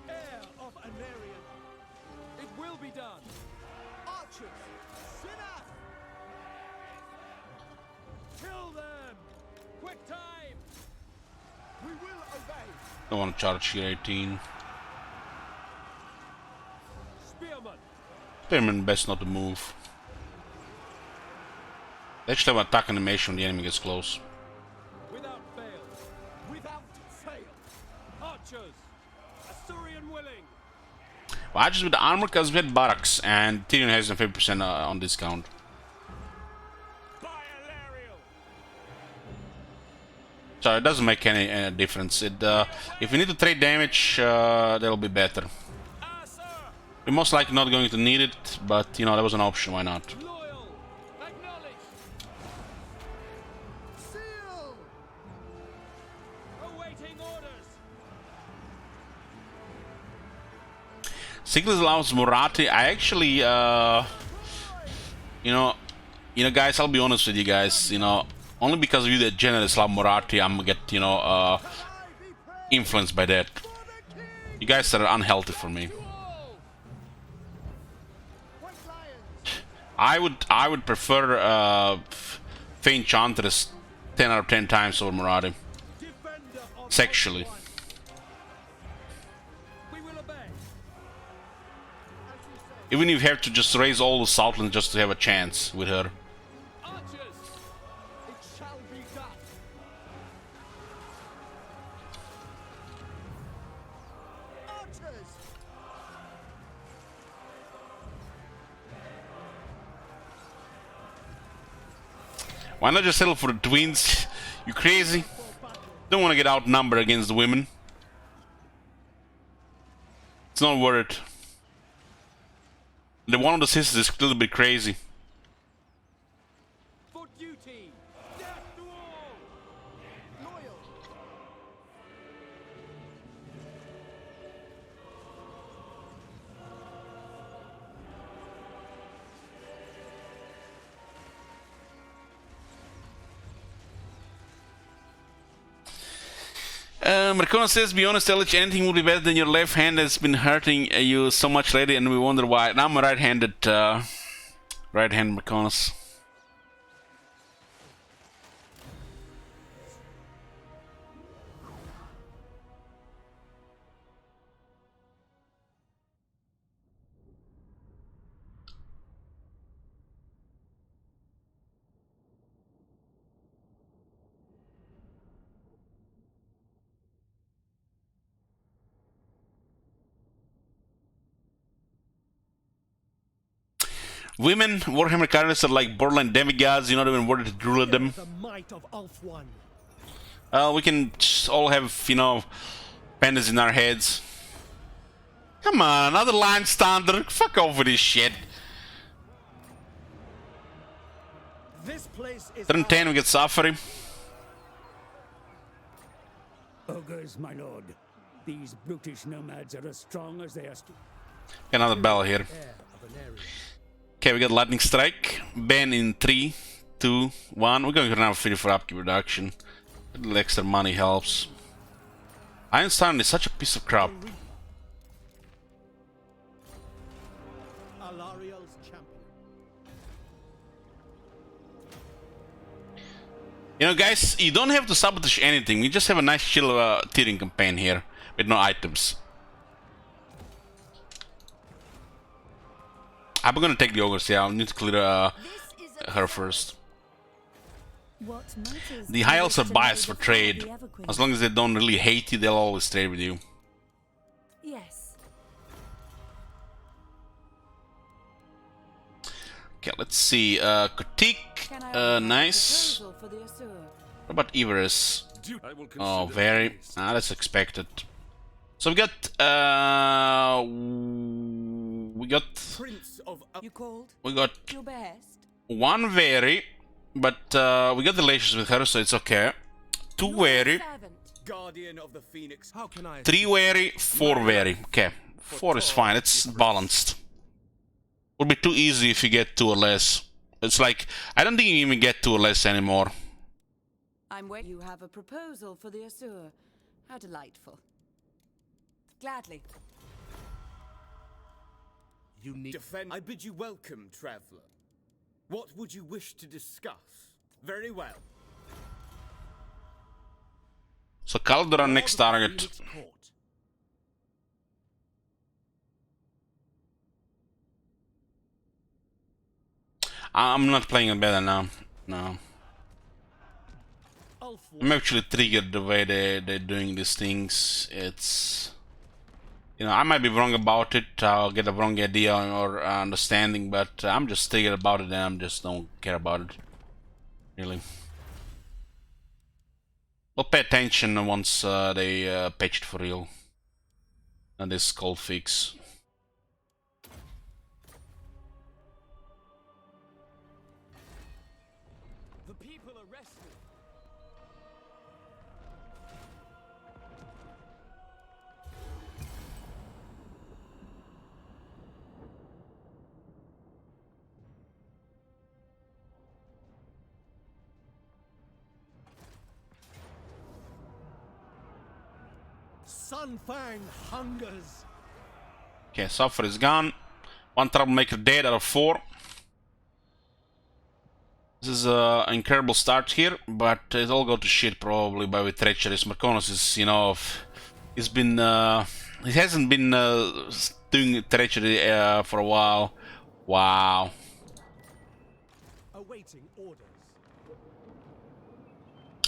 Heir of Anarion. It will be done. Archers. Sinner. Kill them. Quick time. We will obey. I want to charge here 18. Spearman. Spearman best not to move. They actually have an attack animation when the enemy gets close. Without fail. Without fail. Archers. Asturian willing. Well, I just with the armor because we had barracks and Tyrion has a 50% on discount. So it doesn't make any difference. If we need to trade damage, that'll be better. We're most likely not going to need it, but you know, that was an option, why not? Loyal. Acknowledge. Seal. Awaiting orders. Siglis allows Moratti. I actually, you know, guys, I'll be honest with you guys, you know, only because of you that generally love Moratti, I'm gonna get, you know, influenced by that. You guys are unhealthy for me. I would prefer Fey Enchantress 10 out of 10 times over Moratti. Sexually. Even if you have to just raise all the Southlands just to have a chance with her. Why not just settle for the twins? You crazy? Don't want to get outnumbered against the women. It's not worth it. The one of the sisters is a little bit crazy. For duty. Death to all. Loyal. Marcona says, be honest, Elich, anything will be better than your left hand has been hurting you so much lately, and we wonder why. Now I'm a right-handed, right-hand Marconas. Women, Warhammer characters are like borderline demigods. You're not even worthy to rule them. The might of Ulf One. We can just all have, you know, pandas in our heads. Come on, another line standard. Fuck off with this shit. This place is Turn 10, we get Safari. Ogres, my lord. These brutish nomads are as strong as they are. Another bell here. Okay, we got Lightning Strike. Ban in 3, 2, 1. We're going to run free for upkeep reduction. A little extra money helps. Einstein is such a piece of crap. Alariel's champion. You know, guys, you don't have to sabotage anything. We just have a nice chill Tyrion campaign here with no items. I'm gonna take the ogres. Yeah, I'll need to clear her first. The high elves are biased for trade. As long as they don't really hate you, they'll always trade with you. Yes. Okay, let's see. Critique, nice. What about Everest? Oh, very. Ah, that's expected. So we got one very, but we got the relations with her, so it's okay. 2 very, 3 very, 4 very. Okay, 4 is fine. It's balanced. Would be too easy if you get 2 or less. It's like I don't think you even get 2 or less anymore. I'm waiting. You have a proposal for the Asur. How delightful. Gladly. You need defend. I bid you welcome, traveler. What would you wish to discuss? Very well. So Calderon next target. I'm not playing it better now. No. I'm actually triggered the way they're doing these things. It's, you know, I might be wrong about it. I'll get a wrong idea or understanding, but I'm just triggered about it and I just don't care about it. Really. We'll pay attention once they patch it for real. And this cold fix. The people are resting. Sunfang hungers. Okay, Suffer is gone. 1 troublemaker dead out of 4. This is an incredible start here, but it'll go to shit probably by with treachery. Marconis is, you know, he's been, he hasn't been doing treachery for a while. Wow. Awaiting orders.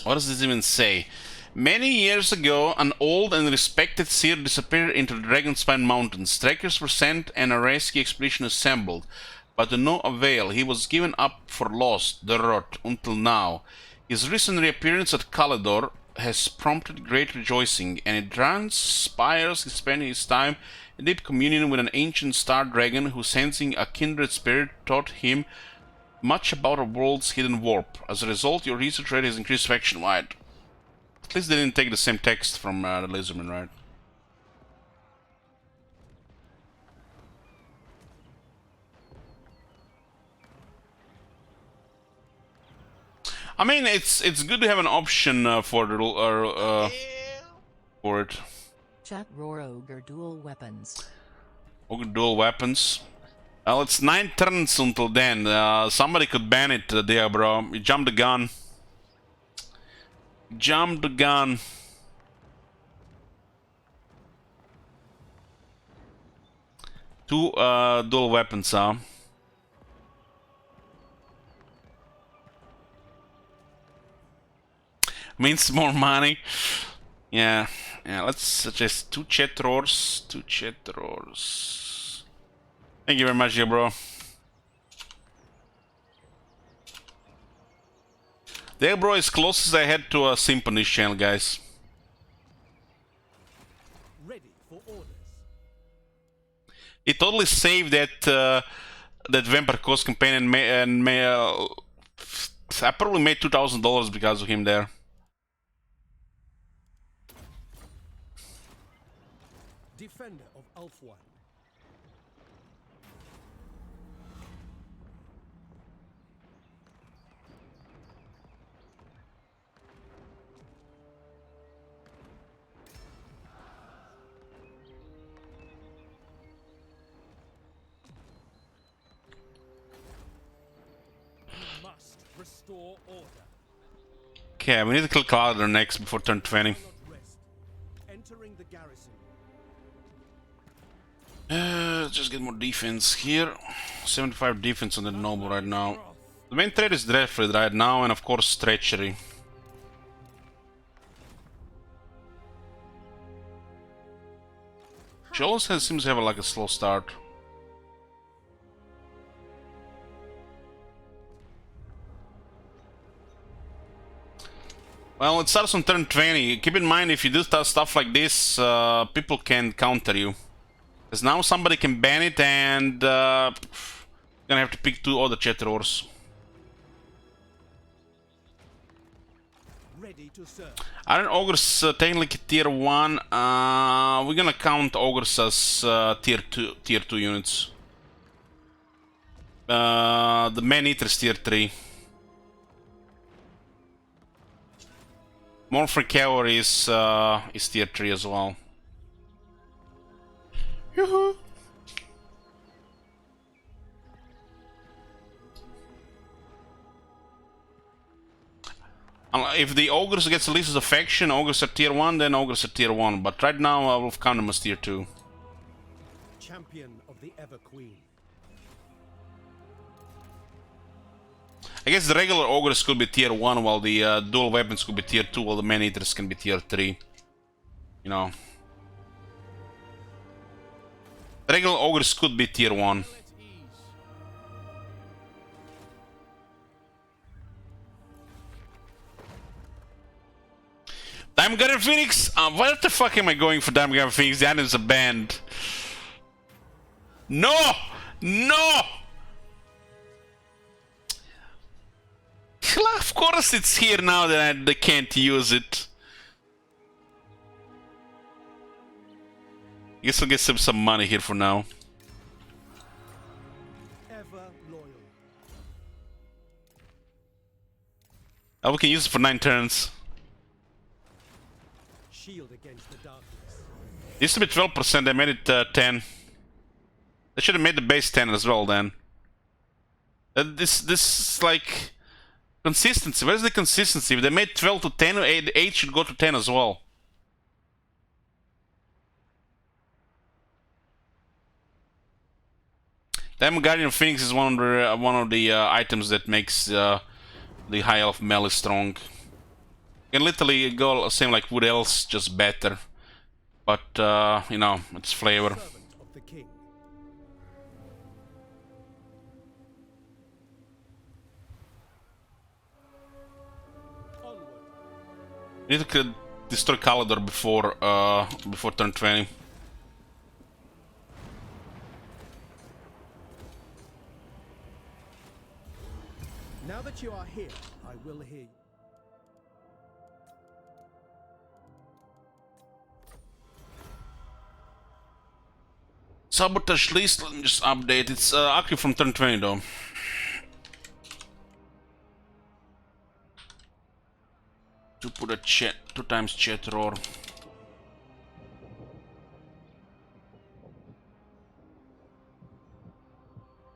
What does this even say? Many years ago, an old and respected seer disappeared into the Dragonspine Mountains. Trekkers were sent and a rescue expedition assembled, but to no avail. He was given up for lost, the rot, until now. His recent reappearance at Caledor has prompted great rejoicing, and it transpires he spent his time in deep communion with an ancient star dragon who, sensing a kindred spirit, taught him much about a world's hidden warp. As a result, your research rate has increased faction-wide. At least they didn't take the same text from the Lizardman, right? I mean, it's good to have an option for the for it. Chat roar ogre dual weapons. Ogre dual weapons. Well, it's 9 turns until then. Somebody could ban it there, bro. You jumped the gun. Jump the gun. Two dual weapons, huh? Means more money. Yeah, let's suggest 2 chat roars. 2 chat roars. Thank you very much, here, bro. There, bro, is closest I had to a simp on this channel, guys. Ready for orders. It totally saved that that Vampire Coast campaign, and I probably made $2,000 because of him there. Defender of Ulfwan. Must restore order. Okay, we need to kill Cloudor next before turn 20. Not rest. Entering the garrison. Just get more defense here. 75 defense on the noble right now. The main threat is Dreadfleet right now, and of course Treachery. She also seems to have like a slow start. Well, it starts on turn 20. Keep in mind, if you do stuff like this, people can counter you. Because now somebody can ban it, and you're gonna have to pick 2 other Chatters. Ready to serve. Aren't Ogres technically tier 1? We're gonna count Ogres as tier 2 units. The Man-Eater is tier 3. Morpher Cavalry is tier 3 as well. Yoo-hoo! If the Ogres gets released as a faction, Ogres are tier 1, then Ogres are tier 1. But right now I will count them as tier 2. Champion of the Ever Queen. I guess the regular Ogres could be tier 1, while the dual weapons could be tier 2, while the Man-Eaters can be tier 3. You know. The regular Ogres could be tier 1. Daimgarden Phoenix? What the fuck am I going for Daimgarden Phoenix? The items are banned. No! No! Of course it's here now that I can't use it. I guess I'll get some money here for now. Ever loyal. Oh, we can use it for 9 turns. Shield against the darkness. It used to be 12%, they made it 10. They should have made the base 10 as well then. This is like... Consistency, where's the consistency? If they made 12 to 10, 8 should go to 10 as well. Diamond Guardian of Phoenix is one of the items that makes the High Elf melee strong. You can literally go same like Wood Elves, just better. But, you know, it's flavor. Servant of the king. You need to destroy Caledor before turn 20. Now that you are here, I will hear you. Sabotage list, let me just update. It's active from turn 20 though. To put a chat 2 times chat roar.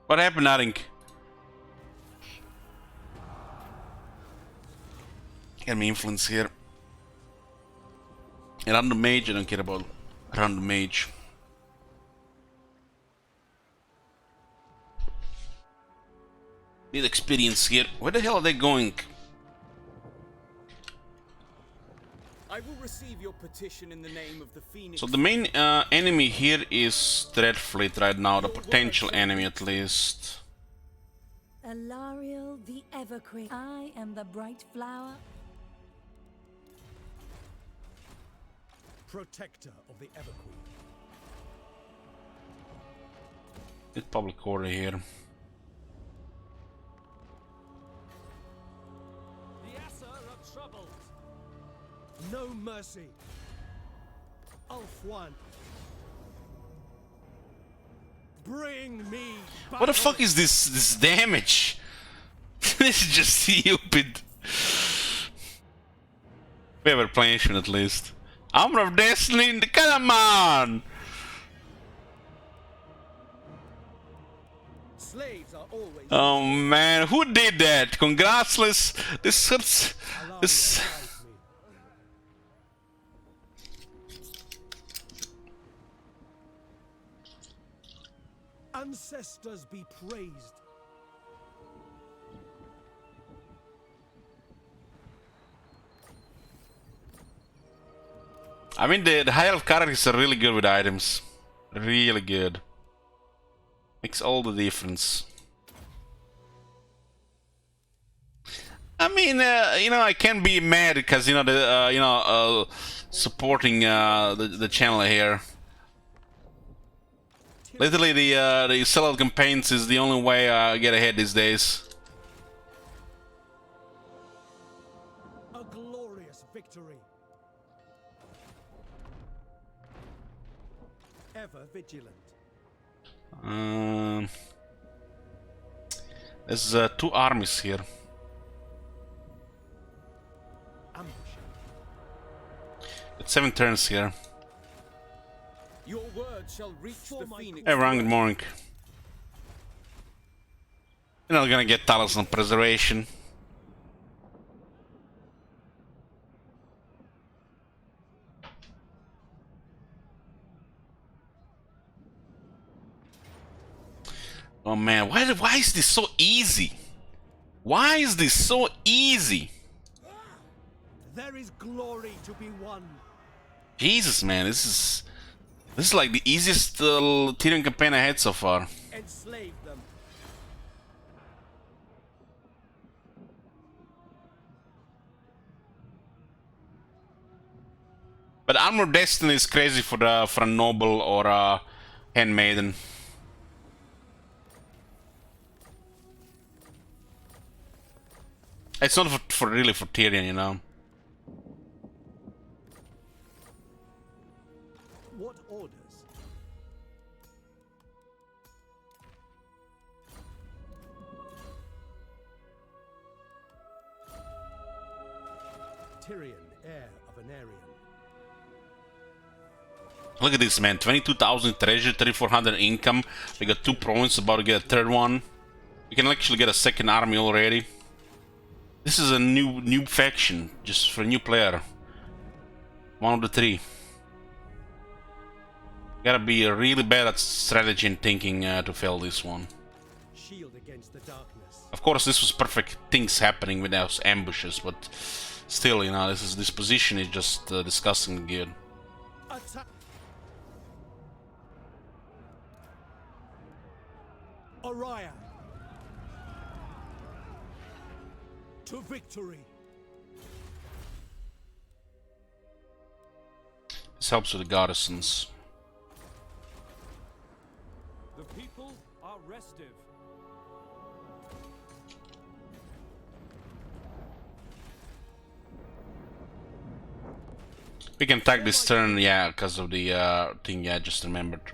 What happened, Aring? Get me influence here. Random mage, I don't care about random mage. Need experience here. Where the hell are they going? I will receive your petition in the name of the Phoenix. So the main enemy here is Dreadfleet right now, the potential enemy at least. Alariel the Everqueen. I am the bright flower. Protector of the Everqueen. It's public order here. The Asa are troubled. No mercy. Ulf-One. Bring me What the fuck is this damage? This is just stupid. We have a replenishment at least. Armor of Destiny, come on! Slaves are always. Oh man, who did that? Congrats, this hurts. This. Ancestors be praised. I mean, the high elf characters are really good with items. Really good. Makes all the difference. I mean, you know, I can't be mad because you know the supporting the channel here. Literally, the sellout campaigns is the only way I get ahead these days. A glorious victory. Ever vigilant. There's 2 armies here. It's 7 turns here. Your word shall reach the Phoenix. Hey, Ron, good morning. You're not gonna get Talisman Preservation. Oh man, why is this so easy? Why is this so easy? There is glory to be won. Jesus, man, this is like the easiest Tyrion campaign I had so far. Enslave them. But Armor of Destiny is crazy for a noble or a handmaiden. It's not for really for Tyrion, you know. What orders? Tyrion, heir of an Aryan. Look at this, man. 22,000 treasure, 3,400 income. We got 2 provinces, about to get a 3rd one. We can actually get a 2nd army already. This is a new faction, just for a new player. One of the 3. Gotta be really bad at strategy and thinking to fail this one. Shield against the darkness. Of course, this was perfect things happening with those ambushes, but still, you know, this position is just disgusting good. Attack. Orion. To victory. This helps with the garrisons. The people are restive. We can attack this turn, yeah, because of the thing. Yeah, I just remembered.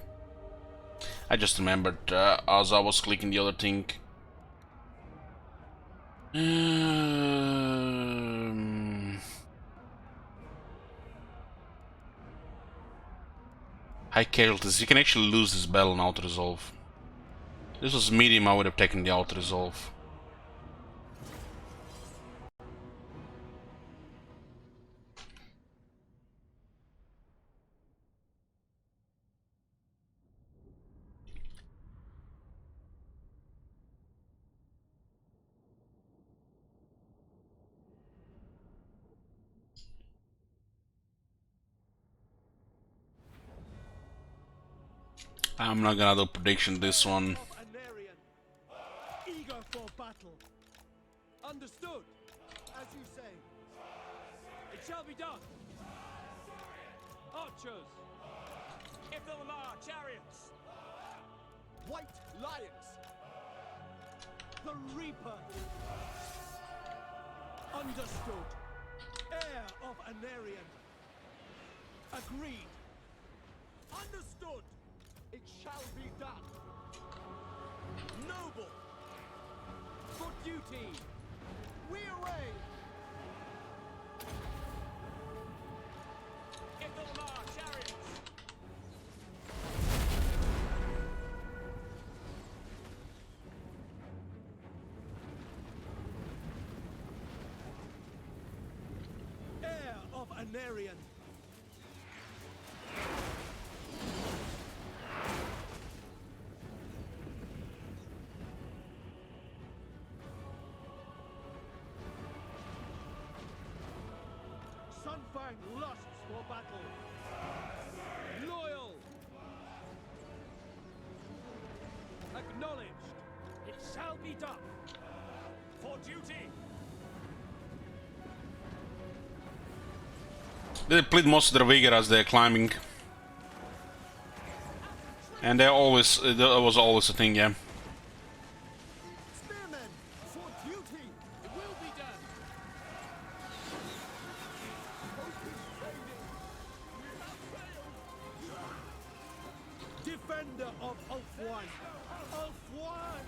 As I was clicking the other thing. High casualties. You can actually lose this battle in auto-resolve. This was medium, I would have taken the auto-resolve. I'm not gonna do prediction this one. Eager for battle. Understood. As you say. It shall be done. Archers. Ithilmar chariots. White lions. The Reaper. Understood. Heir of Anarion. Agreed. Understood. It shall be done. Noble. For duty. We away. Ithilmar chariots. Heir of Anarion. Sunfang lusts for battle. Loyal. Acknowledged. It shall be done. For duty. They played most of their vigor as they're climbing. And they always, that was always a thing, yeah. Spearmen, for duty. It will be done. Defender of Ulfwan. Ulfwan.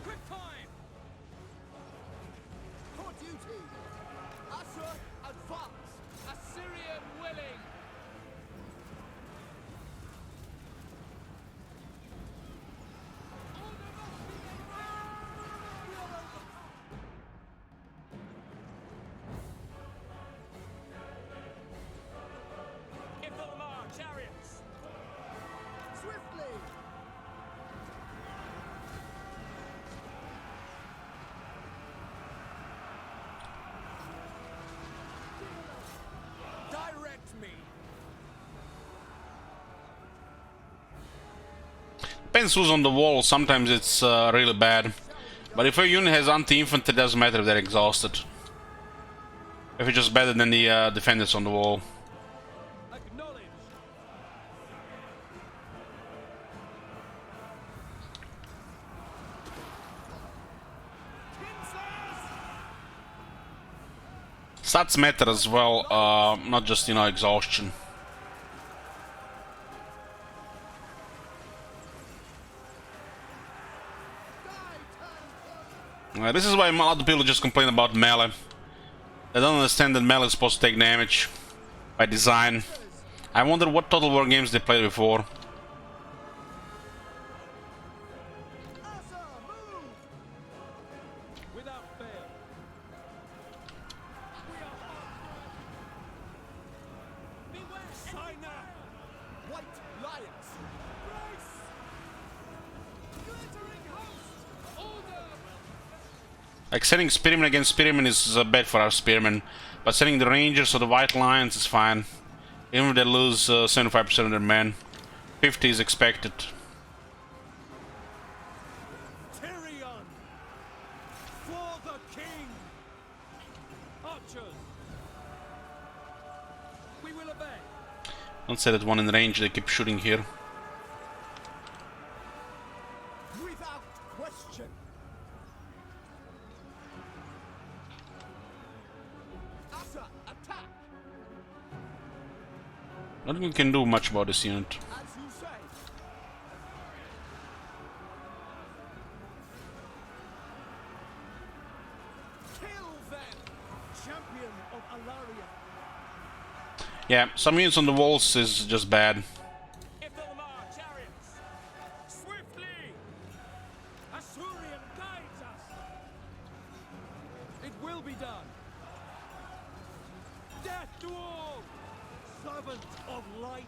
Quick time. For duty. Asher, advance. Assyrian willing. Ithilmar chariots. Swiftly. Direct me. Depends who's on the wall, sometimes it's really bad. But if a unit has anti-infantry, it doesn't matter if they're exhausted. If it's just better than the defenders on the wall. Acknowledged. Stats matter as well, not just, you know, exhaustion. This is why a lot of people just complain about melee. They don't understand that melee is supposed to take damage by design. I wonder what Total War games they played before. Asa, move. Without fail. We are on. Beware. Sinai. White lions. Race. Glittering host. Order. Like sending spearmen against spearmen is bad for our spearmen, but sending the rangers or the white lions is fine. Even if they lose 75% of their men, 50 is expected. Tyrion. For the king. Archers. We will obey. Don't say that one in range, they keep shooting here. Without question. Asa, attack. Nothing we can do much about this unit. As you say. Kill them. Champion of Alaria. Yeah, some units on the walls is just bad. Ithilmar chariots. Swiftly. Assyrian guides us. It will be done. Death to all. Servant of light.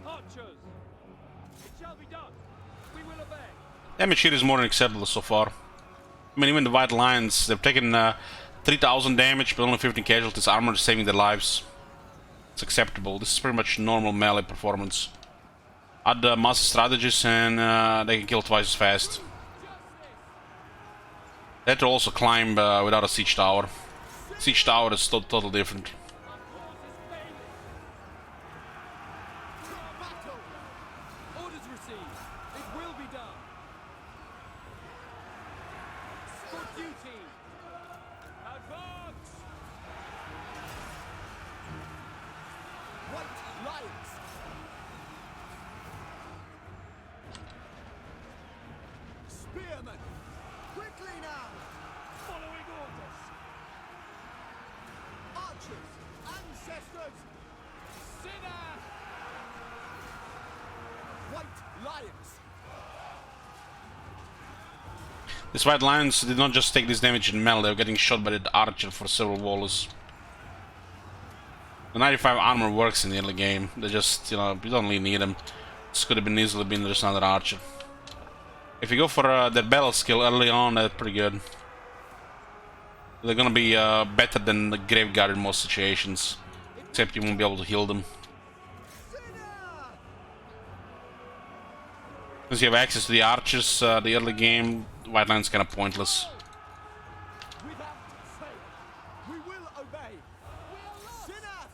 Archers. It shall be done. We will obey. Damage here is more than acceptable so far. I mean, even the white lions, they've taken 3,000 damage, but only 15 casualties. Armor is saving their lives. It's acceptable. This is pretty much normal melee performance. add master strategies, and they can kill twice as fast. They have to also climb without a siege tower. Siege tower is totally different. Orders received. It will be done. For duty. Advance. White lions. Spearmen. Quickly now. Following orders. Archers. Ancestors. Sinner. White lions. These white lions did not just take this damage in melee, they were getting shot by the archer for several walls. The 95 armor works in the early game. They just, you know, you don't really need them. This could have been easily been just another archer. If you go for that battle skill early on, that's pretty good. They're gonna be better than the Graveguard in most situations. Except you won't be able to heal them. Since you have access to the archers, the early game, white line's kind of pointless. We will obey. Sinner.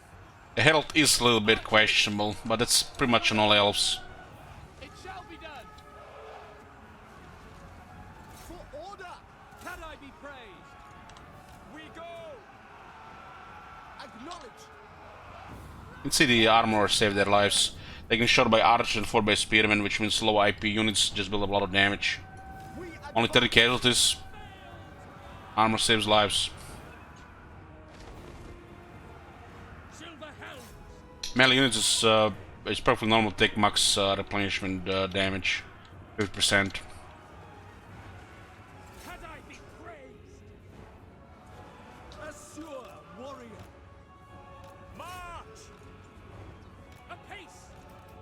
The health is a little bit questionable, but that's pretty much on all elves. It shall be done. For order. Can I be praised? We go. Acknowledge. You can see the armor save their lives. They can shot by archer and 4 by spearmen, which means low IP units just build up a lot of damage. Only 30 casualties. Armor saves lives. Melee units is perfectly normal to take max replenishment damage, 50%.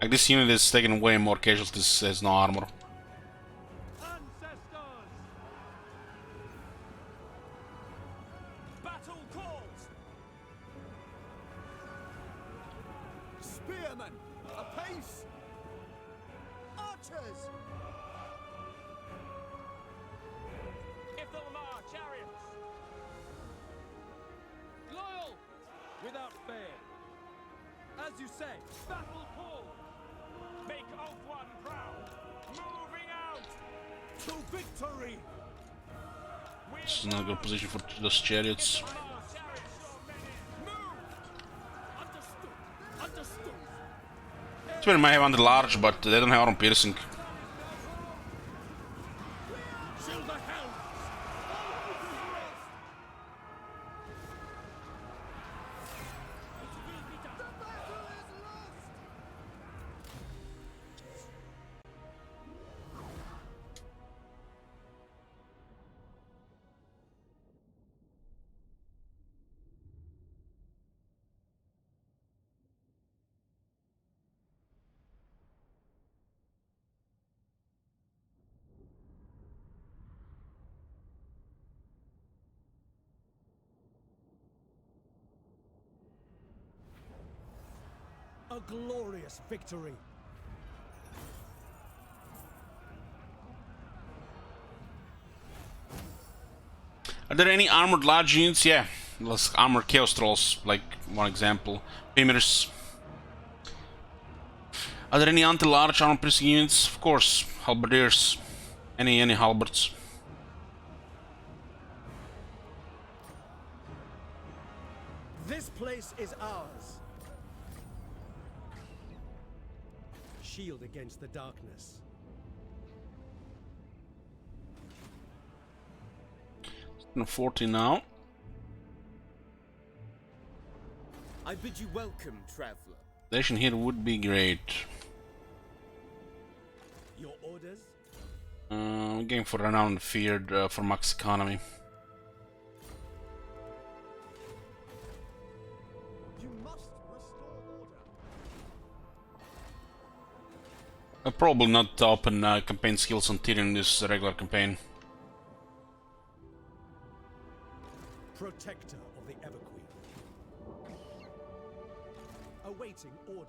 Like this unit is taking way more casualties, has no armor. Battle calls. Spearmen, apace. Archers. Ithalmar chariots. Loyal, without fear. As you say, battle call. Make of one proud. Moving out to victory. This is not a good position for those chariots. Spearmen might have under large, but they don't have armor piercing. A glorious victory. Are there any armored large units? Yeah, let's armored chaos trolls, like one example. Fimers. Are there any anti-large armor piercing units? Of course, halberdiers. Any halberds. This place is ours. Shield against the darkness. 40 now. I bid you welcome, traveler. Station here would be great. Your orders? I'm going for renowned feared for max economy. You must restore order. I'll probably not open campaign skills on Tyrion in this regular campaign. Protector of the Everqueen. Awaiting orders.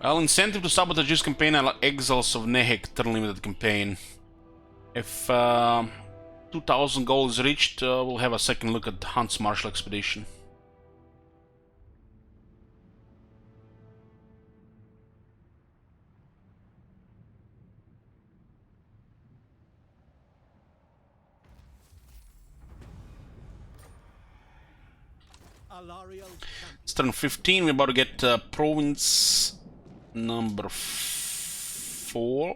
Well, incentive to sabotage this campaign are Exiles of Nehek turn limited campaign. If 2000 gold is reached, we'll have a second look at Hunt's Martial Expedition. It's turn 15, we're about to get province number 3.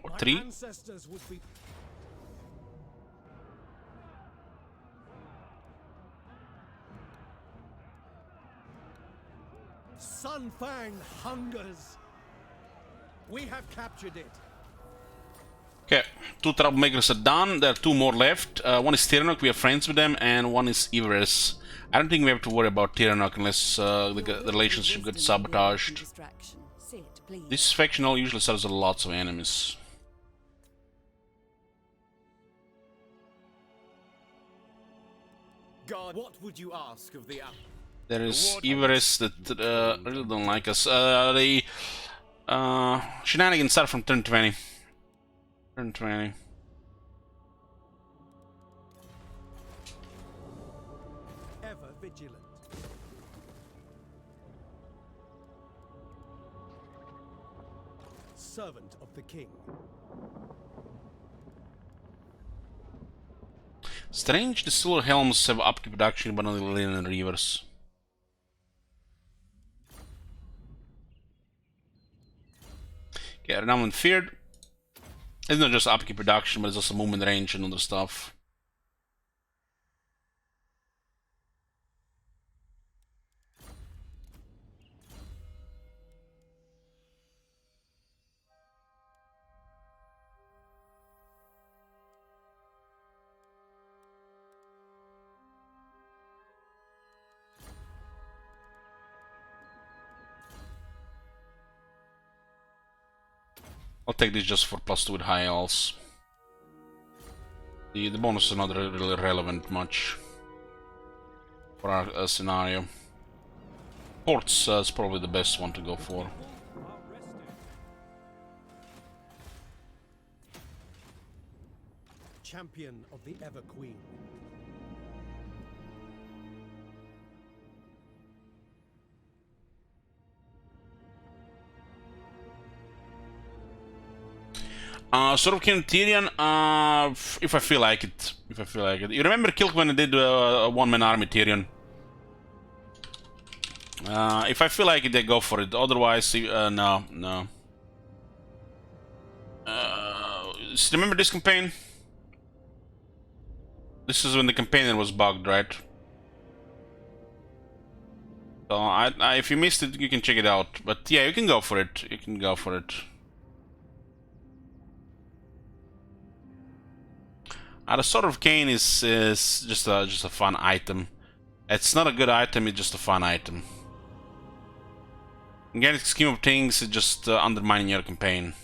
Sun Fang hungers. We have captured it. Okay, 2 troublemakers are done. There are 2 more left. One is Tyrion, we are friends with them, and one is Everest. I don't think we have to worry about Tyrion unless the relationship gets sabotaged. This faction usually serves lots of enemies. God, what would you ask of the There is Everest that really don't like us. The shenanigans start from turn 20. Turn 20. Ever vigilant. Servant of the king. Strange, the silver helms have upkeep production, but only linen reavers. Okay, renowned and feared. It's not just upkeep production, but it's also movement range and other stuff. I'll take this just for +2 with high alts. The bonus is not really relevant much for our scenario. Ports is probably the best one to go for. Champion of the Ever Queen. Sort of King Tyrion, if I feel like it. If I feel like it. You remember Kilk when I did a one-man army Tyrion? If I feel like it, they go for it. Otherwise, no, no. Remember this campaign? This is when the campaigner was bugged, right? So if you missed it, you can check it out. But yeah, you can go for it. You can go for it. The Sword of Cain is just a fun item. It's not a good item. It's just a fun item. Again, the scheme of things is just undermining your campaign.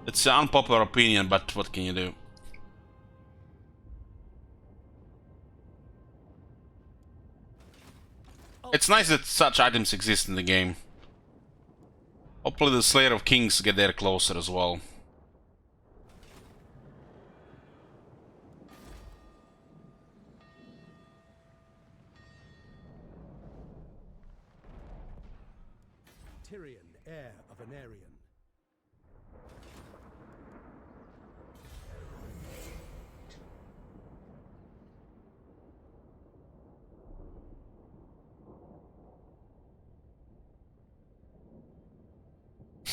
It's an unpopular opinion, but what can you do? It's nice that such items exist in the game. Hopefully the Slayer of Kings get there closer as well. Tyrion, heir of an Aryan.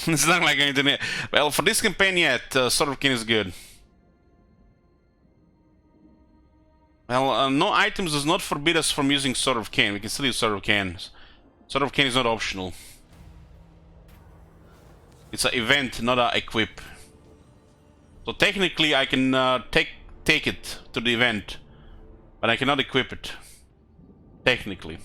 It's not like anything. Well, for this campaign, yeah, Sword of Cain is good. Well, no items does not forbid us from using Sword of Cain. We can still use Sword of Cain. Sword of Cain is not optional. It's an event, not an equip. So technically, I can take it to the event, but I cannot equip it. Technically.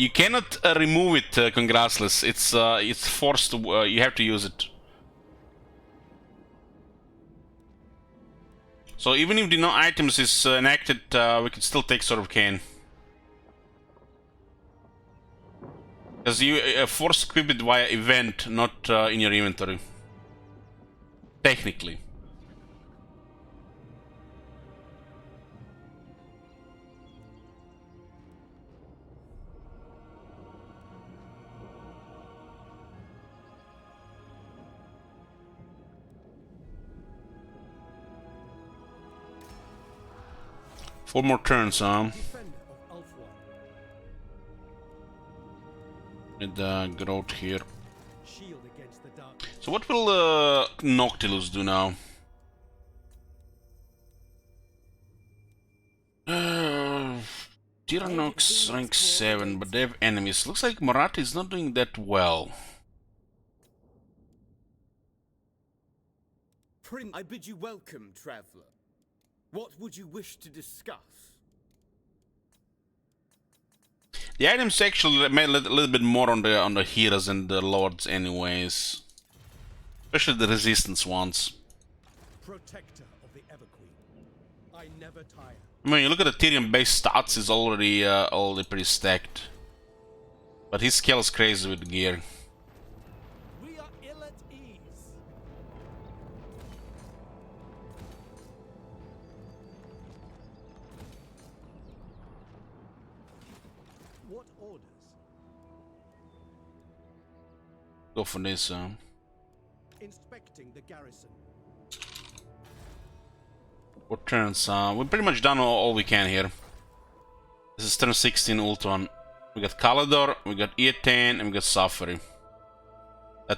You cannot remove it, Congrassless. It's forced to. You have to use it. So even if the no items is enacted, we can still take Sword of Cain. Because you force equip it via event, not in your inventory. Technically. Four more turns, huh? With growth here. So what will Noctilus do now? Tyrannox rank 7, but they have enemies. Looks like Marathi is not doing that well. Prince, I bid you welcome, traveler. What would you wish to discuss? The items actually made a little bit more on the heroes and the lords, anyways. Especially the resistance ones. Protector of the Everqueen. I never tire. I mean, you look at the Tyrion base stats, is already pretty stacked. But his scale is crazy with gear. We are ill at ease. What orders? Go for this, Inspecting the garrison. What turns? We've pretty much done all we can here. This is turn 16 Ultron. We got Calador, we got Eataine, and we got Cavalry.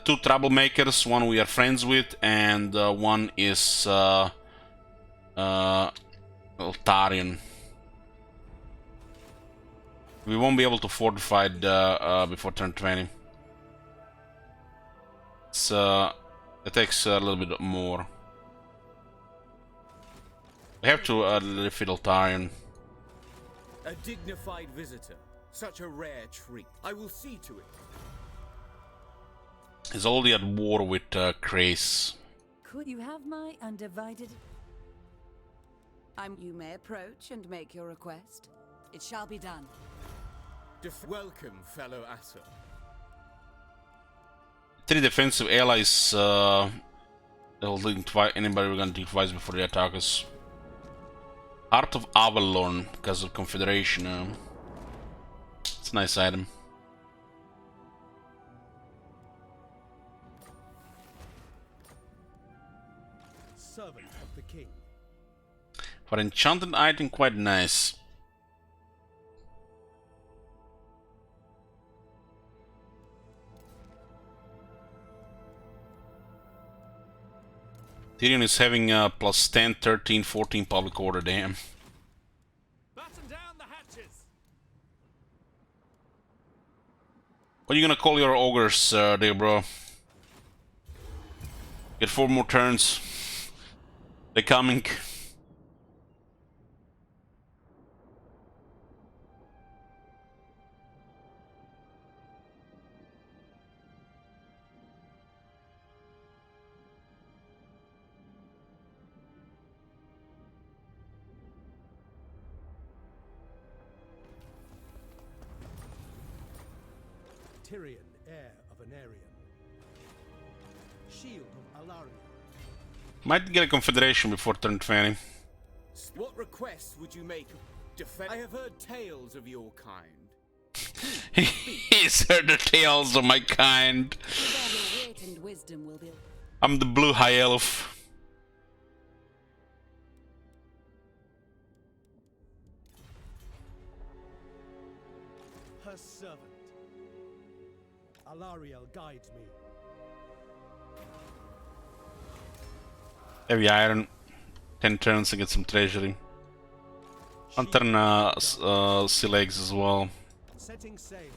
Two troublemakers, one we are friends with, and one is Tyrion. We won't be able to fortify before turn 20. It's it takes a little bit more. We have to refiddle Tyrion. A dignified visitor. Such a rare treat. I will see to it. He's already at war with Krace. Could you have my undivided... You may approach and make your request. It shall be done. Welcome, fellow Asur. 3 defensive allies. They'll think twice. Anybody we're gonna think twice before they attack us. Heart of Avalon, because of Confederation. It's a nice item. Servant of the king. For enchanted item, quite nice. Tyrion is having plus 10, 13, 14 public order, damn. Batten down the hatches. What are you gonna call your ogres there, bro? Get 4 more turns. They're coming. Tyrion, heir of Anarion. Shield of Alaria. Might get a confederation before turn 20. What requests would you make? I have heard tales of your kind. He's heard the tales of my kind. Wit and wisdom will be... I'm the blue high elf. Her servant. Alariel guides me. Heavy iron. 10 turns to get some treasury. One turn sea legs as well. Setting sail.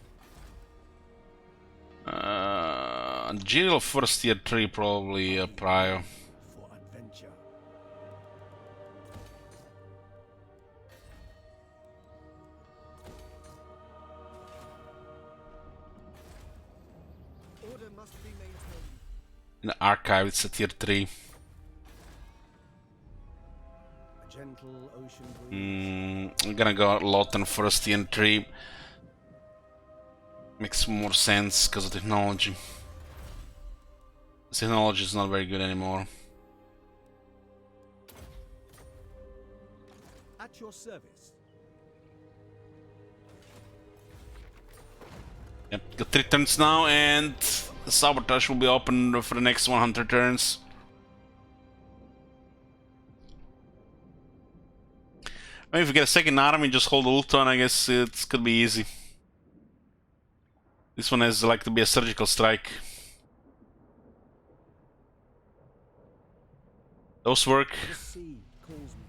General first tier 3 probably prior. For adventure. The archive, it's a tier 3. A gentle ocean breeze. I'm gonna go Lawton first, tier 3. Makes more sense because of technology. This technology is not very good anymore. At your service. Yep, got 3 turns now, and the sabotage will be open for the next 100 turns. Maybe if we get a second army, just hold Ulton, I guess it could be easy. This one has like to be a surgical strike. Those work. The sea calls me.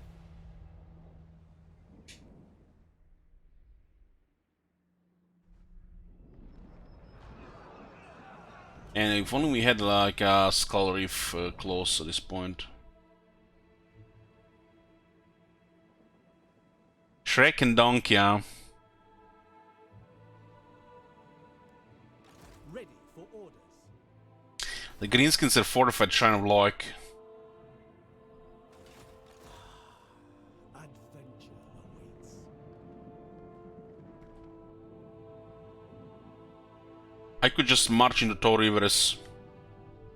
And if only we had like a Skull Reef close at this point. Shrek and Donkey, yeah. Ready for orders. The Greenskins are fortified Shrine of Loic. Adventure awaits. I could just march into Tau Rivers.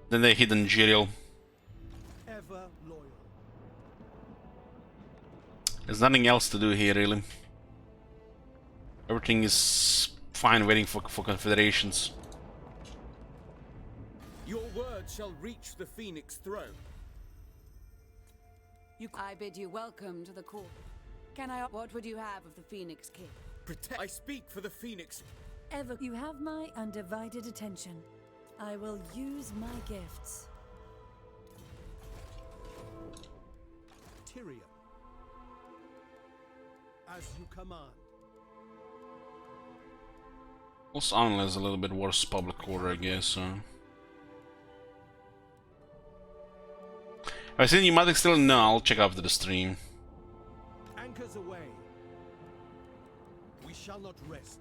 Then they hit Angerial. Ever loyal. There's nothing else to do here, really. Everything is fine waiting for confederations. Your word shall reach the Phoenix throne. I bid you welcome to the court. What would you have of the Phoenix King? I speak for the Phoenix. Ever, you have my undivided attention. I will use my gifts. Tyrion. As you command. Also, Anla is a little bit worse public order, I guess. Have I seen pneumatic still? No, I'll check after the stream. Anchors away. We shall not rest.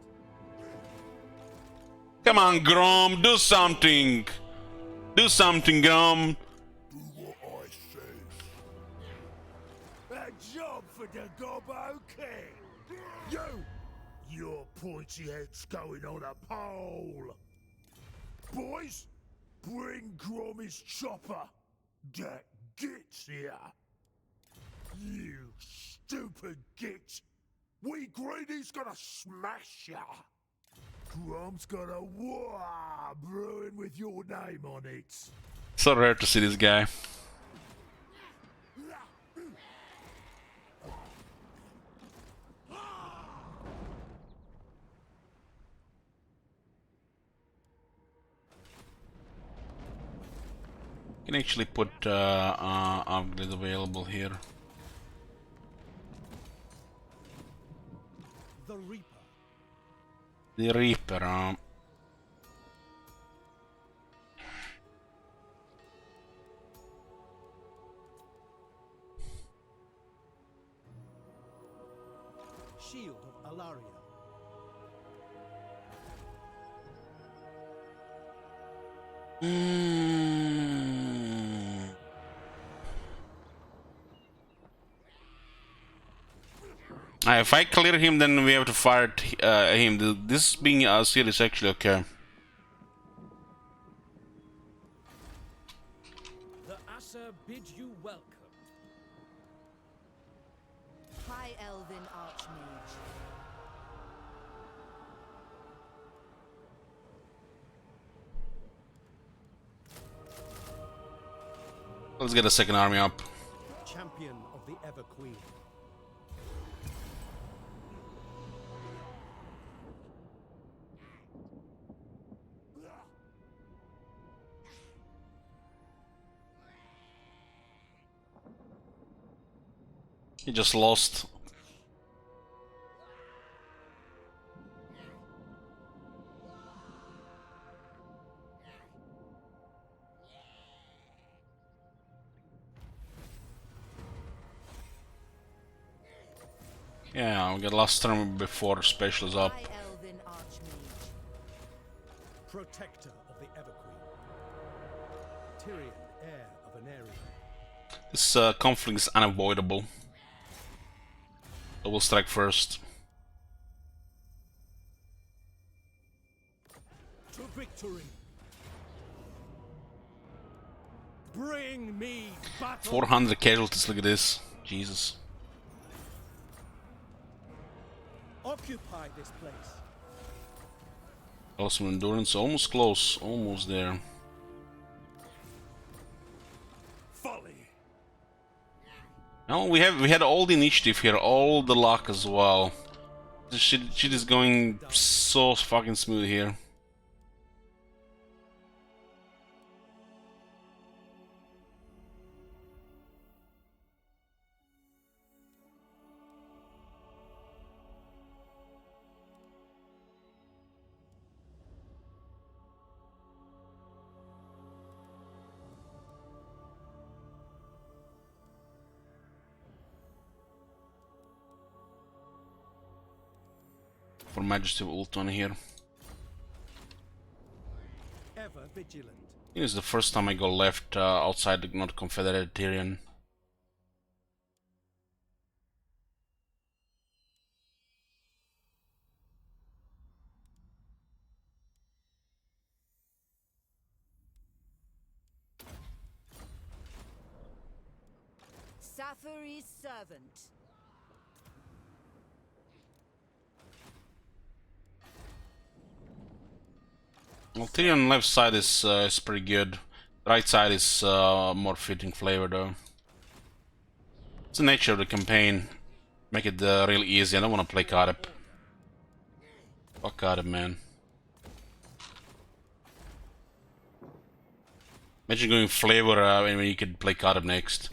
Come on, Grom, do something! Do something, Grom! Do what I say. A job for the Gobbo King. You! Your pointy head's going on a pole. Boys, bring Grommy's chopper. That gits here. You stupid git. We greenies gonna smash ya. Grom's got a war brewing with your name on it. So rare to see this guy. Can actually put upgrade available here. The Reaper. The Reaper. Shield of Alaria. If I clear him, then we have to fire him. This being a series actually okay. The Asher bid you welcome. High Elven Archmage. Let's get a second army up. Champion of the Ever Queen. He just lost. Yeah, we got last turn before special is up. High Elven Archmage. Protector of the Ever Queen. Tyrion, heir of an area. This conflict is unavoidable. I will strike first. To victory. Bring me battle. 400 casualties, look at this. Jesus. Occupy this place. Awesome endurance, almost close, almost there. Folly. Well, we had all the initiative here, all the luck as well. This shit is going so fucking smooth here. For Majesty of Eataine here. Ever vigilant. I think it's the first time I go left outside the not confederated Tyrion. Cavalry's servant. Well, Tyrion left side is pretty good. Right side is more fitting flavor though. It's the nature of the campaign. Make it real easy. I don't want to play Carib. Fuck Carib, man. Imagine going flavor when you could play Carib next.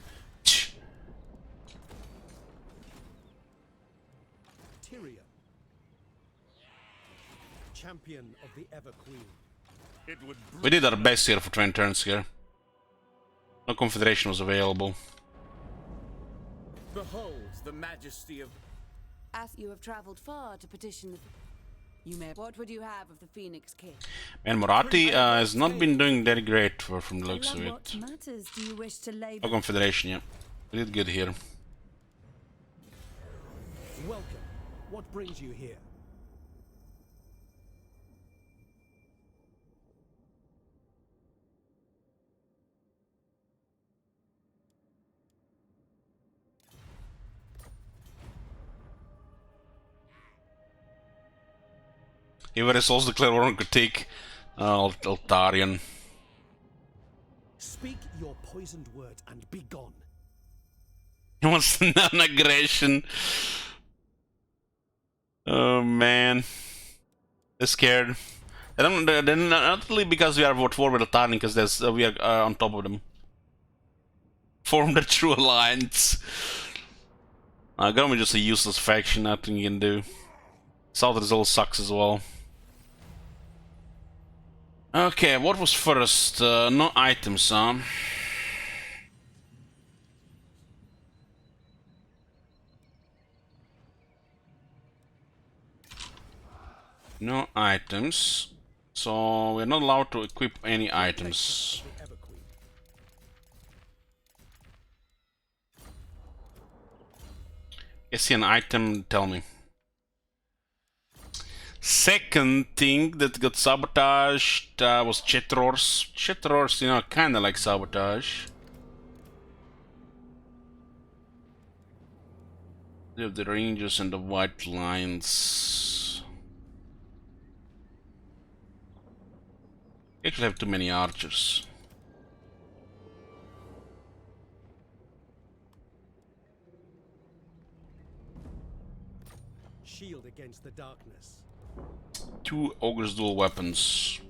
Tyrion. Champion of the Ever Queen. We did our best here for 20 turns here. No confederation was available. Behold the majesty of... As you have traveled far to petition the... You may... What would you have of the Phoenix King? And Marathi has not been doing that great from the looks of it. What matters do you wish to lay... No confederation, yeah. We did good here. Welcome. What brings you here? Here is also declare war on critique. Tyrion. Speak your poisoned word and be gone. He wants non-aggression. Oh man. They're scared. They're not only because we are at war with Eataine, because we are on top of them. Form the true alliance. Garmin is just a useless faction, nothing you can do. South result sucks as well. Okay, what was first? No items, huh? No items. So we're not allowed to equip any items. You see an item, tell me. Second thing that got sabotaged was Chetrors. Chetrors, you know, kinda like sabotage. They have the Rangers and the White Lions. They actually have too many archers. Shield against the darkness. 2 Ogre's dual weapons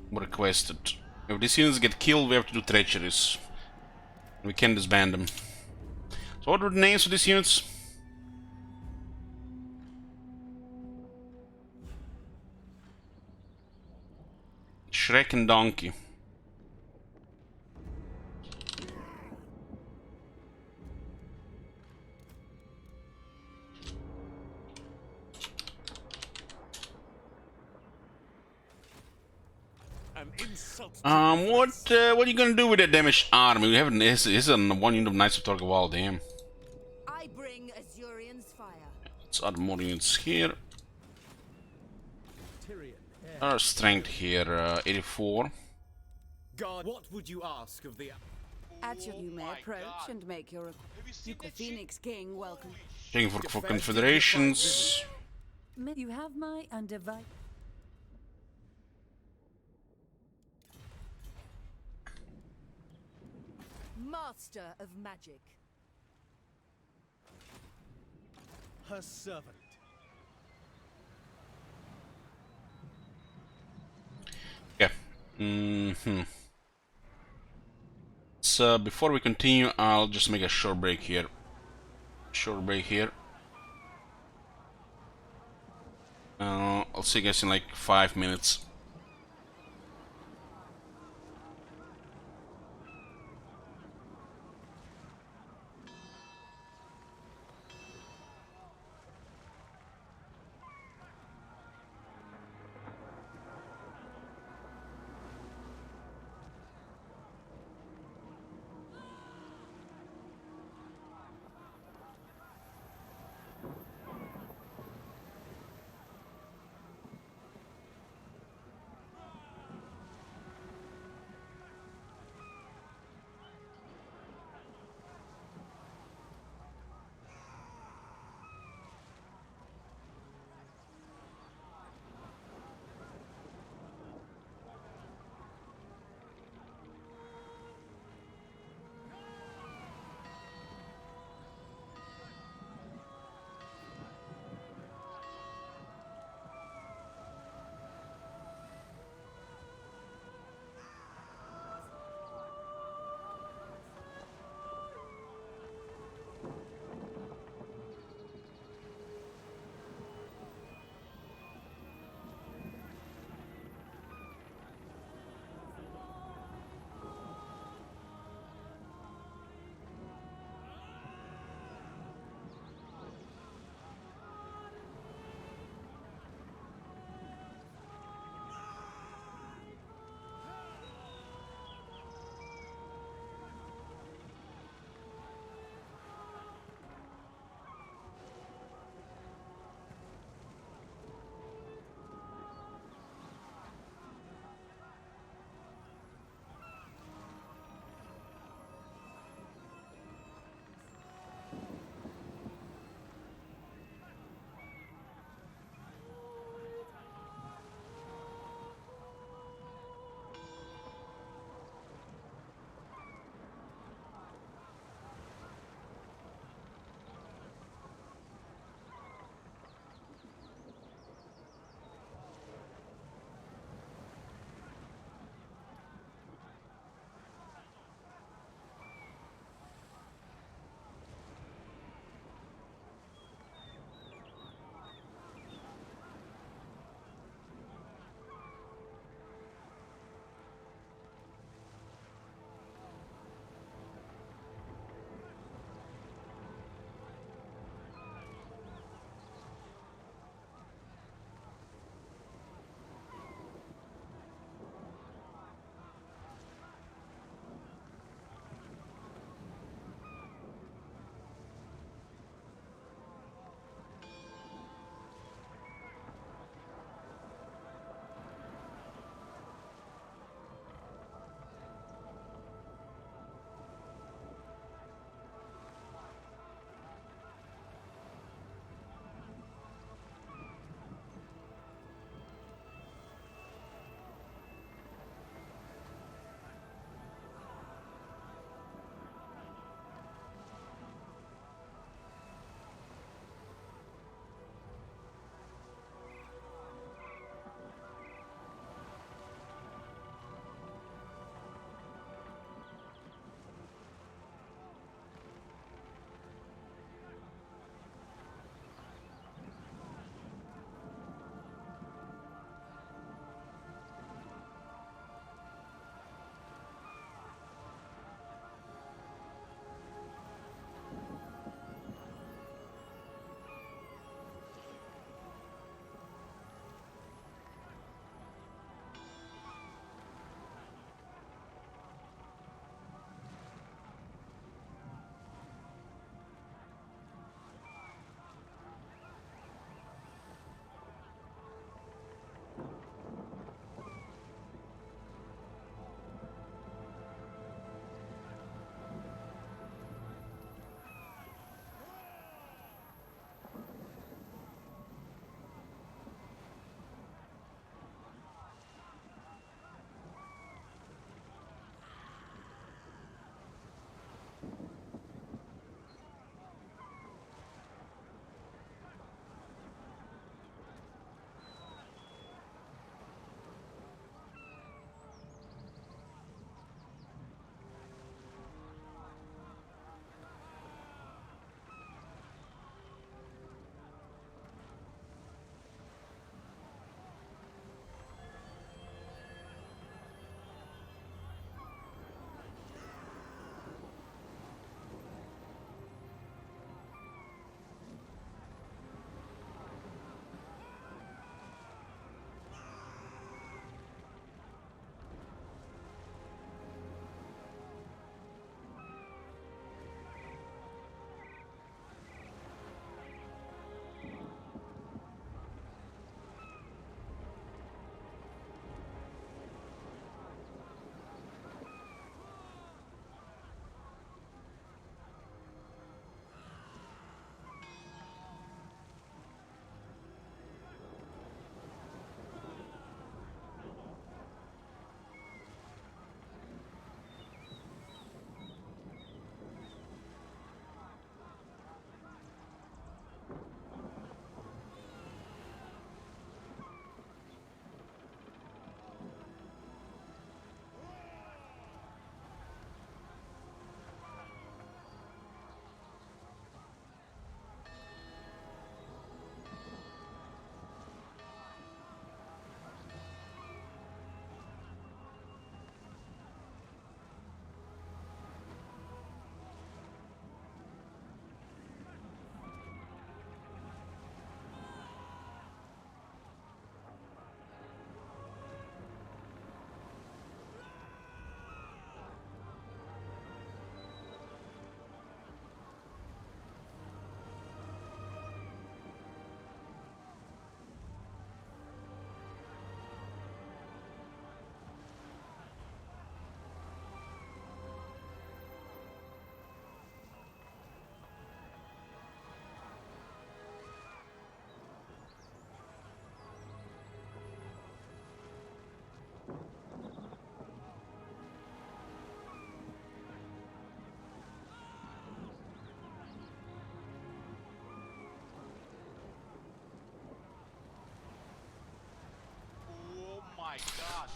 were requested. If these units get killed, we have to do treacheries. We can disband them. So what were the names of these units? Shrek and Donkey. An insult. What are you gonna do with that damaged army? We haven't. He's on one unit of Knights of Torgwall. Damn. I bring Azurian's fire. Let's add more units here. Tyrion, Our strength here, 84. God, what would you ask of the... At your, you may my approach God. and make your. Have you seen The that shit? Phoenix King welcome. Checking for confederations. You have my undivided. Master of magic. her servant. Yeah. So before we continue, I'll just make a short break here. I'll see you guys in like 5 minutes.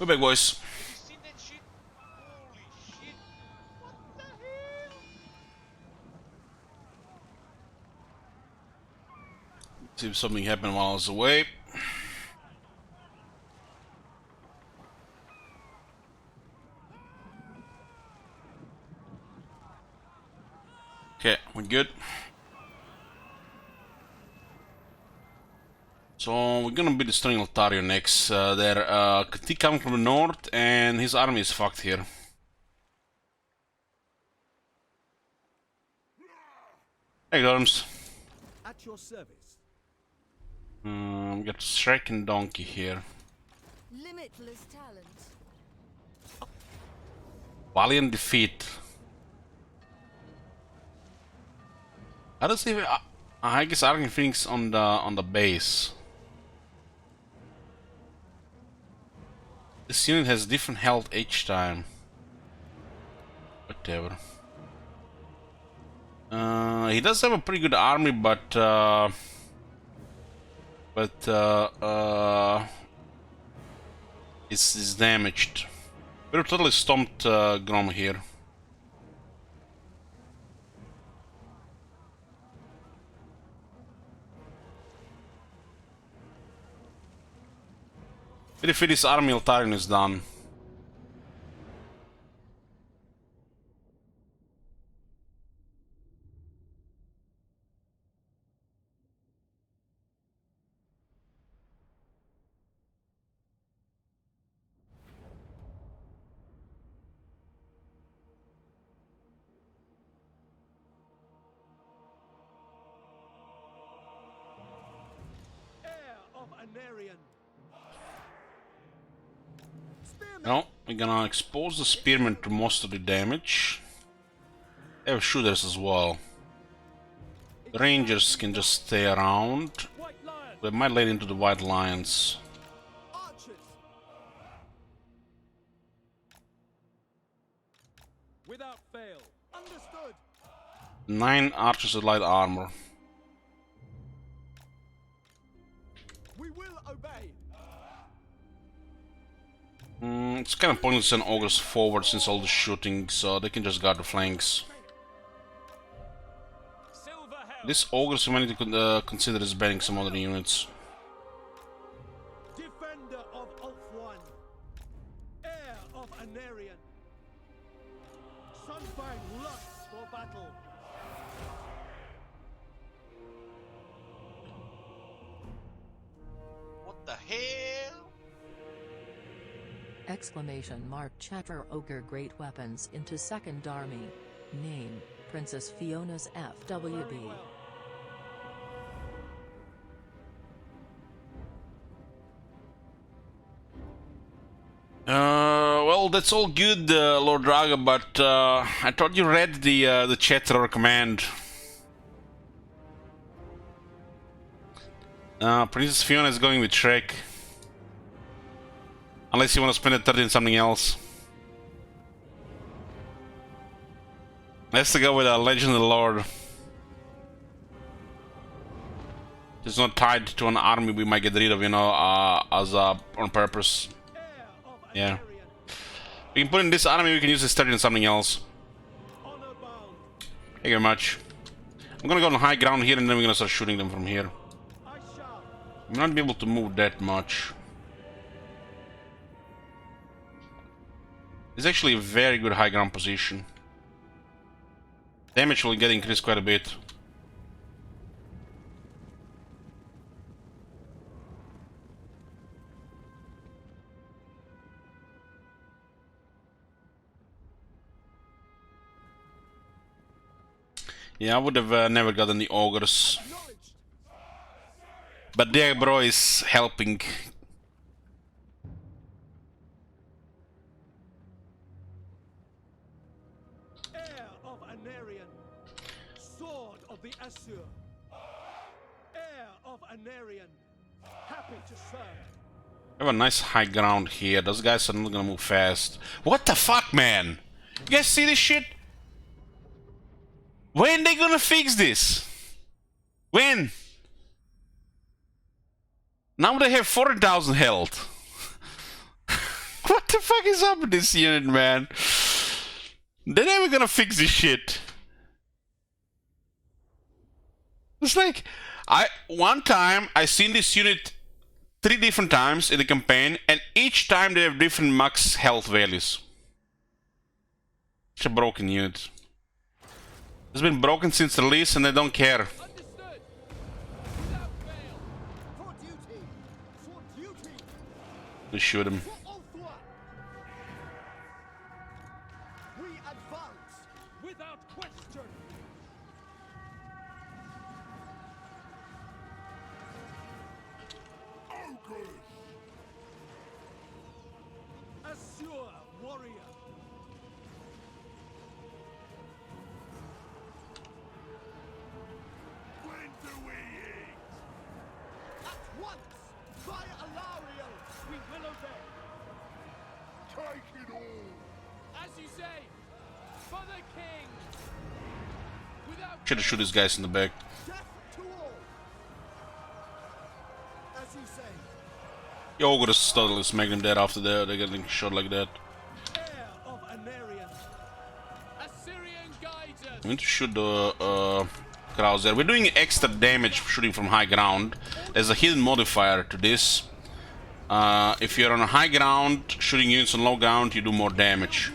We're back, boys. Have you seen that shit? Holy shit! What the hell? See if something happened while I was away. Okay, we're good. So we're gonna be destroying Tyrion next. He coming from the north, and his army is fucked here. Hey, Gorms. At your service. We got Shrek and Donkey here. Limitless talent. Valiant defeat. I don't see. I guess Argon Phoenix on the base. This unit has different health each time. Whatever. He does have a pretty good army, but it's damaged. We're totally stomped Grom here. If this army, Tyrion is done. Heir of Anarion. No, we're gonna expose the spearmen to most of the damage. They have shooters as well. The rangers can just stay around. They might lead into the White Lions. Archers. Without fail. Understood. 9 archers with light armor. We will obey. It's kind of pointless to send augurs forward since all the shooting, so they can just guard the flanks. This augurs humanity could consider as banning some other units. Defender of Ulf-1. Heir of Anarion. Sunfang lusts for battle. What the hell? Exclamation mark Chatter Ogre Great Weapons into Second Army. Name, Princess Fiona's FWB. Well, that's all good, Lord Draga, but I thought you read the Chatterer command. Princess Fiona is going with Shrek. Unless you want to spend it 30 in something else. Let's go with a Legend of the Lord. It's not tied to an army we might get rid of, you know, on purpose. Yeah. We can put in this army, we can use this 30 in something else. Thank you very much. I'm gonna go on high ground here and then we're gonna start shooting them from here. I'm not be able to move that much. It's actually a very good high ground position. Damage will get increased quite a bit. Yeah, I would have never gotten the augurs. But there, bro, is helping. Heir of Anarion. Sword of the Asur. Heir of Anarion. Happy to serve. We have a nice high ground here. Those guys are not gonna move fast. What the fuck, man? You guys see this shit? When they gonna fix this? When? Now they have 40,000 health. What the fuck is up with this unit, man? They're never gonna fix this shit. It's like, one time I seen this unit 3 different times in the campaign, and each time they have different max health values. It's a broken unit. It's been broken since release and they don't care. We shoot him. We advance without question. Assure, warrior. When do we eat? At once! By Alario! We will obey. Take it all! As you say, for the king. Without Should've shoot these guys in the back. Death to all! As you say, The ogres totally smack them dead after they're getting shot like that. heir of Anarian. Assyrian guides us. We need to shoot the crowds there. We're doing extra damage shooting from high ground. There's a hidden modifier to this. If you're on a high ground, shooting units on low ground, you do more damage.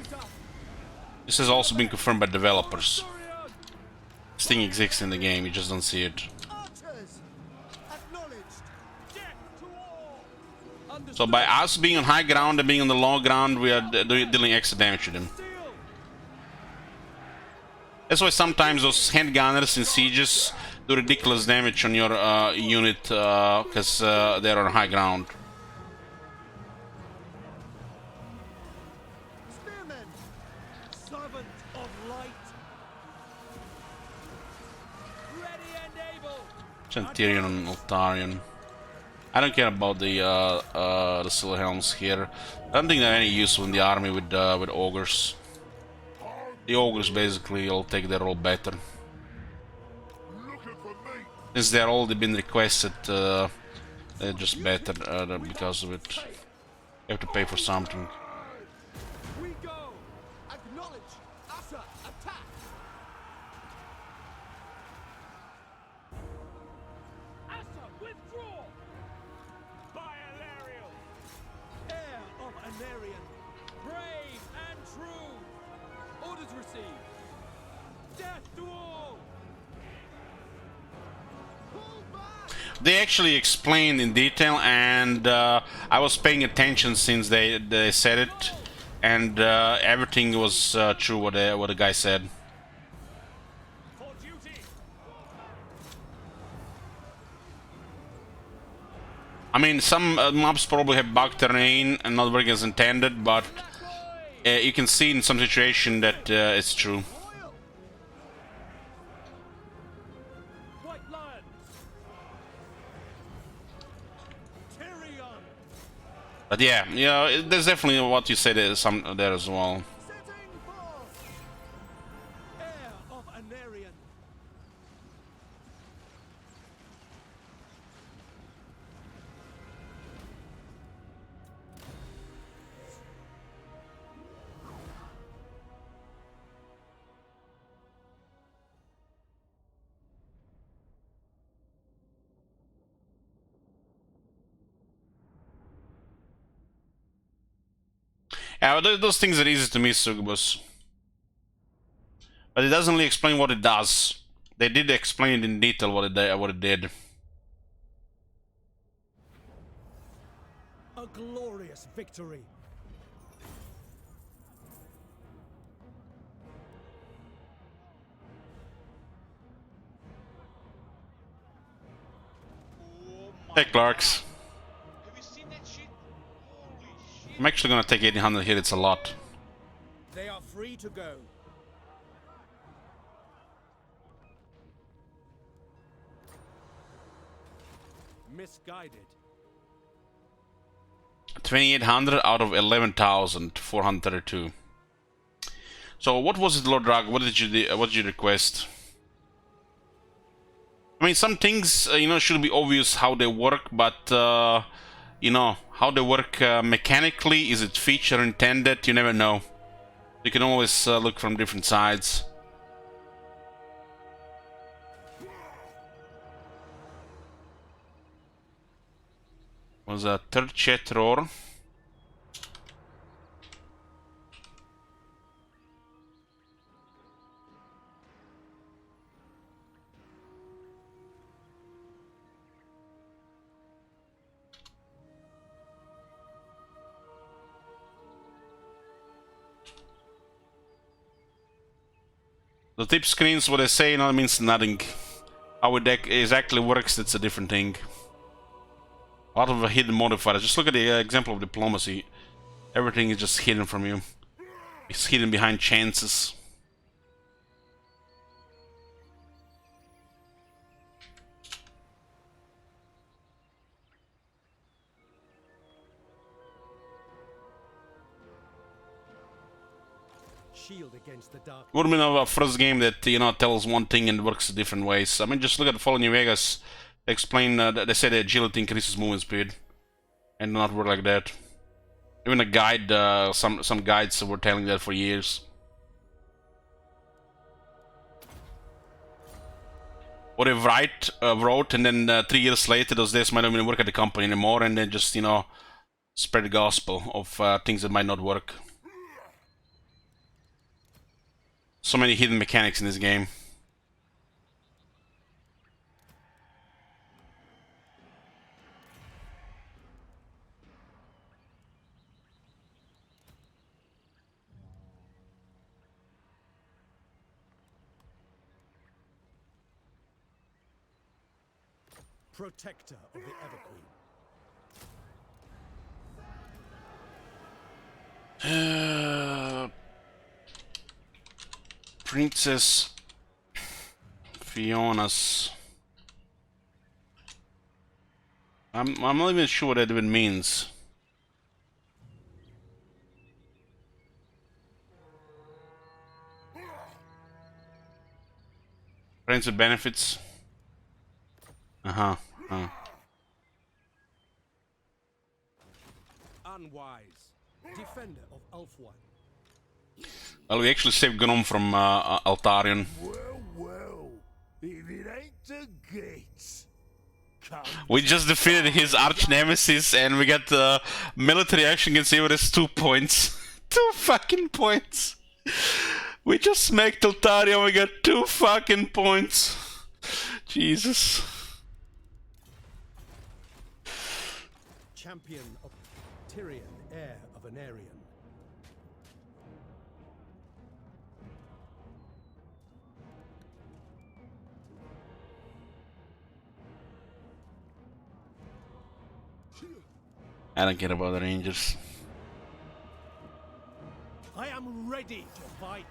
This has also been confirmed by developers. This thing exists in the game, you just don't see it. Archers! Acknowledged! Death to all! So by us being on high ground and being on the low ground, we are dealing extra damage to them. That's why sometimes those handgunners in sieges do ridiculous damage on your unit because they're on high ground. Spearmen! Servant of light! Ready and able. Tyrion and Altarian. I don't care about the Silver Helms here. I don't think they're any useful in the army with ogres. The ogres basically will take their role better. Since they're already been requested, they're just better because of it. You have to pay for something. We go! Acknowledge! Asa, attack! Asa, withdraw. By Alario. Heir of Anarian! Brave and true. Orders received. Death to all. Pull back! They actually explained in detail, and I was paying attention since they said it, and everything was true what the guy said. For duty. I mean, some mobs probably have bug terrain and not working as intended, but you can see in some situation that it's true. White lions. Tyrion! But yeah, there's definitely what you said some there as well. Setting forth! Heir of Anarian! Yeah, those things are easy to miss, Sugubus. But it doesn't really explain what it does. They did explain it in detail what it did. A glorious victory! Hey, Clarks. Have you seen that shit? Holy shit. I'm actually gonna take 1800 here, it's a lot. They are free to go. Misguided. 2800 out of 11,432. So what was it, Lord Drag? What did you request? I mean, some things should be obvious how they work, but you know, how they work mechanically. Is it feature intended? You never know. You can always look from different sides. Was a third chat roar. The tip screens, what they say, you know, means nothing. How it exactly works, that's a different thing. A lot of hidden modifiers. Just look at the example of diplomacy. Everything is just hidden from you. It's hidden behind chances. Shield against the dark. Would have been a first game that, you know, tells one thing and works different ways. I mean, just look at Fallen New Vegas. Explain, they say the agility increases movement speed. And not work like that. Even a guide, some guides were telling that for years. What if Wright wrote, and then 3 years later, those days might not even work at the company anymore, and then just, you know, spread the gospel of things that might not work. So many hidden mechanics in this game. Protector of the Everqueen. Princess Fiona's. I'm not even sure what that even means. Friends with benefits. Unwise. Defender of Ulfwan. Well, we actually saved Gnom from Altarion. Well, if it ain't the gates. We just defeated his arch nemesis, and we got military action against Everest 2 points. 2 fucking points. We just smacked Altarion, we got 2 fucking points. Jesus. Champion of Tyrion, heir of an Aryan. I don't care about the Rangers. I am ready to fight.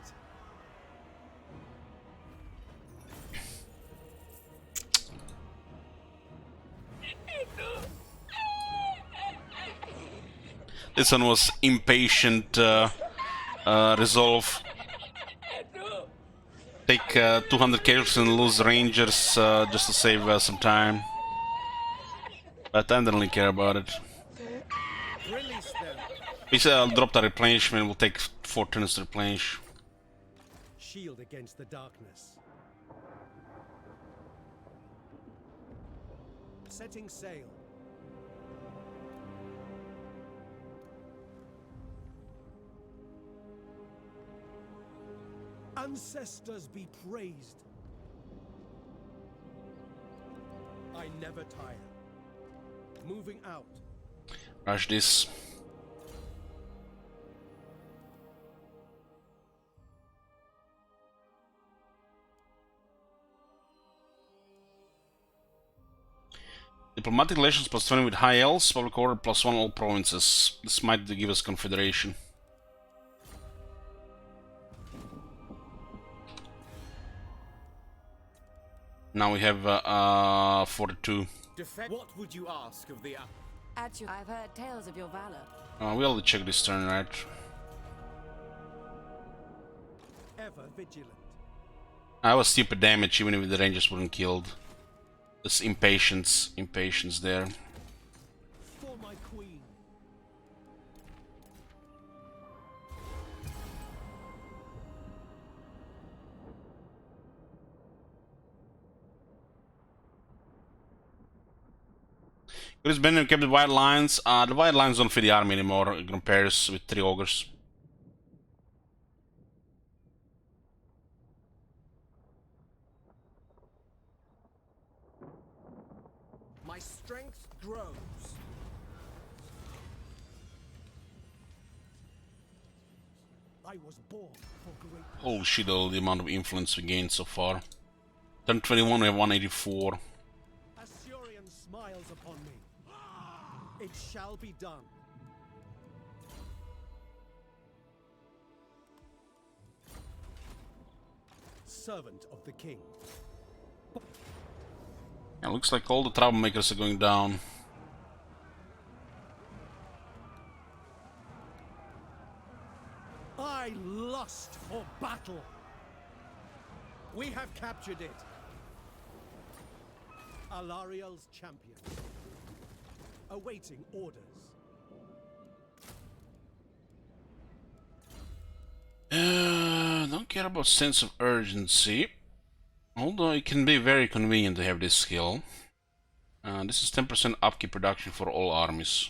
This one was impatient resolve. Take 200 casualties and lose Rangers just to save some time. But I don't really care about it. I'll drop the replenishment, we'll take 4 turns to replenish. Shield against the darkness. Setting sail. Ancestors be praised. I never tire. Moving out. Rush this. Diplomatic relations plus 20 with high elves, public order plus 1 all provinces. This might give us confederation. Now we have 42. What would you ask of the I've heard tales of your valor. We already checked this turn, right? Ever vigilant. I was stupid damage even if the Rangers weren't killed. This impatience there. For my Chris Benjamin kept the white lines. The white lines don't fit the army anymore in comparison with 3 ogres. My strength grows. I was born for great. Holy shit, all the amount of influence we gained so far. Turn 21, we have 184. Assyrian smiles upon me. It shall be done. Servant of the king. Yeah, looks like all the troublemakers are going down. I lust for battle. We have captured it. Alariel's champion. Awaiting orders. Don't care about sense of urgency. Although it can be very convenient to have this skill. This is 10% upkeep production for all armies.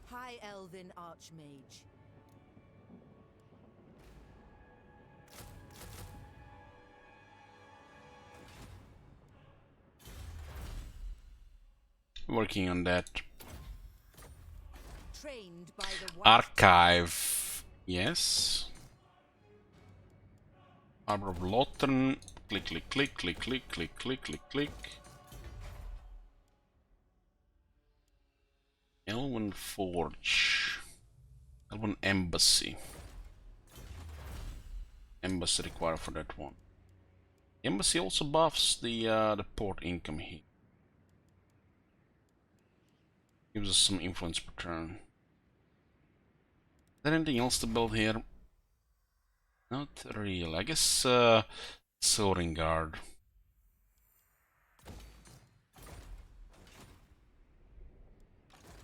High Elven Archmage. Working on that. Trained by the Archive. Yes. Arbor of Lothern. Click, click, click, click, click, click, click, click, click. Elven Forge. Elven Embassy. Embassy required for that one. Embassy also buffs the port income here. Gives us some influence per turn. Is there anything else to build here? Not real. I guess Soaring Guard.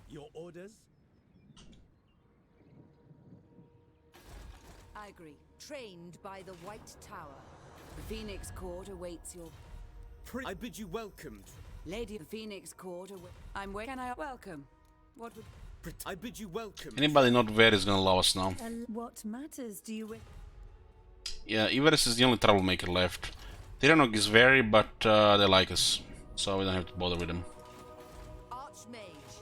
Your orders? I agree. Trained by the White Tower. The Phoenix Court awaits your... I bid you welcome. Lady of the Phoenix Court I'm waiting. Can I welcome? What would... I bid you welcome. Anybody not there is gonna love us now. What matters do you wish? Yeah, Ivarus is the only troublemaker left. Tyrion is very, but they like us, so we don't have to bother with them. Archmage.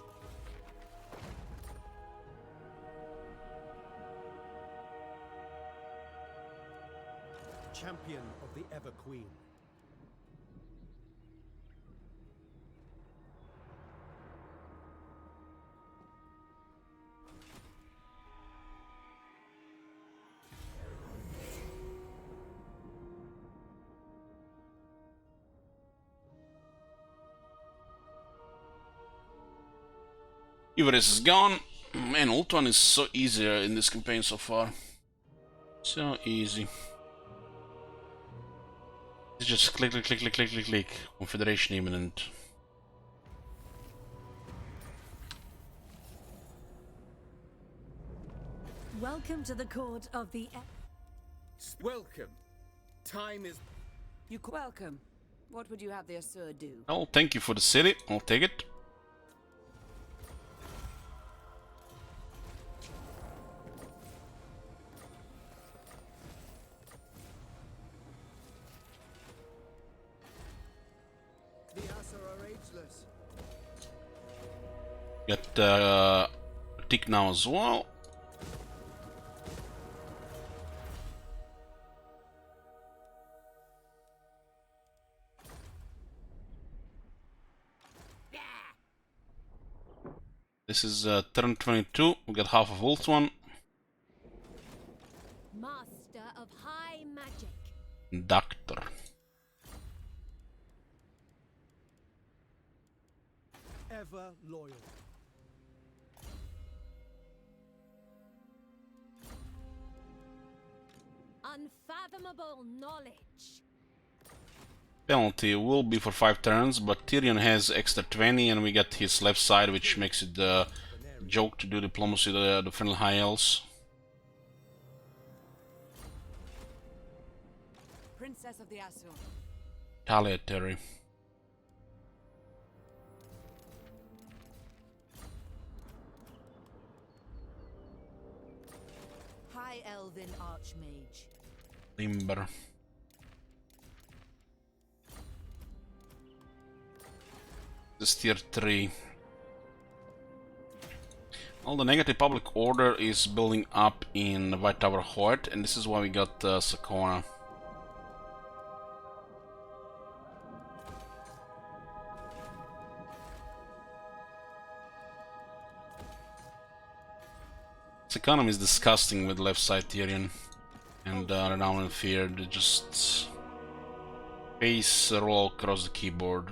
Champion of the Ever Queen. Ivarus is gone. Man, ult one is so easier in this campaign so far. So easy. It's just click, click, click, click, click, click, click. Confederation imminent. Welcome to the court of the... Welcome. Time is... You welcome. What would you have the Asur do? Oh, thank you for the city. I'll take it. The Asur are ageless. Got tick now as well. This is turn 22. We got half of ult one. Master of high magic. Doctor. Ever loyal. Unfathomable knowledge. Penalty will be for 5 turns, but Tyrion has extra 20 and we got his left side, which makes it the joke to do diplomacy to the friendly high elves. Princess of the Asur. Retaliatory. High Elven Archmage. Limber. This tier 3. Well, the negative public order is building up in White Tower Hoyt, and this is why we got Sakona. This economy is disgusting with left side Tyrion and Renown and Fear. They just face roll across the keyboard.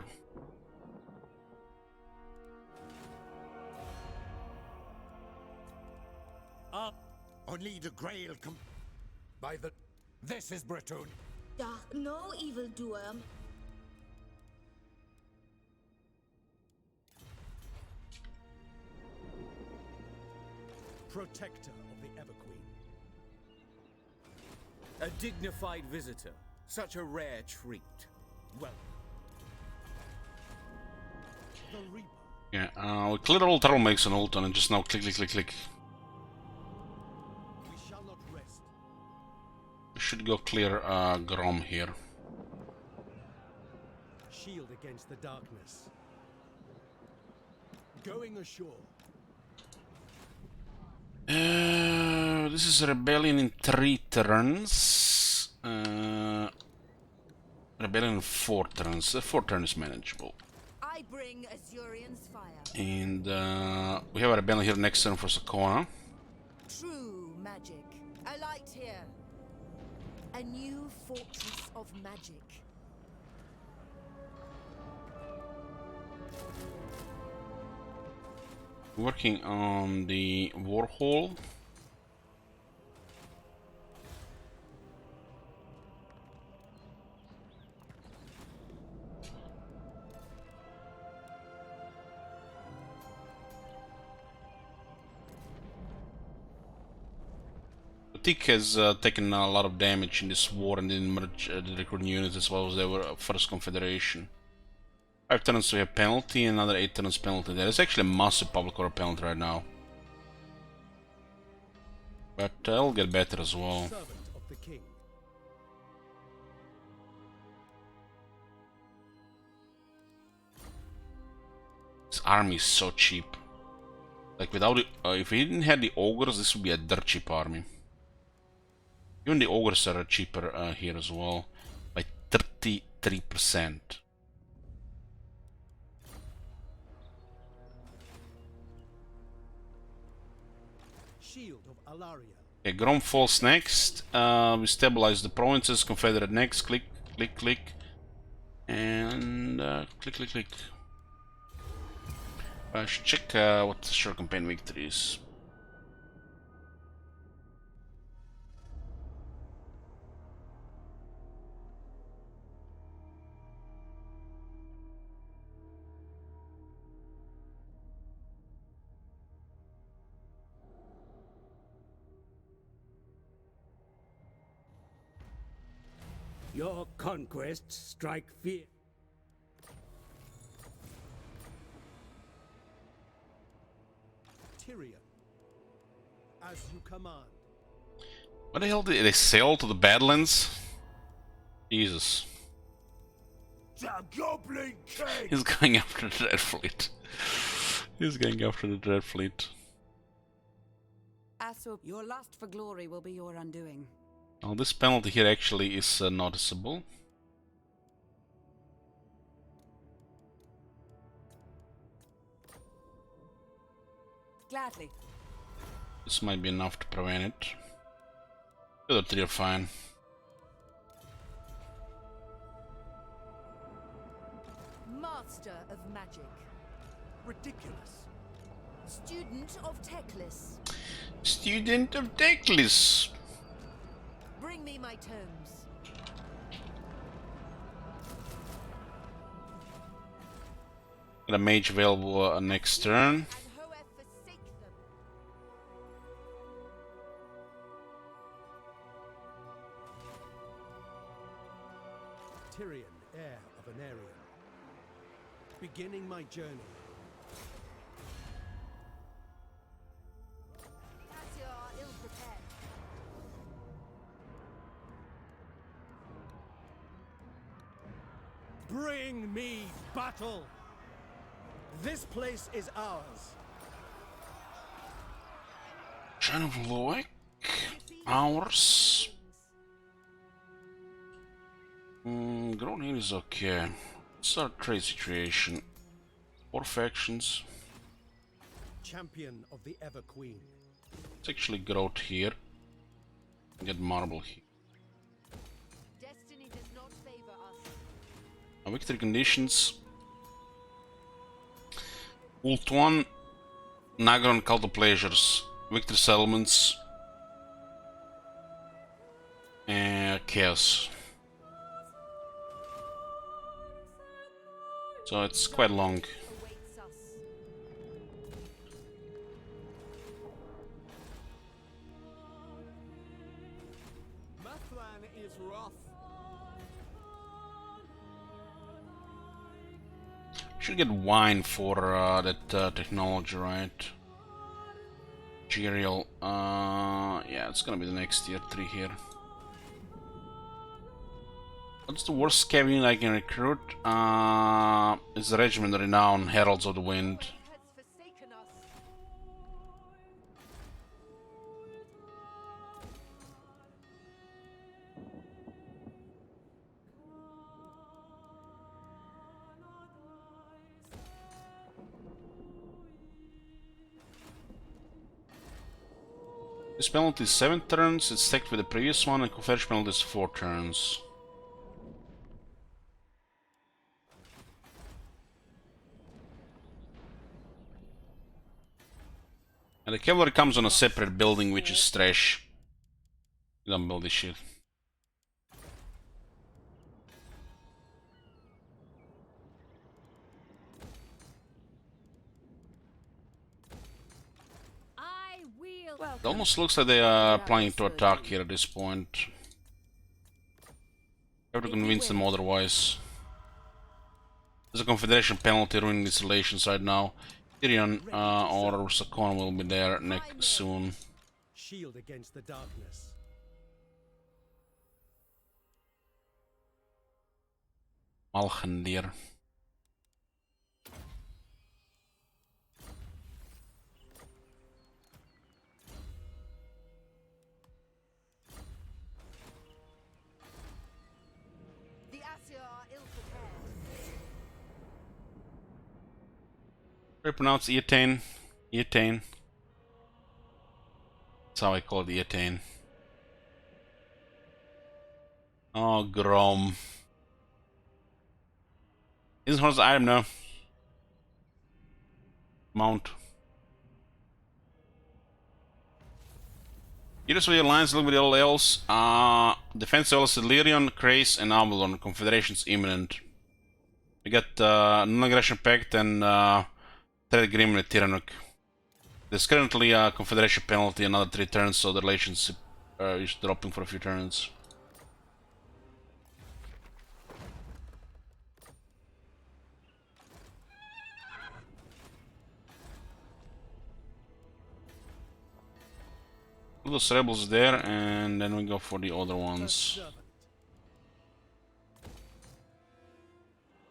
Only the Grail come by the. This is Breton. No evildoer. Protector of the Everqueen. A dignified visitor. Such a rare treat. Well. The Reaper. Yeah, we clear all troublemakers and ult and just now click, click, click, click. We shall not rest. We should go clear Grom here. Shield against the darkness. Going ashore. This is a rebellion in 3 turns. Rebellion in 4 turns. 4 turns is manageable. I bring Azurian's fire. And we have a rebellion here next turn for Sakona. True magic. A light here. A new fortress of magic. Working on the war hall. Tick has taken a lot of damage in this war and didn't merge the recruiting units as well as they were first confederation. 5 turns we have penalty, another 8 turns penalty. There is actually a massive public order penalty right now. But it'll get better as well. Servant of the king. This army is so cheap. Like without it, if we didn't have the ogres, this would be a dirt cheap army. Even the ogres are cheaper here as well, by 33%. Shield of Alaria. Okay, Grom falls next. We stabilize the provinces. Confederate next. Click, click, click, and click, click, click. I should check what the short campaign victory is. Your conquests strike fear. Tyrion. As you command. What the hell did they sail to the Badlands? Jesus. The Goblin King! He's going after the Dread Fleet. He's going after the Dread Fleet. Asur, your lust for glory will be your undoing. Well, this penalty here actually is noticeable. Gladly. This might be enough to prevent it. The other 3 are fine. Master of magic. Ridiculous. Student of Teclis. Student of Teclis. Bring me my tomes. Got a mage available next turn. Tyrion, heir of an Arian. Beginning my journey. As you are ill prepared. Bring me battle! This place is ours. Loic, ours. Grown here is okay. It's our trade situation. 4 factions. Champion of the Ever Queen. Let's actually growth here. Get marble here. Destiny does not favor us. Victory conditions. Ult 1. Nagron Cult of Pleasures. Victory settlements. Chaos. So it's quite long. Awaits us. Mathlan is wrath. Should get wine for that technology, right? Gerial. Yeah, it's gonna be the next tier 3 here. What's the worst cavalry I can recruit? It's the Regiment Renown, Heralds of the Wind. Has forsaken us. This penalty is 7 turns, it's stacked with the previous one, and Confederation penalty is 4 turns. And the cavalry comes on a separate building, which is trash. You don't build this shit. It almost looks like they are planning to attack here at this point. I have to convince them otherwise. There's a Confederation penalty ruining these relations right now. Tyrion or Sakon will be there next soon. Shield against the darkness. Malchendir. The Asir are ill prepared. I pronounce Eataine. Eataine. That's how I call it, Eataine. Oh, Grom. Isn't horse item now? Mount. Here's where your alliance look with all else. Defense else Illyrian, Krace, and Avalon. Confederation's imminent. We got Non-Aggression Pact and Trade Agreement with Tyrannoc. There's currently a Confederation penalty, another 3 turns, so the relationship is dropping for a few turns. Those rebels there, and then we go for the other ones.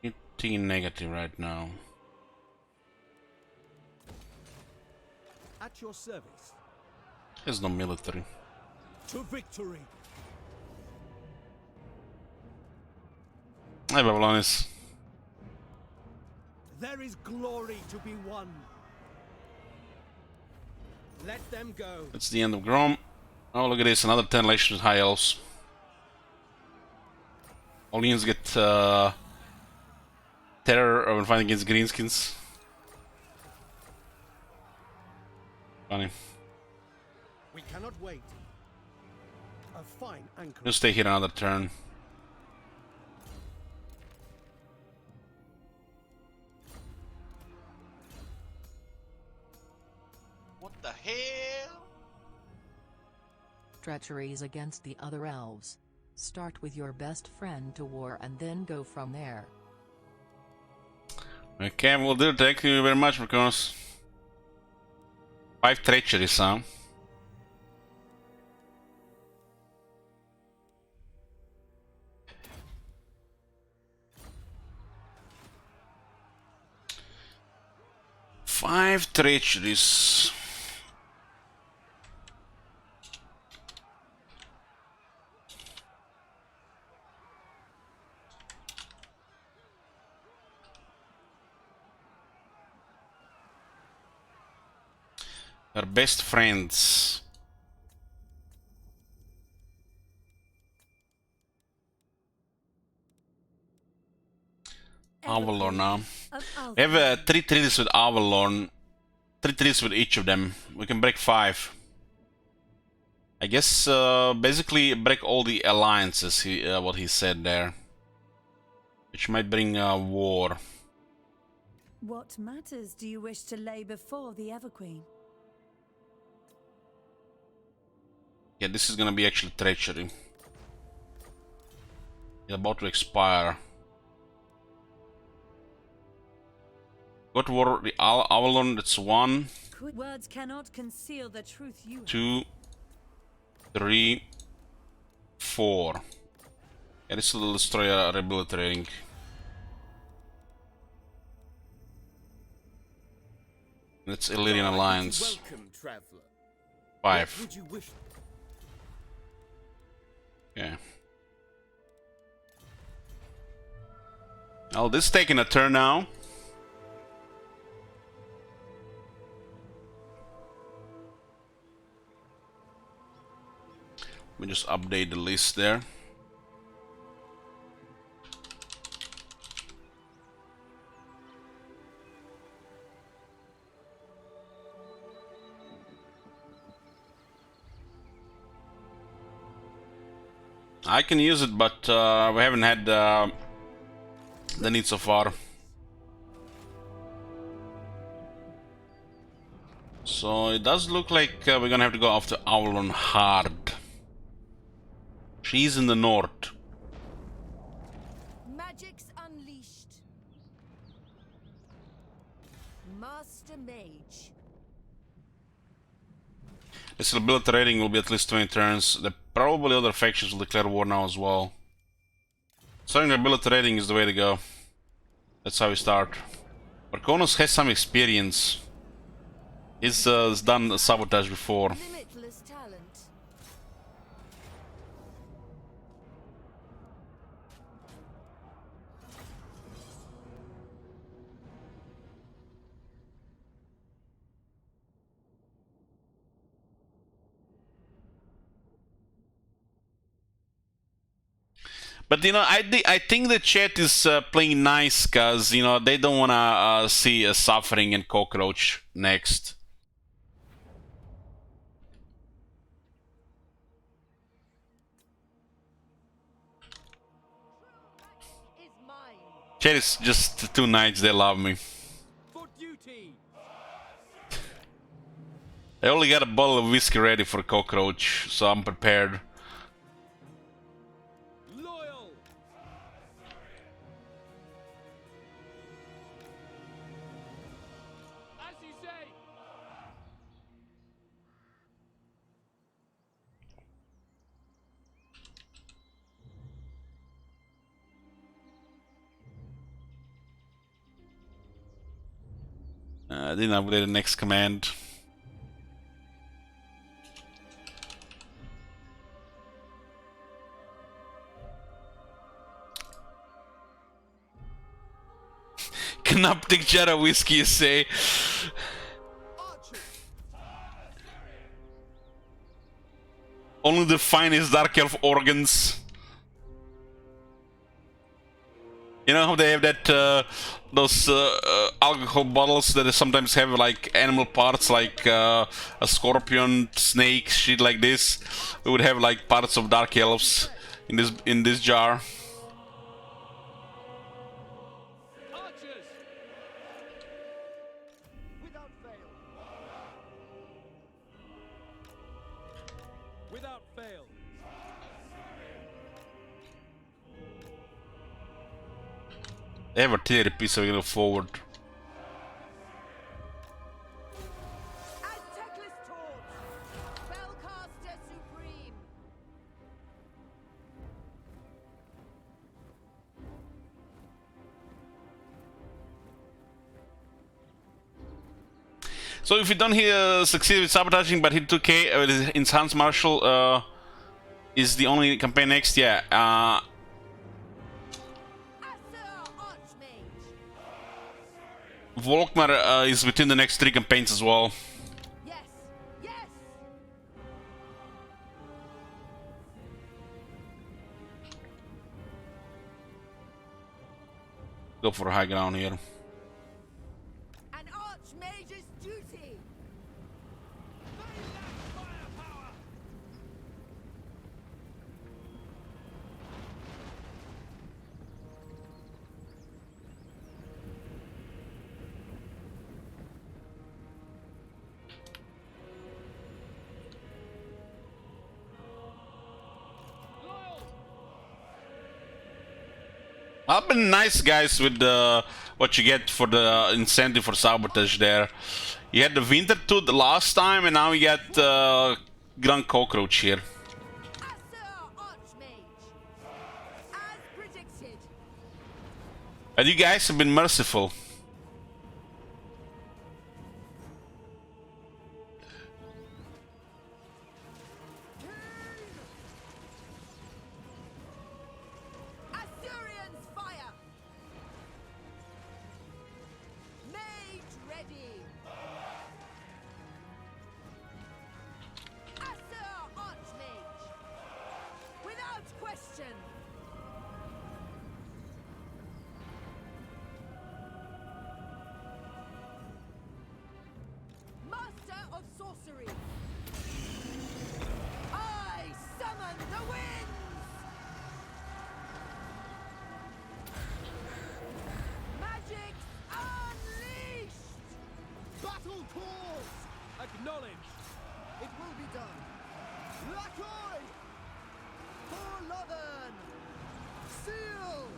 18 negative right now. At your service. There's no military. To victory. Hi, Babylonis. There is glory to be won. Let them go. That's the end of Grom. Oh, look at this, another 10 relations with High Elves. Orleans get terror when fighting against Greenskins. Funny. We cannot wait. A fine anchor. We'll stay here another turn. What the hell? Treacheries against the other elves. Start with your best friend to war and then go from there. Okay, we'll do. Thank you very much, Marcos. 5 treacheries, huh? Five treacheries. Our best friends. Avalon now. We have 3 treaties with Avalon. 3 treaties with each of them. We can break 5. I guess basically break all the alliances, what he said there. Which might bring war. What matters do you wish to lay before the Everqueen? Yeah, this is gonna be actually treachery. It's about to expire. Got war the Avalon, that's 1. Words cannot conceal the truth you 2, 3, 4. Yeah, this will destroy a rehabilitating. That's Illyrian Alliance. Welcome, traveler. 5. Would you wish? Yeah. Well, this is taking a turn now. Let me just update the list there. I can use it, but we haven't had the need so far. So it does look like we're gonna have to go after Avalon hard. She's in the north. Magic's unleashed. Master Mage. This rehabilitating will be at least 20 turns. The probably other factions will declare war now as well. Starting rehabilitating is the way to go. That's how we start. Marconos has some experience. He's done sabotage before. Limitless talent. But you know, I think the chat is playing nice because you know they don't wanna see a suffering and cockroach next. Chat is just too nice. They love me. I only got a bottle of whiskey ready for cockroach, so I'm prepared. I didn't upgrade the next command. Canoptic Jetta whiskey, you say? Only the finest Dark Elf organs. You know how they have that those alcohol bottles that they sometimes have like animal parts, like a scorpion, snake, shit like this. We would have like parts of Dark Elves in this jar. They have artillery piece, so we go forward. So if you don't succeed with sabotaging but hit 2k in Hans Marshal is the only campaign next, yeah. Volkmar is within the next 3 campaigns as well. Yes, yes. Go for high ground here. An archmage's duty. I've been nice, guys, with what you get for the incentive for sabotage there. You had the winter tooth the last time, and now you got Grand Cockroach here. And you guys have been merciful. Acknowledge. It will be done. Lacoy! For Lothern! Seal!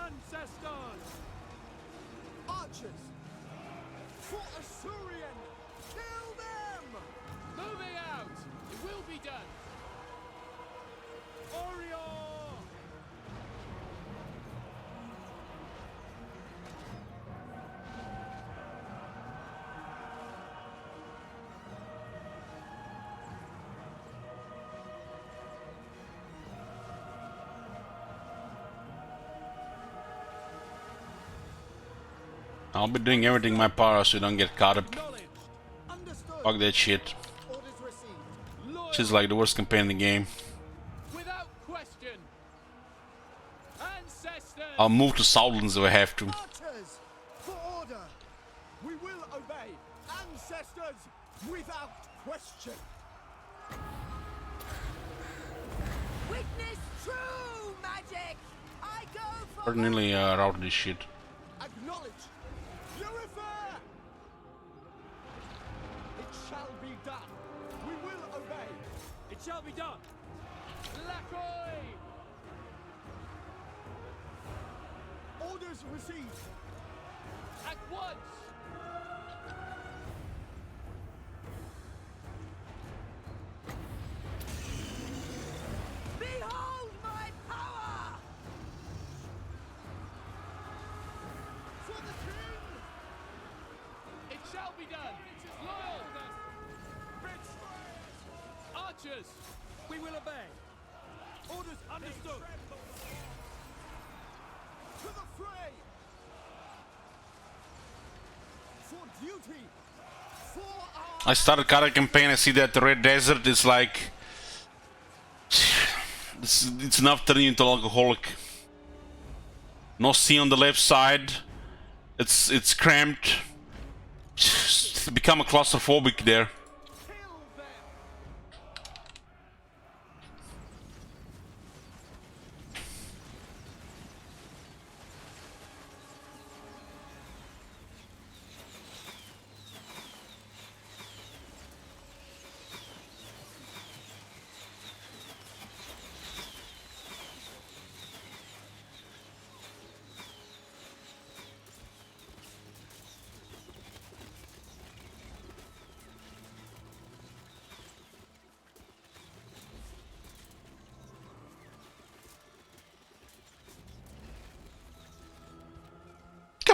Ancestors! Archers! For Assyrian! Kill them! Moving out! It will be done. Orion! I'll be doing everything in my power so you don't get caught up. Fuck that shit. This is like the worst campaign in the game. Without question. Ancestors! I'll move to Southlands if I have to. Archers! For order! We will obey! Ancestors! Without question! Witness true magic! I go for... We're nearly routed this shit. Acknowledge! Purify! It shall be done! We will obey! It shall be done! Lacoy! Orders received! At once! Behold my power! For the king! It shall be done! Loyal! Archers! We will obey! Orders understood! To the fray! For duty! For our... I started Kara campaign, I see that the Red Desert is like... It's enough turning into alcoholic. No sea on the left side. It's cramped. It's become a claustrophobic there.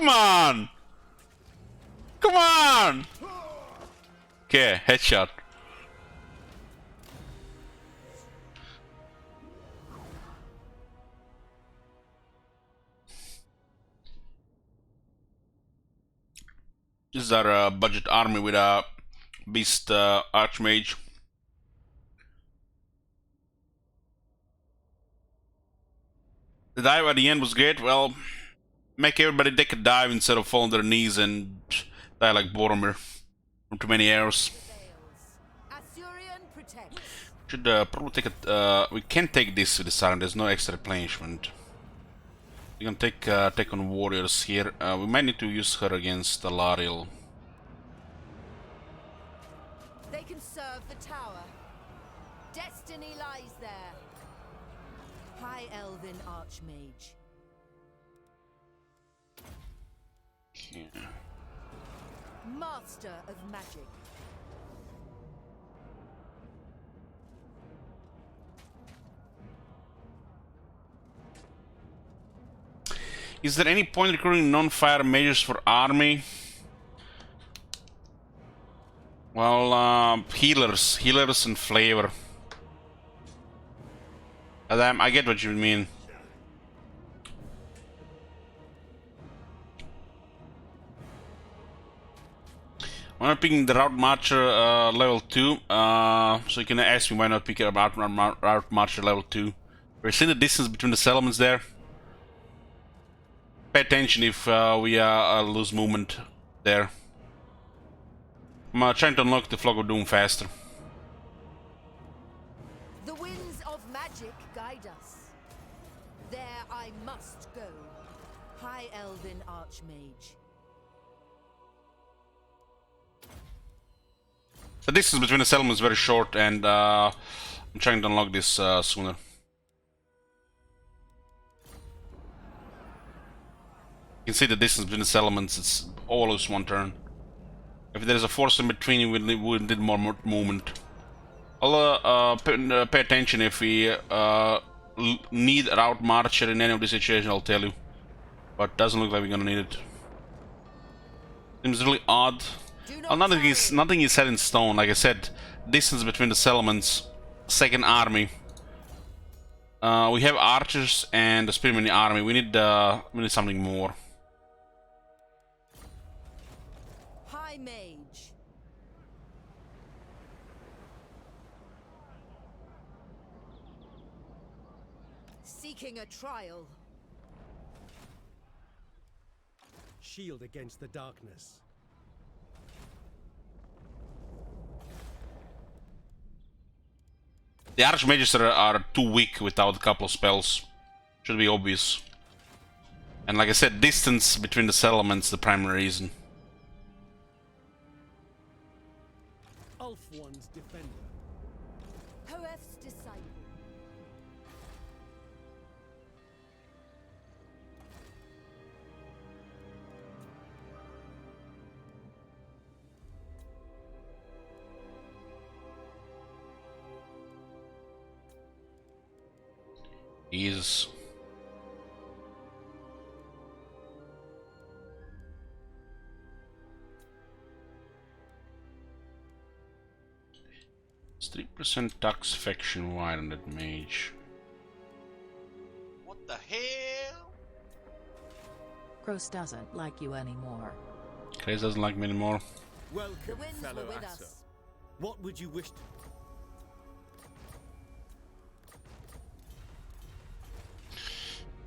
Come on! Come on! Okay, headshot. This is our budget army with a beast archmage. The dive at the end was great. Well, make everybody take a dive instead of falling on their knees and die like Boromir from too many arrows. Should probably take it. We can take this with the siren. There's no extra replenishment. We can take on warriors here. We might need to use her against the Lariel. They can serve the tower. Destiny lies there. High Elven Archmage. Yeah. Master of Magic. Is there any point recruiting non-fire mages for army? Well, healers and flavor. I get what you mean. Why not picking the Route Marcher level 2? So you can ask me why not pick a Route Marcher level 2. We're seeing the distance between the settlements there. Pay attention if we lose movement there. I'm trying to unlock the Flock of Doom faster. The winds of magic guide us. There I must go. High Elven Archmage. The distance between the settlements is very short, and I'm trying to unlock this sooner. You can see the distance between the settlements, it's always one turn. If there's a force in between, we need more movement. I'll pay attention if we need a Route Marcher in any of these situations, I'll tell you. But doesn't look like we're gonna need it. Seems really odd. Well, nothing is set in stone. Like I said, distance between the settlements, second army. We have archers and the spearmen in the army. We need something more. High Mage. Seeking a trial. Shield against the darkness. The archmages are too weak without a couple of spells. Should be obvious. And like I said, distance between the settlements the primary reason. Ulfwon's defender. Hoef's disciple. Jesus. It's 3% tax faction wide on that mage. What the hell? Gross doesn't like you anymore. Chris doesn't like me anymore. Welcome, fellow Asser. What would you wish to...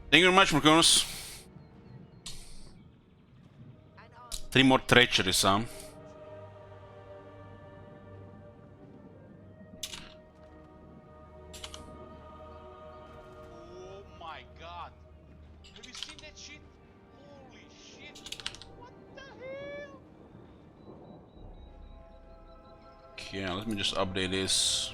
Thank you very much, Marconis. 3 more treacheries, huh? Oh my god. Have you seen that shit? Holy shit. What the hell? Okay, let me just update this.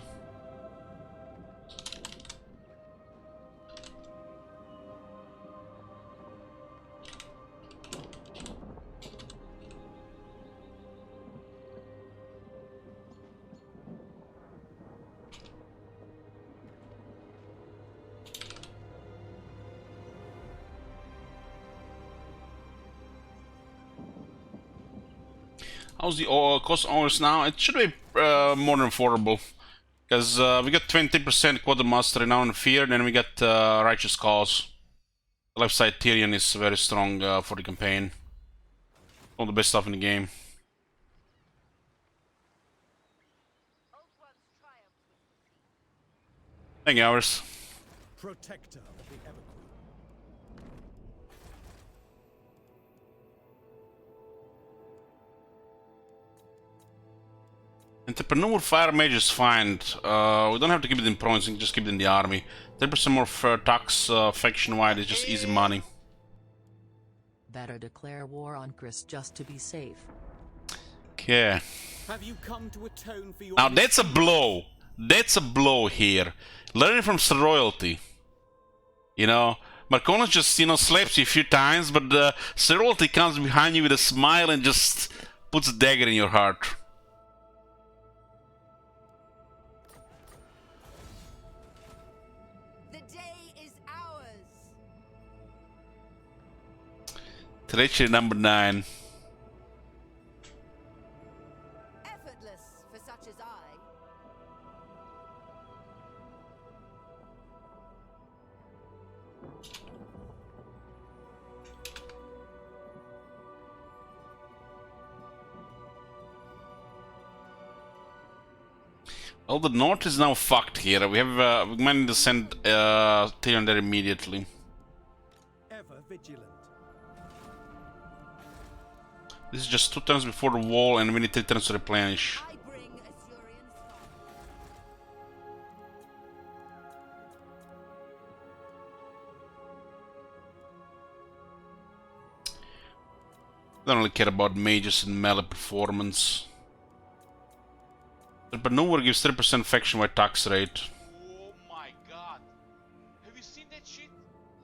How's the cost owners now? It should be more than affordable. Because we got 20% Quartermaster now in Fear, then we got Righteous Cause. The left side Tyrion is very strong for the campaign. All the best stuff in the game. Thank you, Hours. Protector of the Everqueen. Entrepreneur Fire Mage is fine. We don't have to keep it in points, we can just keep it in the army. 10% more tax faction-wide is just easy money. Better declare war on Chris just to be safe. Okay. Have you come to atone for your Now that's a blow. That's a blow here. Learning from Sir Royalty. You know, Marconis just, you know, slaps you a few times, but Sir Royalty comes behind you with a smile and just puts a dagger in your heart. The day is ours. Treachery number 9. Effortless for such as I. Well, the north is now fucked here. We have we might need to send Tyrion there immediately. Ever vigilant. This is just 2 turns before the wall, and we need 3 turns to replenish. I bring Assyrian's fire. I don't really care about mages and melee performance. The maneuver gives 3% faction-wide tax rate. Oh my god. Have you seen that shit?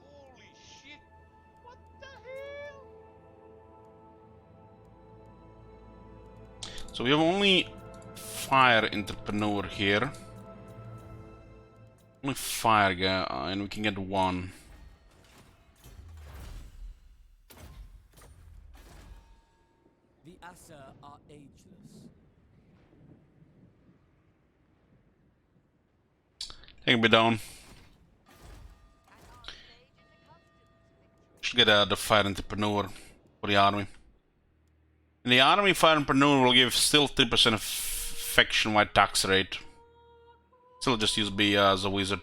Holy shit. What the hell? So we have only fire entrepreneur here. Only fire guy, and we can get 1. The Asa are ageless. Take me down. Should get the fire entrepreneur for the army. In the army, fire entrepreneur will give still 3% faction-wide tax rate. Still just use B as a wizard.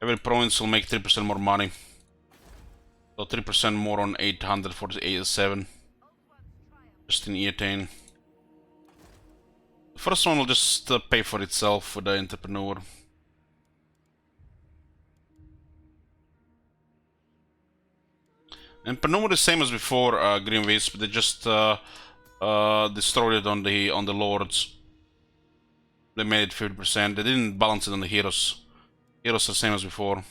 Every province will make 3% more money. So 3% more on 847. Just in Eataine. The first one will just pay for itself with the entrepreneur. And Panuma is the same as before, Green Wisp. They just destroyed it on the lords. They made it 50%. They didn't balance it on the heroes. Heroes are the same as before.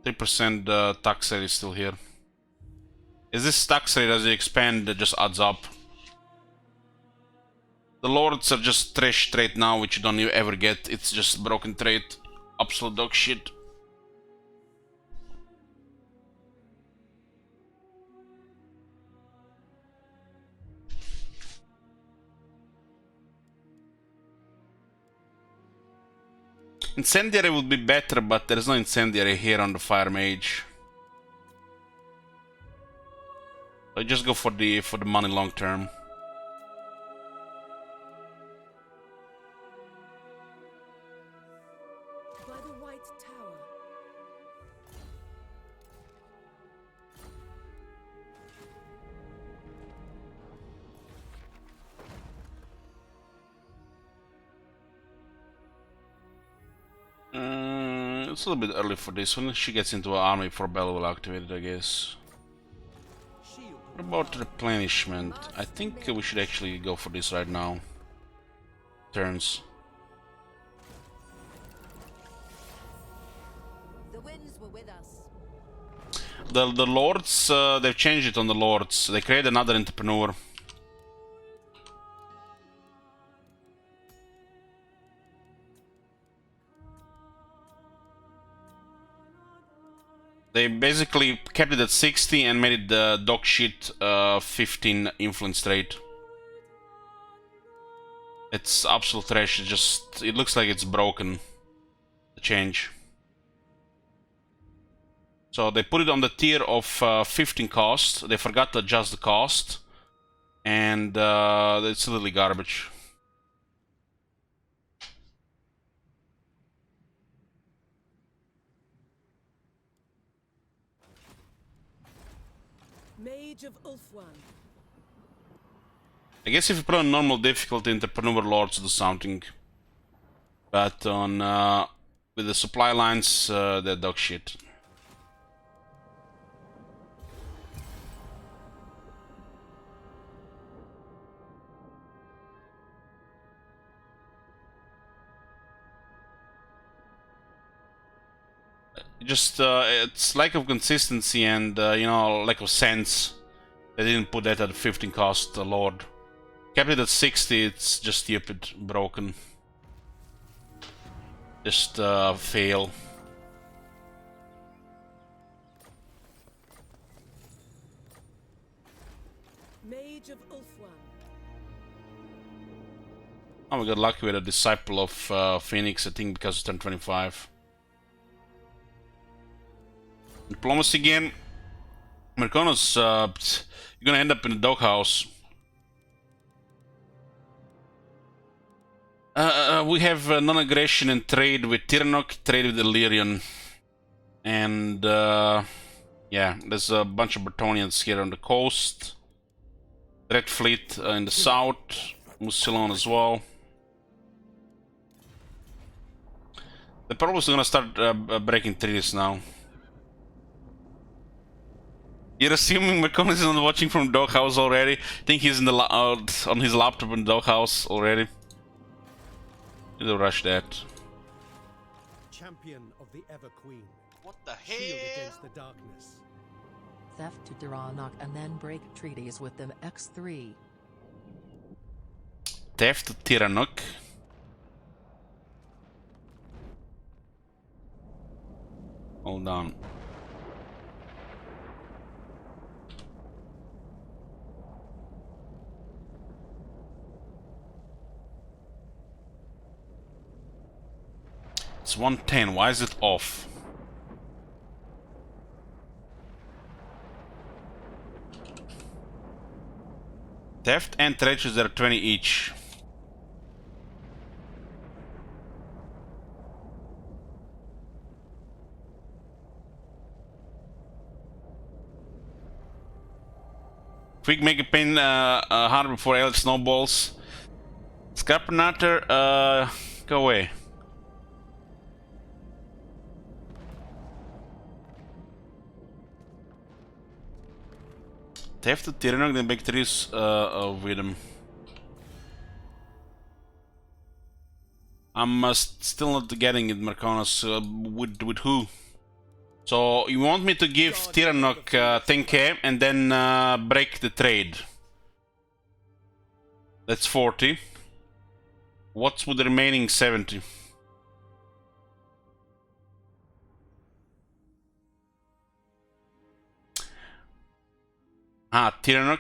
3% tax rate is still here. Is this tax rate as you expand that just adds up? The lords are just trash trade now, which you don't ever get. It's just broken trade, absolute dog shit. Incendiary would be better, but there is no incendiary here on the fire mage. I just go for the money long term. By the White Tower. It's a little bit early for this. When she gets into an army for Bella will activate it, I guess. What about replenishment? I think we should actually go for this right now. Turns. The winds were with us. The lords, they've changed it on the lords. They create another entrepreneur. They basically kept it at 60 and made it dog shit 15 influence trade. It's absolute trash. It looks like it's broken. The change. So they put it on the tier of 15 cost. They forgot to adjust the cost, and it's literally garbage. Mage of Ulfwan. I guess if you put on normal difficulty, Entrepreneur Lords do something, but on with the supply lines, they're dog shit. Just it's lack of consistency and you know, lack of sense. They didn't put that at 15 cost, Lord. Kept it at 60, it's just stupid, broken. Just fail. Mage of Ulfwan. Oh, we got lucky with a disciple of Phoenix, I think, because it's 1025. Diplomacy again. Merconos, you're gonna end up in the doghouse. We have non-aggression and trade with Tyrannok, trade with Illyrian. And yeah, there's a bunch of Bretonnians here on the coast. Red Fleet in the south, Mucilon as well. They're probably gonna start breaking treaties now. You're assuming Merconis is not watching from doghouse already? I think he's in the on his laptop in the doghouse already. You'll rush that. Champion of the Ever Queen. What the hell? Shield against the darkness. Theft to Tyrannoc and then break treaties with them X3. Theft to Tyrannoc. Hold on. It's 110. Why is it off? Theft and treachery are 20 each. Quick make a pain hard before Alex snowballs. Scrapernator, go away. Theft to Tyrannoc, then big trees with him. I'm still not getting it, Merconos. With who? So you want me to give Tyrannoc 10k and then break the trade? That's 40. What's with the remaining 70? Ah, Tyrannoc.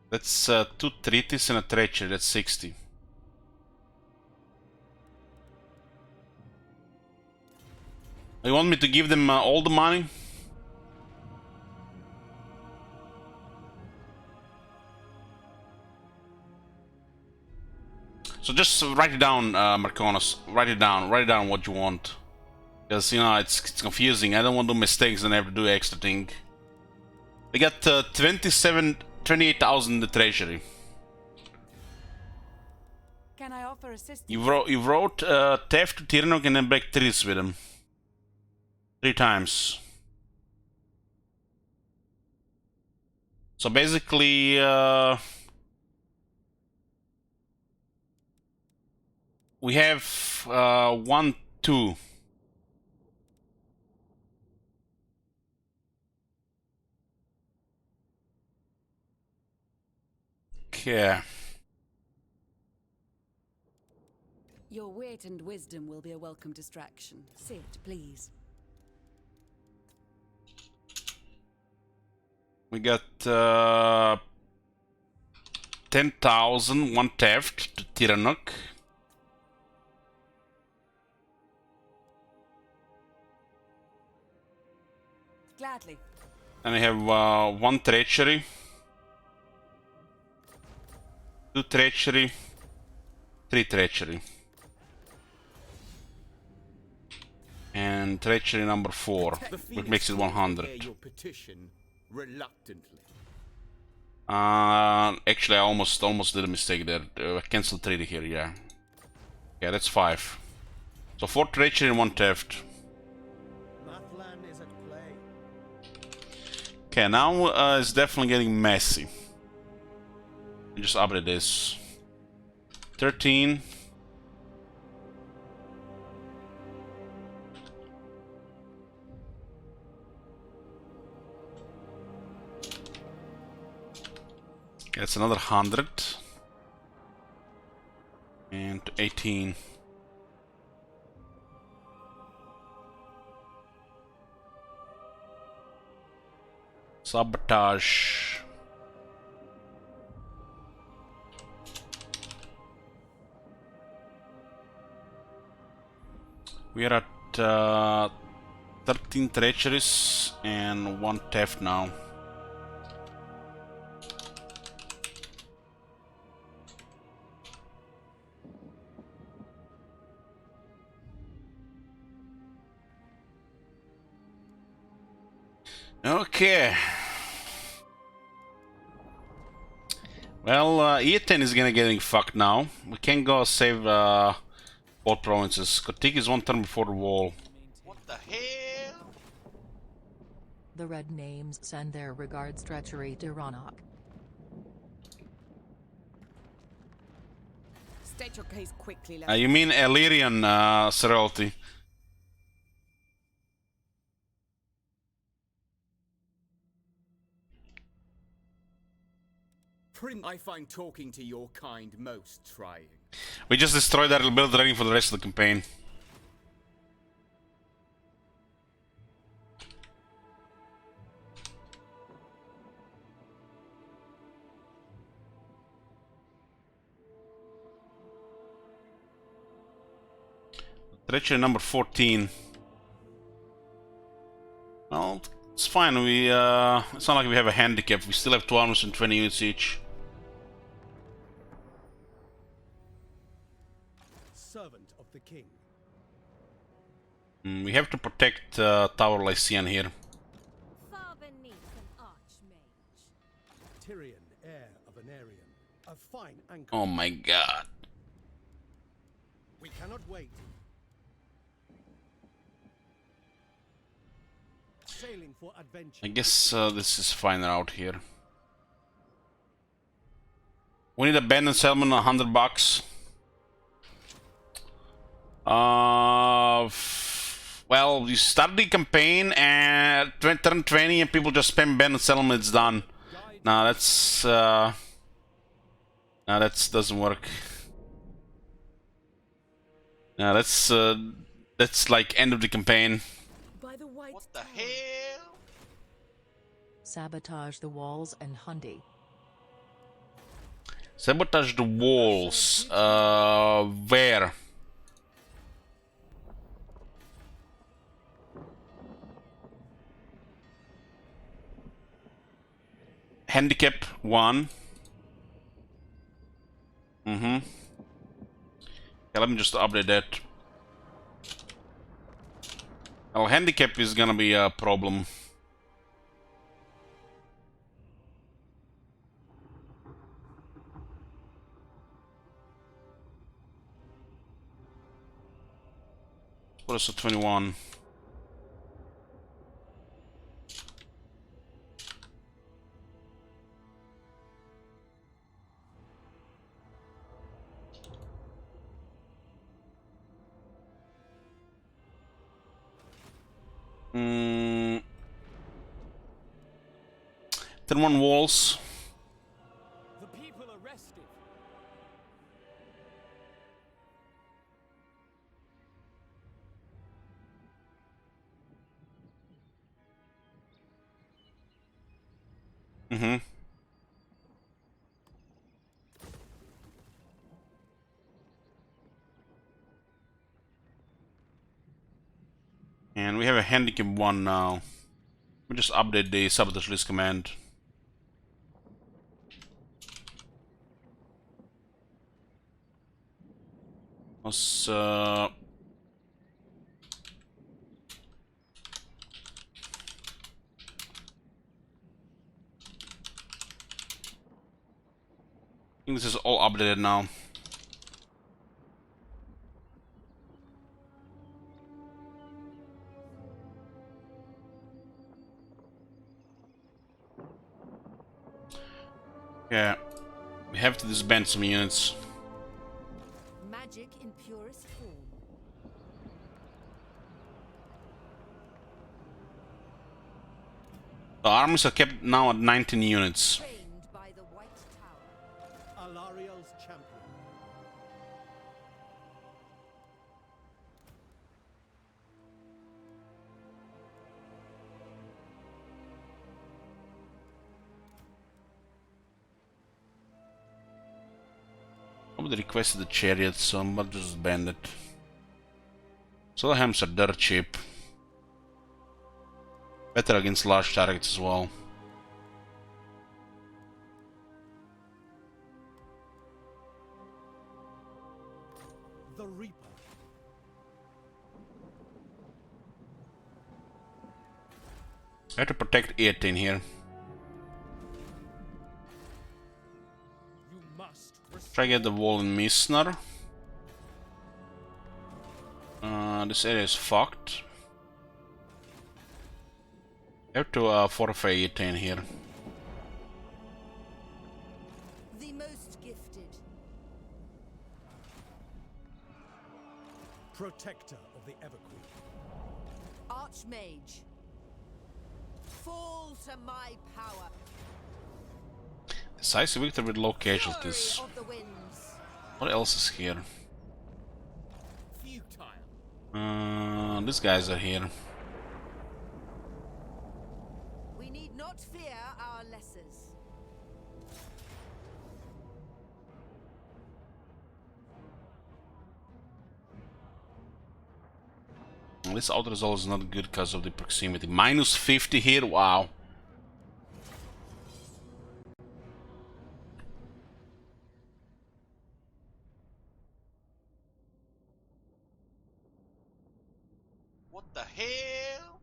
That's 2 treaties and a treachery, that's 60. You want me to give them all the money? So just write it down, Merconos. Write it down what you want. Because, you know, it's confusing. I don't want to do mistakes and have to do extra thing. We got 28,000 in the treasury. Can I offer assistance? You wrote theft to Tyrannoc and then break trees with him. 3 times. So basically, we have 1, 2. Okay. Your wit and wisdom will be a welcome distraction. Sit, please. We got 10,000, one theft to Tyrion. Gladly. And I have one treachery, two treachery, three treachery. And treachery number 4, which makes it 100. Your petition reluctantly. Actually, I almost did a mistake there. Cancel treaty here, yeah. Yeah, that's 5. So 4 treachery and 1 theft. Mathlan is at play. Okay, now it's definitely getting messy. Just update this. 13. That's another 100. And 18. Sabotage. We are at 13 treacheries and 1 theft now. Okay. Well, Eataine is gonna getting fucked now. We can go save both provinces. Kotik is 1 turn before the wall. What the hell? The red names send their regards treachery to Ronok. State your case quickly, You mean Illyrian Seralty? I find talking to your kind most trying. We just destroyed that little build ready for the rest of the campaign. Treachery number 14. Well, it's fine. We it's not like we have a handicap. We still have 220 units each. Servant of the king. We have to protect Tower Lycian here. Far beneath an archmage. Tyrion, heir of an Aryan. A fine anchor. Oh my god. We cannot wait. Sailing for adventure. I guess this is fine out here. We need abandoned settlement, $100. Well, you start the campaign and turn 20 and people just spam abandoned settlement, it's done. Nah, that's doesn't work. Nah, that's like end of the campaign. What the hell? Sabotage the walls and Hundi. Sabotage the walls. Where? Handicap 1. Yeah, let me just update that. Well, handicap is gonna be a problem. What is a 21? Then 1 walls. The people are restive. Mm-hmm. And we have a handicap 1 now. We just update the sabotage list command. Was I think this is all updated now. Yeah, we have to disband some units. Magic in purest form. The armies are kept now at 19 units. Trained by the White Tower. Alariel's champion. Nobody requested the chariot, so I'm about to just band it. Solhems are dirt cheap. Better against large targets as well. The Reaper. I have to protect Eataine here. Try to get the wall in Misnar. This area is fucked. I have to fortify Eataine here. The most gifted. Protector of the Everqueen. Archmage. Fall to my power. Decisive victory with low casualties. Of the winds. What else is here? Futile. These guys are here. We need not fear our lessers. This auto result is not good because of the proximity. Minus 50 here, wow. What the hell?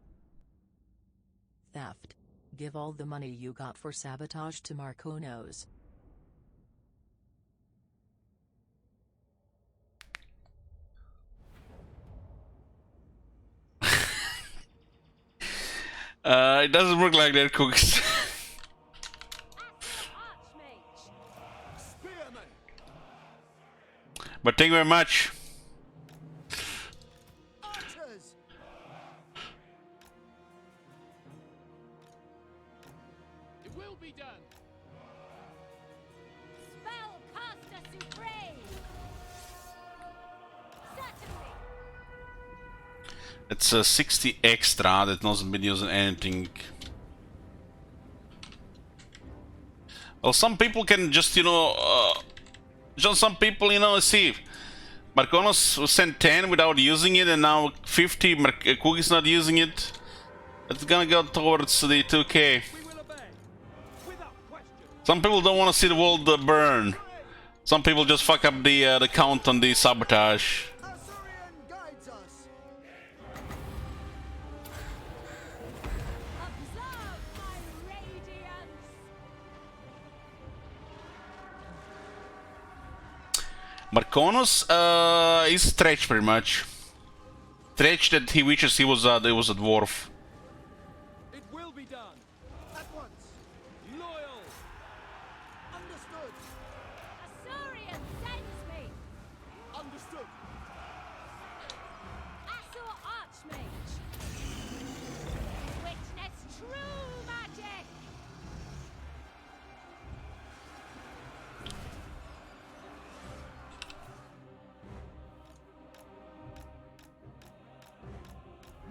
Theft. Give all the money you got for sabotage to Marconos. It doesn't work like that, Cooks. But thank you very much. It will be done. Spellcaster Supreme. Certainly. It's 60 extra that hasn't been using anything. Well, some people can just, you know, some people, you know, see, Marconos sent 10 without using it, and now 50, Cookie's not using it. It's gonna go towards the 2k. Some people don't want to see the world burn. Some people just fuck up the count on the sabotage. Marconos is stretched pretty much. Stretched that he wishes he was a dwarf. It will be done. At once. Loyal. Understood. Asaurian sends me. Understood. Asur Archmage. Witness true magic.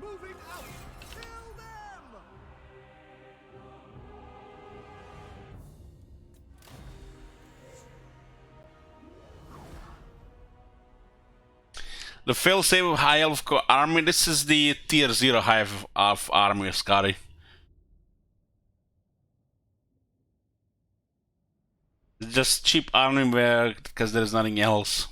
Moving out. Kill them. The failsafe of high elf army. This is the tier 0 high elf army, Scotty. It's just cheap army because there's nothing else.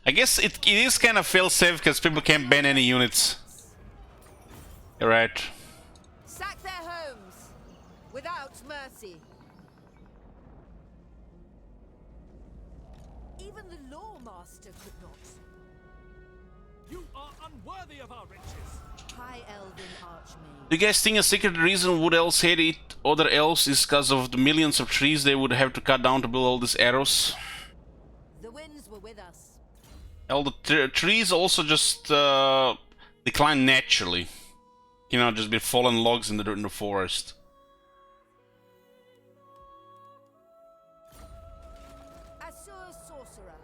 I guess it is kind of failsafe because people can't ban any units. You're right. Sack their homes without mercy. Even the Lawmaster could not. You are unworthy of our riches. High Elven Archmage. Do you guys think a secret reason wood elves hate it other elves is because of the millions of trees they would have to cut down to build all these arrows? The winds were with us. Well, the trees also just decline naturally. You know, just be fallen logs in the forest. Asur Sorcerer.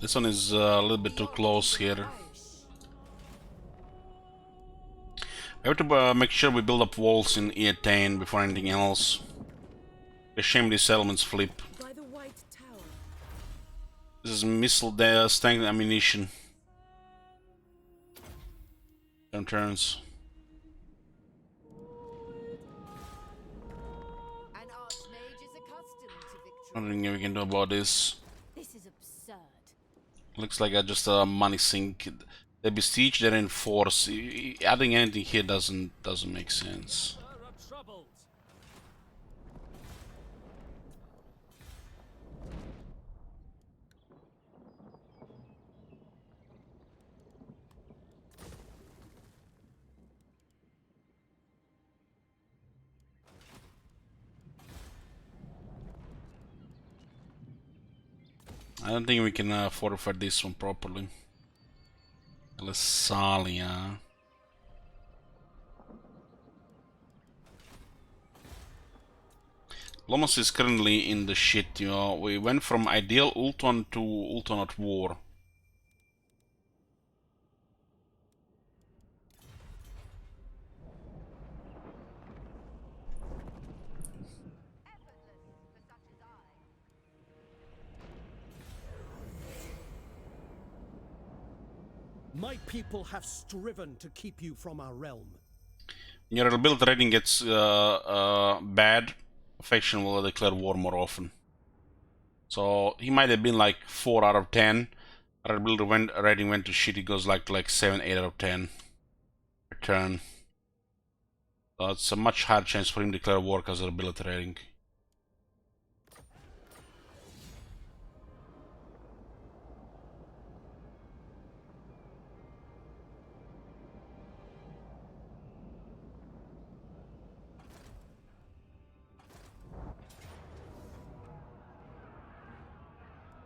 This one is a little bit too close here. We have to make sure we build up walls in Eataine before anything else. A shame these settlements flip. By the White Tower. This is missile strength ammunition. Turn turns. An Archmage is accustomed to victory. Nothing we can do about this. This is absurd. Looks like just a money sink. They besiege, they reinforce. Adding anything here doesn't make sense. I don't think we can fortify this one properly. Lesalia. Lomos is currently in the shit, you know. We went from ideal Ultron to Ultron at war. My people have striven to keep you from our realm. When your ability rating gets bad, a faction will declare war more often. So he might have been like 4 out of 10. Our ability rating went to shit, it goes like 7, 8 out of 10 per turn. So it's a much higher chance for him to declare war because of ability rating.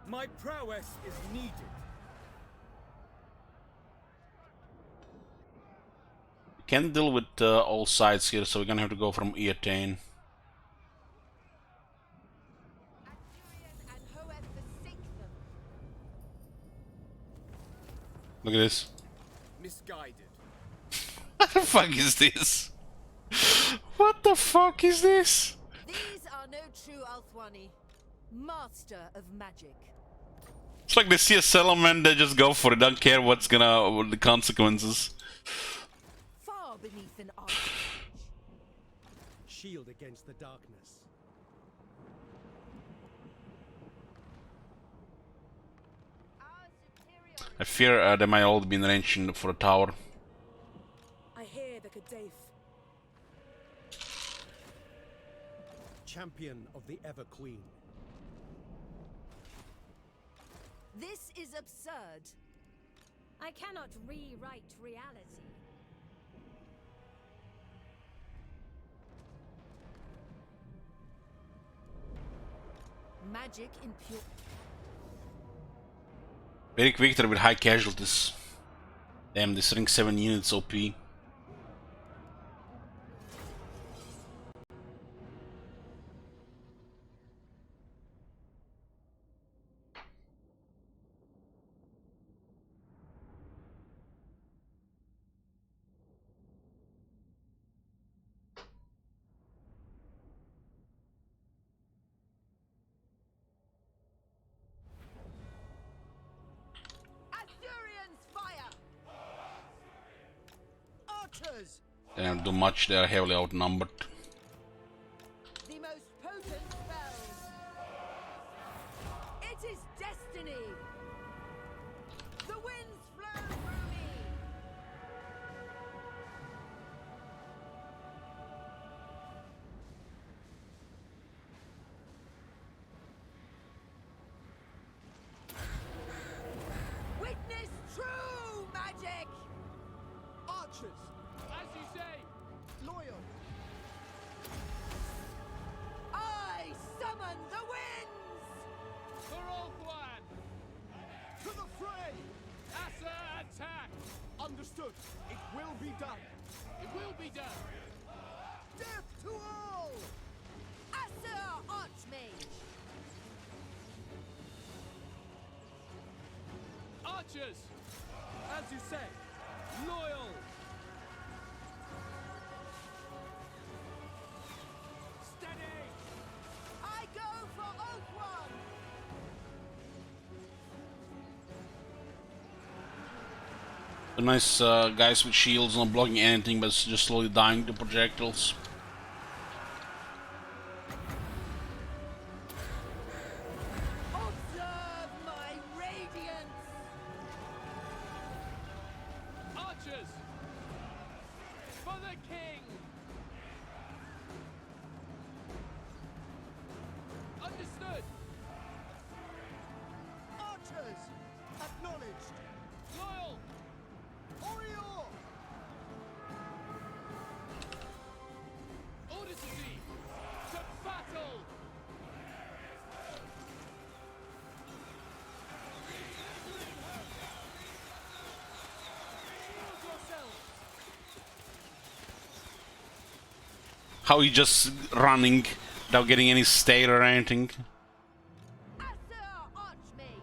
My prowess is needed. Can't deal with all sides here, so we're gonna have to go from Eataine. Look at this. Misguided. What the fuck is this? What the fuck is this? These are no true Althwani, master of magic. It's like they see a settlement, they just go for it, don't care what the consequences. Far beneath an arch. Shield against the darkness. I fear they might all be in range for a tower. I hear the Kadaif. Champion of the Ever Queen. This is absurd. I cannot rewrite reality. magic in pure. Very quick victory with high casualties. Damn, this ring 7 units OP. Assyrians fire! Archers! They don't do much, they are heavily outnumbered. The most potent spells. It is destiny. The winds flow through me. Witness true magic. Archers, as you say, loyal. I summon the winds. For Ulthuan! To the fray! Asa, attack! Understood. It will be done. It will be done. Death to all. Asa Archmage. Archers! As you say, loyal! Steady! I go for Ulthuan. The nice guys with shields not blocking anything but just slowly dying to projectiles. Observe my radiance. Archers! For the king! Understood! Archers, acknowledged. Loyal! Orior. Orders to thee! To battle! Shield yourselves! How he just running without getting any stay or anything. Asa Archmage.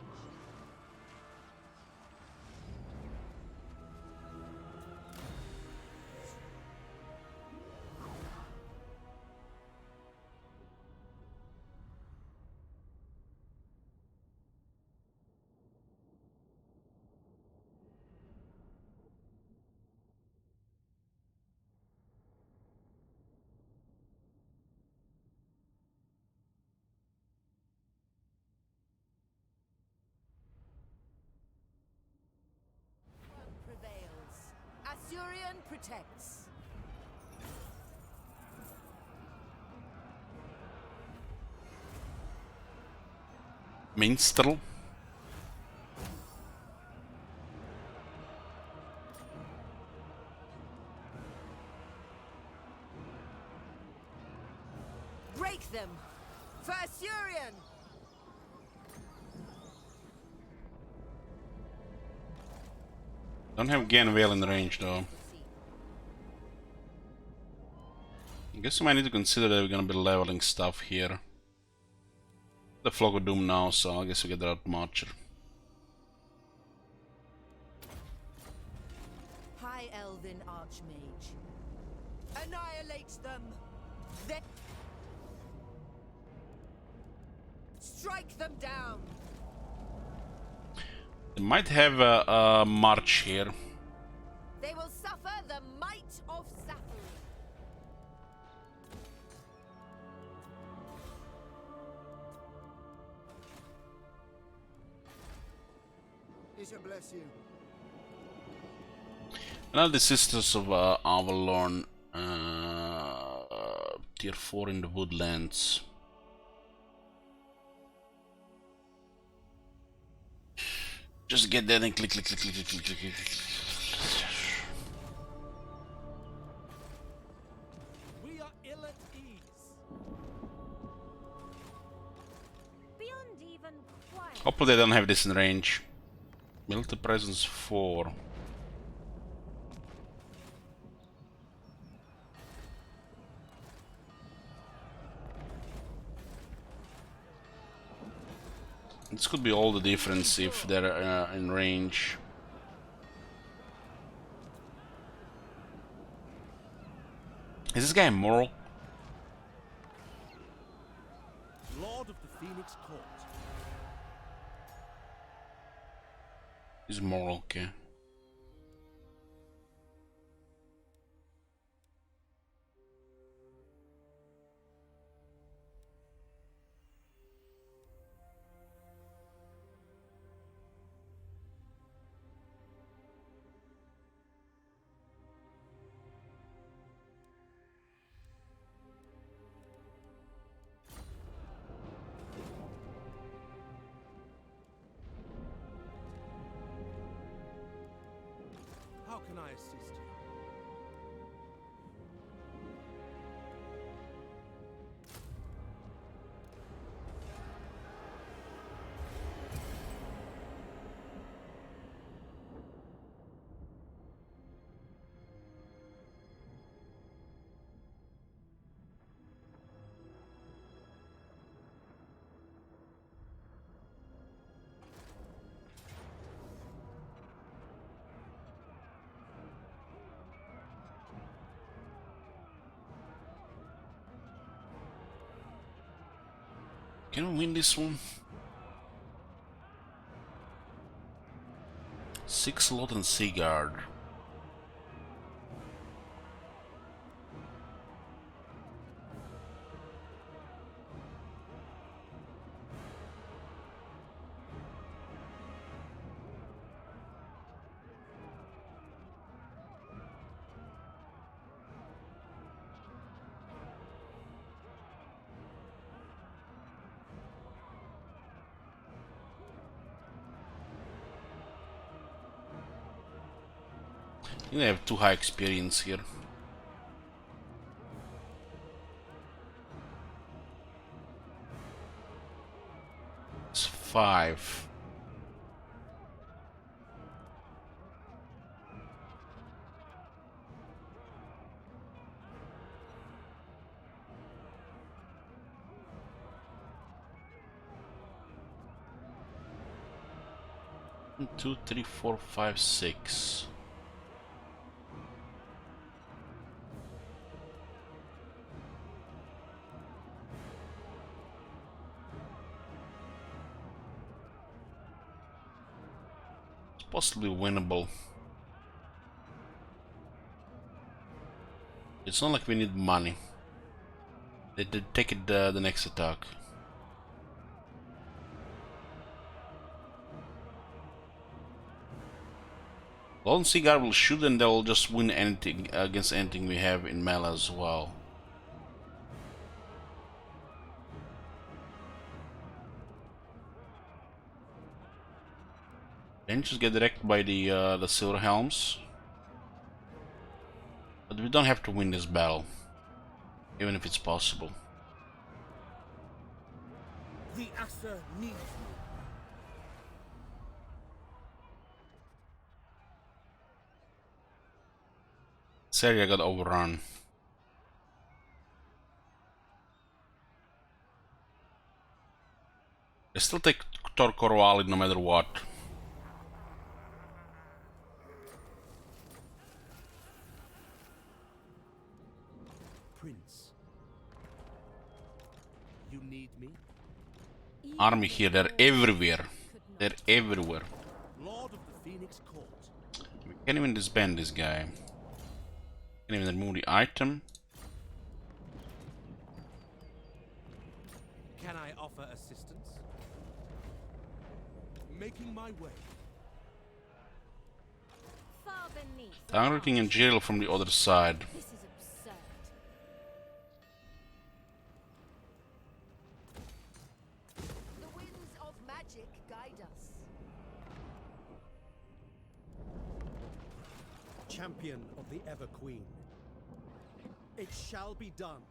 One prevails. Assyrian protects. Minstrel. Break them. For Assyrian. Don't have Ganvale in the range though. I guess we might need to consider that we're gonna be leveling stuff here. The Flock of Doom now, so I guess we get that out Marcher. High Elven Archmage. Annihilate them. Then strike them down. They might have a march here. They will suffer the might of Cavalry. He shall bless you. Now the Sisters of Avalon, tier 4 in the Woodlands. Just get that and click, click, click, click, click, click, click, click. We are ill at ease. Be Hopefully they don't have this in range. Military presence 4. This could be all the difference if they're in range. Is this guy moral? Lord of the Phoenix Court. He's moral, okay. How can I assist you? Can we win this one? 6 lot and Seaguard. I think they have too high experience here. It's 5. One, 2, 3, 4, 5, 6. Possibly winnable. It's not like we need money. They did take it the next attack. Lone Seaguard will shoot and they'll just win anything against anything we have in melee as well. Then just get directed by the Silver Helms. But we don't have to win this battle, even if it's possible. The Asa needs me. Seria got overrun. They still take Tor Corvallis no matter what. Prince. You need me? Army here, they're everywhere. They're everywhere. Lord of the Phoenix Court. We can't even disband this guy. Can't even remove the item. Can I offer assistance? Making my way. Far beneath. Targeting and jail from the other side. This is absurd. The winds of magic guide us. Champion of the Ever Queen. It shall be done.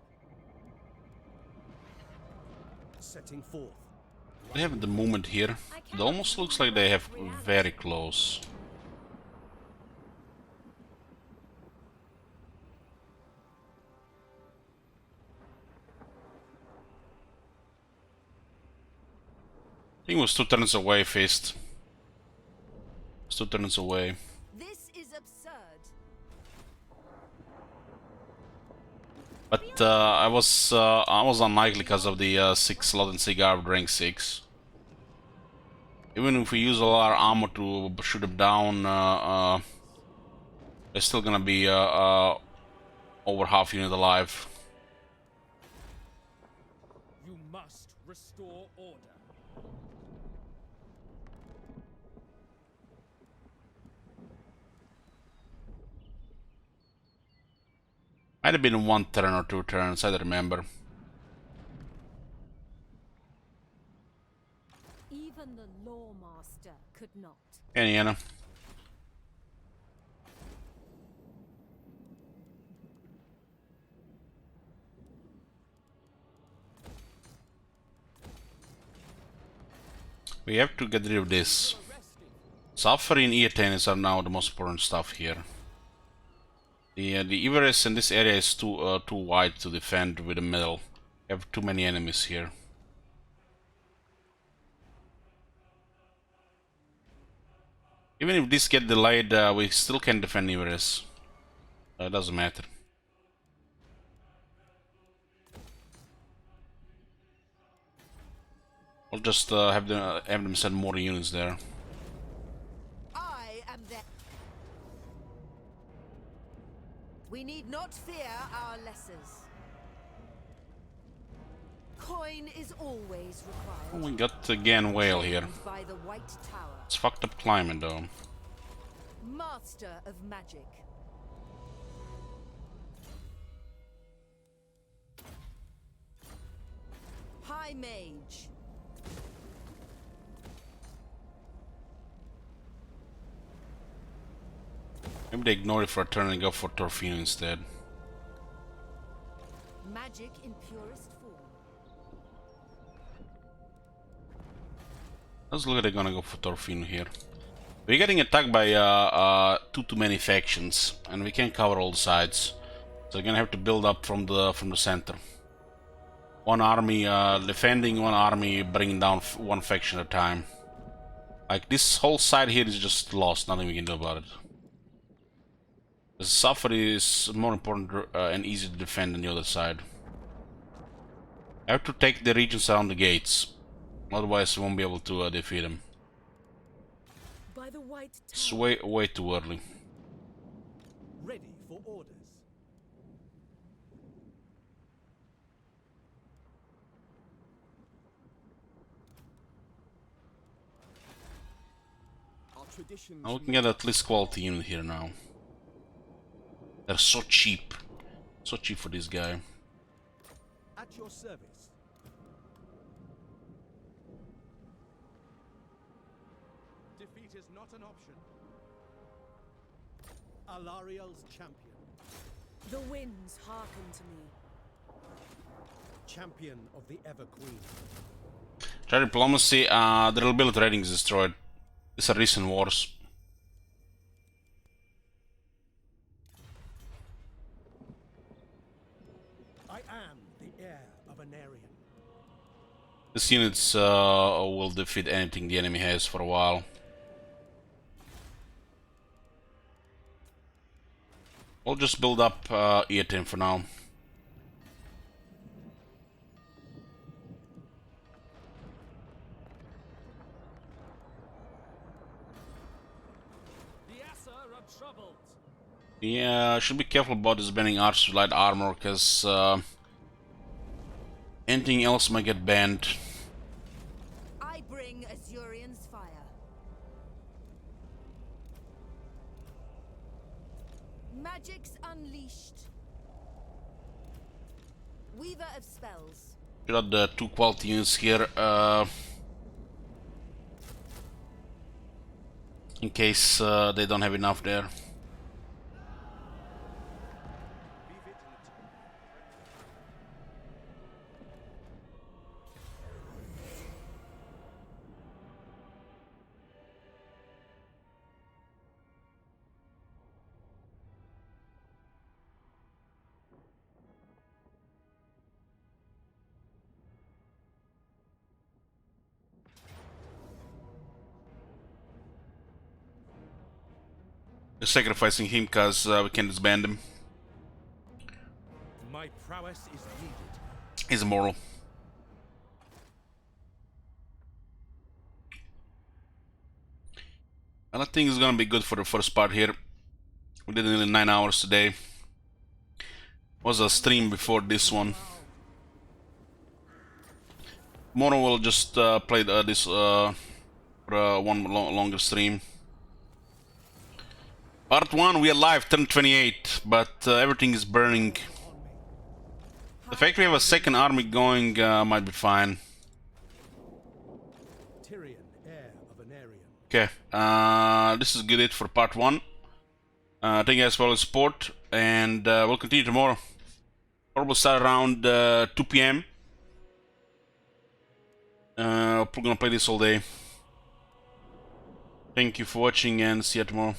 Setting forth. They have the movement here. It almost looks like they have very close. I think it was 2 turns away, Fist. It's 2 turns away. This is absurd. But I was unlikely because of the 6 slot and cigar with rank 6. Even if we use a lot of armor to shoot them down, they're still gonna be over half unit alive. You must restore order. Might have been 1 turn or 2 turns, I don't remember. Even the Lawmaster could not. Anna. We have to get rid of this. Cavalry and Eataine are now the most important stuff here. The Everest in this area is too wide to defend with the middle. We have too many enemies here. Even if this get delayed, we still can defend Everest. It doesn't matter. We'll just have them send more units there. I am there. We need not fear our lessers. Coin is always required. Oh, we got again whale here. By the White Tower. It's fucked up climbing though. Master of magic. High mage. Maybe they ignore it for a turn and go for Torfino instead. Magic in purest form. Let's look at they're gonna go for Torfino here. We're getting attacked by too many factions, and we can't cover all the sides. So we're gonna have to build up from the center. One army defending, one army bringing down one faction at a time. Like this whole side here is just lost. Nothing we can do about it. The Cavalry is more important and easy to defend than the other side. I have to take the regions around the gates, otherwise we won't be able to defeat them. By the White Tower. It's way too early. Ready for orders. Our traditions. Now we can get at least quality unit here now. They're so cheap. So cheap for this guy. At your service. Defeat is not an option. Alariel's champion. The winds hearken to me. Champion of the Ever Queen. Try diplomacy. The reliability rating is destroyed. These are recent wars. I am the heir of an Aryan. These units will defeat anything the enemy has for a while. We'll just build up Eataine for now. Yeah, should be careful about this banning archers with light armor, because anything else might get banned. I bring Azurian's fire. Magic's unleashed. Weaver of spells. We got the 2 quality units here, in case they don't have enough there. sacrificing him because we can disband him. My prowess is needed. He's immortal. And I think it's gonna be good for the first part here. We did nearly 9 hours today. Was a stream before this one. Tomorrow we'll just play this for one longer stream. Part 1, we are live, 10:28, but everything is burning. The fact we have a second army going might be fine. Tyrion, heir of an Arian. Okay, this is good it for part 1. Thank you guys for all the support, and we'll continue tomorrow. Probably start around 2 PM. We're gonna play this all day. Thank you for watching and see you tomorrow.